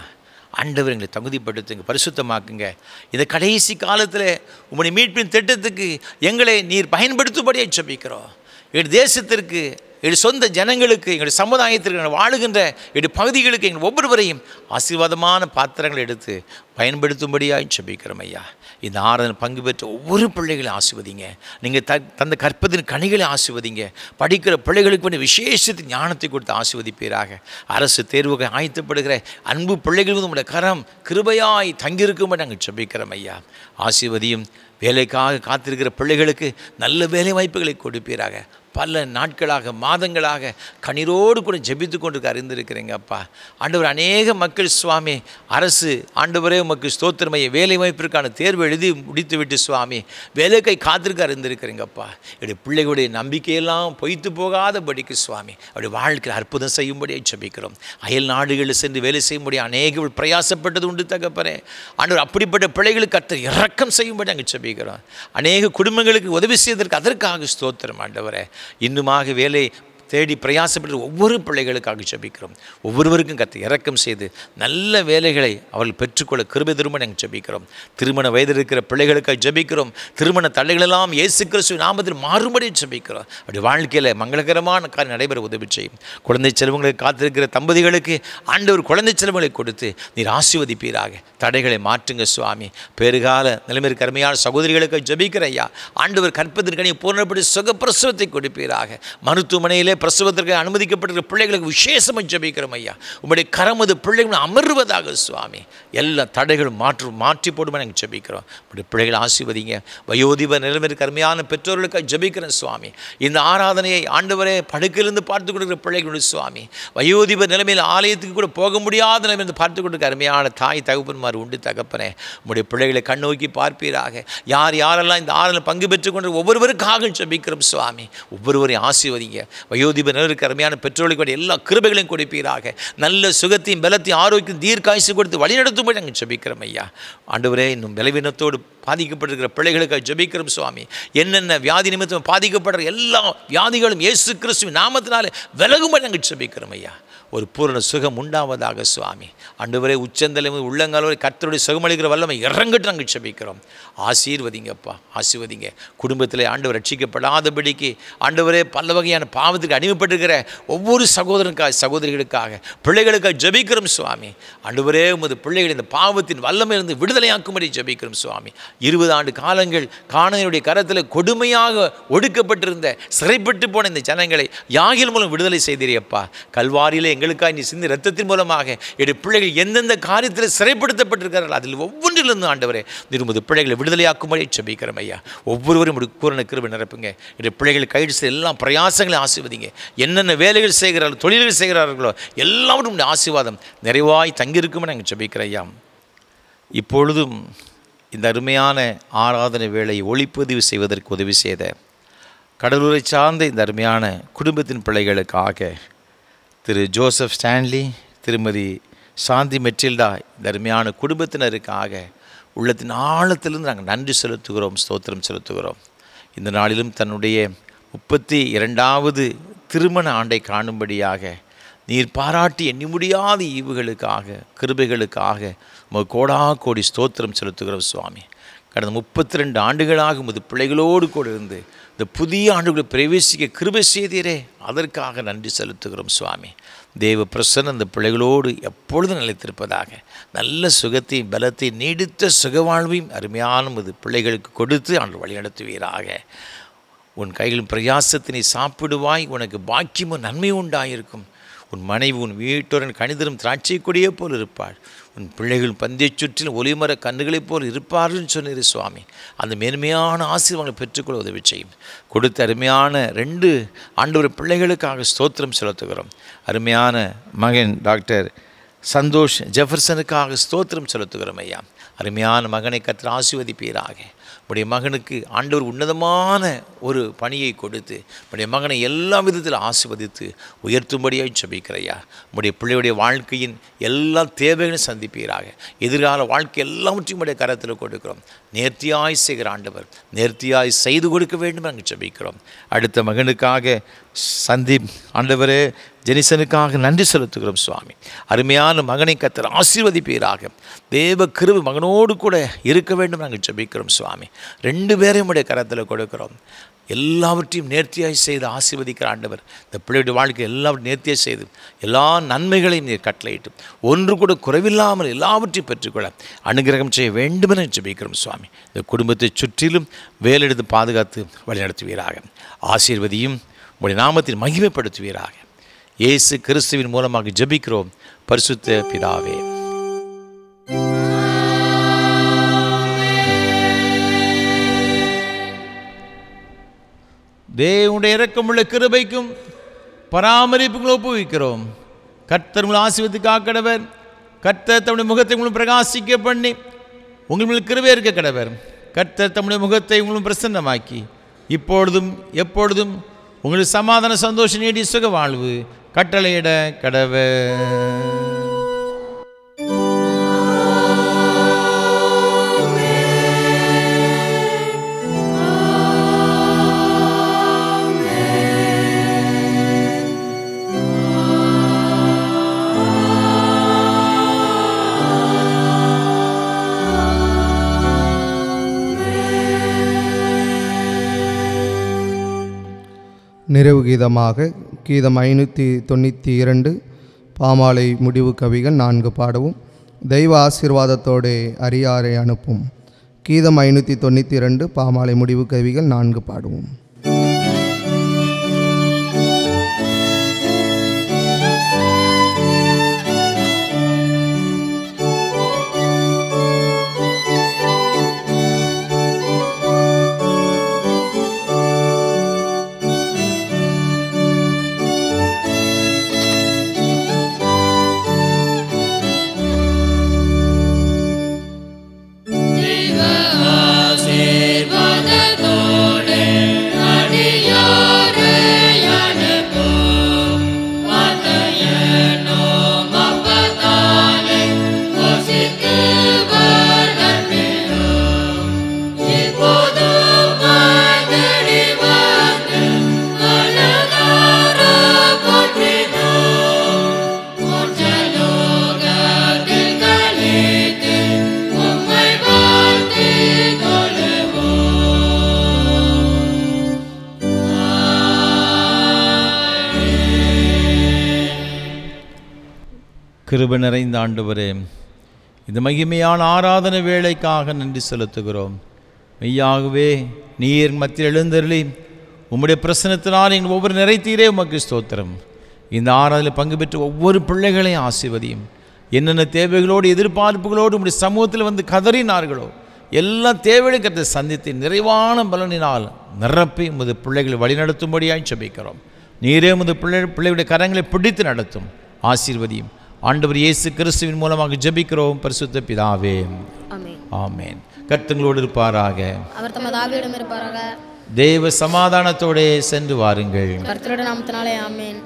ஆண்டவர் எங்களை தகுதிப்படுத்துங்க, பரிசுத்தமாக்குங்க. இந்த கடைசி காலத்தில் உம்முடைய மீட்பின் திட்டத்துக்கு எங்களை நீர் பயன்படுத்தும்படியாக ஜெபிக்கிறோம். எங்கள் தேசத்திற்கு, எங்கள் சொந்த ஜனங்களுக்கு, எங்களுடைய சமுதாயத்திற்கு, எங்கள் வாழுகின்ற எங்கள் பகுதிகளுக்கு எங்கள் ஒவ்வொருவரையும் ஆசீர்வாதமான பாத்திரங்களை எடுத்து பயன்படுத்தும்படியாக ஜெபிக்கிறோம் ஐயா. இந்த ஆராதனை பங்கு பெற்ற ஒவ்வொரு பிள்ளைகளையும் ஆசீர்வதிங்க. நீங்கள் தந்த கற்பதின் கனிகளை ஆசீர்வதிங்க. படிக்கிற பிள்ளைகளுக்கு வந்து விசேஷத்து ஞானத்தை கொடுத்து ஆசீர்வதிப்பீராக. அரசு தேர்வுகள் ஆயத்தப்படுகிற அன்பு பிள்ளைகள் உங்களுடைய கரம் கிருபையாய் தங்கியிருக்கும்படி நாங்கள் ஜெபிக்கிறோம் ஐயா. ஆசீர்வதியும். வேலைக்காக காத்திருக்கிற பிள்ளைகளுக்கு நல்ல வேலை வாய்ப்புகளை கொடுப்பீராக. பல நாட்களாக, மாதங்களாக கண்ணீரோடு கூட ஜெபித்து கொண்டு அறிந்திருக்கிறீங்க அப்பா. ஆண்டவர், அநேக மக்கள் சுவாமி அரசு ஆண்டவரே உமக்கு ஸ்தோத்திரமையை வேலை வாய்ப்பிற்கான தேர்வு எழுதி முடித்து விட்டு சுவாமி வேலைக்கை காத்திருக்க அறிந்திருக்கிறீங்கப்பா. என்னுடைய பிள்ளைகளுடைய நம்பிக்கையெல்லாம் பொய்த்து போகாதபடிக்கு சுவாமி அவருடைய வாழ்க்கையில் அற்புதம் செய்யும்படியாக ஜெபிக்கிறோம். அயல் நாடுகளில் சென்று வேலை செய்யும்படி அநேகர்கள் பிரயாசப்பட்டது உண்டு தகப்பனே. ஆண்டவர், அப்படிப்பட்ட பிள்ளைகளுக்கு கர்த்தர் இரக்கம் செய்யும்படி நாங்கள் ஜெபிக்கிறோம். அநேக குடும்பங்களுக்கு உதவி செய்வதற்கு அதற்காக ஸ்தோத்திரம் ஆண்டவரே. இன்னுமாக வேலை தேடி பிரயாசப்பட்டு ஒவ்வொரு பிள்ளைகளுக்காக ஜெபிக்கிறோம். ஒவ்வொருவருக்கும் கர்த்தர் இரக்கம் செய்து நல்ல வேலைகளை அவர்கள் பெற்றுக்கொள்ள கிருபை தரும்படி நாங்கள் ஜெபிக்கிறோம். திருமண வயதில் இருக்கிற பிள்ளைகளுக்காக ஜெபிக்கிறோம். திருமண தடைகளெல்லாம் இயேசு கிறிஸ்து நாமத்தில் மாறும்படி ஜெபிக்கிறோம். அப்படி வாழ்க்கையில் மங்களகரமான காரியம் நடைபெற உதவி செய்யும். குழந்தை செல்வங்களுக்கு காத்திருக்கிற தம்பதிகளுக்கு ஆண்டவர் குழந்தை செல்வங்களை கொடுத்து நீர் ஆசீர்வதிப்பீராக. தடைகளை மாற்றுங்க சுவாமி. பெருகால நிலைமைக்கு அருமையான சகோதரிகளுக்கு ஜெபிக்கிற ஐயா. ஆண்டவர் கற்பதற்கனி பூர்ணப்படி சுகப்பிரசவத்தை கொடுப்பீராக. மருத்துவமனையிலே பிரசவத்திற்கு அனுமதிக்கப்பட்டிருக்கிற பிள்ளைகளுக்கு விசேஷமாக ஜெபிக்கிறோம் ஐயா. உங்களுடைய கரமது பிள்ளைகள் அமர்வதாக சுவாமி. எல்லா தடைகளும் மாற்றி போடுமா நாங்கள் ஜெபிக்கிறோம். உங்களுடைய பிள்ளைகளை ஆசீர்வதிங்க. வயோதிப நிலைமைக்கு அருமையான பெற்றோர்களுக்காக ஜெபிக்கிறேன் சுவாமி. இந்த ஆராதனையை ஆண்டவரே படுக்கையிலிருந்து பார்த்து கொடுக்குற பிள்ளைகளுடைய சுவாமி. வயோதிப நிலைமையில் ஆலயத்துக்கு கூட போக முடியாத நிலைமையிலிருந்து பார்த்து கொடுக்க அருமையான தாய் தகப்பன்மார் உண்டு தகப்பனே. உங்களுடைய பிள்ளைகளை கண்ணோக்கி பார்ப்பீராக. யாரெல்லாம் இந்த ஆராதனை பங்கு பெற்றுக் கொண்டு ஒவ்வொருவருக்காக ஜெபிக்கிறோம் சுவாமி. ஒவ்வொருவரையும் ஆசீர்வதிங்க. வயோதிப நிலைக்கு அருமையான பெற்றோர்களுக்கு எல்லா கிருபைகளையும் கொடுப்பீராக. நல்ல சுகத்தையும் பலத்தையும் ஆரோக்கியம் தீர்க்காயுசு கொடுத்து வழிநடத்தும்படி நாங்கள் ஜெபிக்கிறோம் ஐயா. ஆண்டவரே, இன்னும் பலவீனத்தோடு பாதிக்கப்பட்டிருக்கிற பிள்ளைகளுக்காக ஜெபிக்கிறோம் சுவாமி. என்னென்ன வியாதி நிமித்தம் பாதிக்கப்படுற எல்லா வியாதிகளும் இயேசு கிறிஸ்துவின் நாமத்தினாலே விலகும்படி நாங்கள் ஜெபிக்கிறோம் ஐயா. ஒரு பூரண சுகம் உண்டாவதாக சுவாமி. ஆண்டவரே, உச்சந்தலைமை உள்ளங்காலோடு கர்த்தருடைய சுகமளிக்கிற வல்லமை இறங்கட்டு நாங்கள் ஜெபிக்கிறோம். ஆசீர்வதிங்கப்பா, ஆசீர்வதிங்க. குடும்பத்தில் ஆண்டவர் ரட்சிக்கப்படாதபடிக்கு ஆண்டவரே பல வகையான பாவத்துக்கு அடிமைப்பட்டிருக்கிற ஒவ்வொரு சகோதரிகளுக்காக பிள்ளைகளுக்காக ஜெபிக்கிறோம் சுவாமி. ஆண்டவரே, உமது பிள்ளைகள் இந்த பாவத்தின் வல்லமையிலிருந்து விடுதலையாக்கும்படி ஜெபிக்கிறோம் சுவாமி. 20 ஆண்டு காலங்கள் கானானுடைய கரத்தில் கொடுமையாக ஒடுக்கப்பட்டிருந்த சிறைப்பட்டு போன இந்த ஜனங்களை யாகேல் மூலம் விடுதலை செய்தீரப்பா. கல்வாரியிலே எங்களுக்காக நீ சிந்தி ரத்தத்தின் மூலமாக என்னுடைய பிள்ளைகள் எந்தெந்த காரியத்தில் சிறைப்படுத்தப்பட்டிருக்கிறார்கள் அதில் ஒவ்வொன்றிலிருந்து ஆண்டவரே நீர் பிள்ளைகளை விடுதலையாக்கும்படி ஜெபிக்கிறோம் ஐயா. ஒவ்வொருவரும் பூரண கிருபை நிரப்புங்க. என்னுடைய பிள்ளைகள் கைடு செய்ய எல்லா பிரயாசங்களையும் ஆசீர்வதிங்க. என்னென்ன வேலைகள் செய்கிறார்களோ, தொழில்கள் செய்கிறார்களோ எல்லாரும் ஆசீர்வாதம் நிறைவாய் தங்கியிருக்கும்னு நாங்கள் ஜெபிக்கிறோம் ஐயா. இப்பொழுதும் இந்த அருமையான ஆராதனை வேளையை ஒளிப்பதிவு செய்வதற்கு உதவி செய்த கடலூரை சார்ந்த இந்த அருமையான குடும்பத்தின் பிள்ளைகளுக்காக திரு ஜோசப் ஸ்டான்லி, திருமதி சாந்தி மெட்டில்டா, இந்த அருமையான குடும்பத்தினருக்காக உள்ளத்தின் ஆழத்திலிருந்து நாங்கள் நன்றி செலுத்துகிறோம், ஸ்தோத்திரம் செலுத்துகிறோம். இந்த நாளிலும் தன்னுடைய 32வது திருமண ஆண்டை காணும்படியாக நீர் பாராட்டி எண்ணி முடியாத ஈவுகளுக்காக, கிருபைகளுக்காக உமக்கு கோடா கோடி ஸ்தோத்திரம் செலுத்துகிறோம் சுவாமி. கடந்த 32 ஆண்டுகளாக உமது பிள்ளைகளோடு கூட இருந்து இந்த புதிய ஆண்டுகளை பிரவேசிக்க கிருபை செய்தீரே, அதற்காக நன்றி செலுத்துகிறோம் சுவாமி. தேவ பிரசன்னம் இந்த பிள்ளைகளோடு எப்பொழுதும் நிலைத்திருப்பதாக, நல்ல சுகத்தையும் பலத்தையும் நீடித்த சுகவாழ்வையும் அருமையான உமது பிள்ளைகளுக்கு கொடுத்து ஆண்டு வழிநடத்துவீராக. உன் கைகளின் பிரயாசத்தினை சாப்பிடுவாய், உனக்கு பாக்கியமும் நன்மை உண்டாயிருக்கும். உன் மனைவி உன் வீட்டோரன் கணிதரும் திராட்சை கொடியே போல் இருப்பாள். உன் பிள்ளைகள் பந்தியை சுற்றிலும் ஒளிமர கன்றுகளைப் போல் இருப்பார்கள் சொன்னீர் சுவாமி. அந்த மேன்மையான ஆசீர்வாதங்களை பெற்றுக்கொள்ள உதவி செய்யும். கொடுத்த அருமையான 2 ஆண்டவர் பிள்ளைகளுக்காக ஸ்தோத்திரம் செலுத்துகிறோம். அருமையான மகன் டாக்டர் சந்தோஷ் ஜெஃபர்சனுக்காக ஸ்தோத்திரம் செலுத்துகிறோம் ஐயா. அருமையான மகனை கர்த்தர் ஆசீர்வதிப்பீராக. உடைய மகனுக்கு ஆண்டவர் உன்னதமான ஒரு பணியை கொடுத்து உடைய மகனை எல்லா விதத்தில் ஆசீர்வதித்து உயர்த்தும்படியாக ஜெபிக்கிறையா. உடைய பிள்ளையுடைய வாழ்க்கையின் எல்லா தேவைகளையும் சந்திப்பீராக. எதிர்கால வாழ்க்கை எல்லாவற்றையும் உடைய கரத்தில் கொடுக்கிறோம். நேர்த்தியாய் செய்கிற ஆண்டவர் நேர்த்தியாய் செய்து கொடுக்க வேண்டும் நாங்கள் ஜெபிக்கிறோம். அடுத்த மகனுக்காக சந்தீப் ஆண்டவரே ஜெனிசனுக்காக நன்றி செலுத்துகிறோம் சுவாமி. அருமையான மகனை கர்த்தர் ஆசீர்வதிப்பீராக. தேவ கிருபை மகனோடு கூட இருக்க வேண்டும் நாங்கள் ஜெபிக்கிறோம் சுவாமி. 2 பேரையும் உடைய கரத்தில் கொடுக்கிறோம். எல்லாவற்றையும் நேர்த்தியாய் செய்து ஆசீர்வதிக்கிற ஆண்டவர் இந்த பிள்ளையுடைய வாழ்க்கை எல்லாவற்றையும் நேர்த்தியாக செய்து எல்லா நன்மைகளையும் நீர் கட்டளையிட்டு ஒன்று கூட குறைவில்லாமல் எல்லாவற்றையும் பெற்றுக்கொள்ள அனுகிரகம் செய்ய வேண்டுமென ஜெபிக்கிறோம் சுவாமி. இந்த குடும்பத்தை சுற்றிலும் வேலெடுத்து பாதுகாத்து வழிநடத்துவீராக. ஆசீர்வதியும் உடைய நாமத்தில் மகிமைப்படுத்துவீராக. இயேசு கிறிஸ்துவின் மூலமாக ஜெபிக்கிறோம் பரிசுத்த பிதாவே. தேவனுடைய இரக்கமுள்ள கிருபைக்கும் பராமரிப்புக்கும் ஒப்புவிக்கிறோம். கர்த்தர் உங்களை ஆசீர்வதித்து காக்கடவர். கர்த்தர் தம்முடைய முகத்தை உங்களுக்கு பிரகாசிக்க பண்ணி உங்கள் மேல் கிருபை இருக்க கடவர். கர்த்தர் தம்முடைய முகத்தை உங்களுக்கு பிரசன்னமாக்கி இப்பொழுதும் எப்பொழுதும் உங்களுக்கு சமாதான சந்தோஷம் நீடி சுக வாழ்வு கட்டளையிட கடவர். நிறைவு கீதமாக கீதம் 592 பாமாலை முடிவு கவிகள் 4 பாடவும். தெய்வ ஆசீர்வாதத்தோடு அரியாரை அனுப்பும். கீதம் 592 பாமாலை முடிவு கவிகள் 4 பாடவும். கிருபை நிறைந்த ஆண்டவரே, இந்த மகிமையான ஆராதனை வேளைக்காக நன்றி செலுத்துகிறோம். மெய்யாகவே நீர் மத்தியில் எழுந்தருளி உம்முடைய பிரசனத்தினால் எங்கள் ஒவ்வொரு நிறைத்தீரே உமக்கு ஸ்தோத்திரம். இந்த ஆராதனையில் பங்கு பெற்று ஒவ்வொரு பிள்ளைகளையும் ஆசீர்வதியும். என்னென்ன தேவைகளோடு எதிர்பார்ப்புகளோடு உம்முடைய சமூகத்தில் வந்து கதறினார்களோ எல்லா தேவைகளையும் கருத்தை சந்தித்து நிறைவான பலனினால் நிரப்பி உமது பிள்ளைகளை வழிநடத்தும்படியாய் ஜெபிக்கிறோம். நீரே உமது பிள்ளைகளுடைய கரங்களை பிடித்து நடத்தும். ஆசீர்வதியும். ஆண்டவர் இயேசு கிறிஸ்துவின் மூலமாக ஜெபிக்கிறோம் பரிசுத்த பிதாவே. ஆமென். கர்த்தங்களோடு இருப்பாராக. அவர் தமது ஆவியோடும் இருப்பாராக. தேவ சமாதானத்தோடே சென்று வாருங்கள். கர்த்தருடைய நாமத்தினாலே ஆமென்.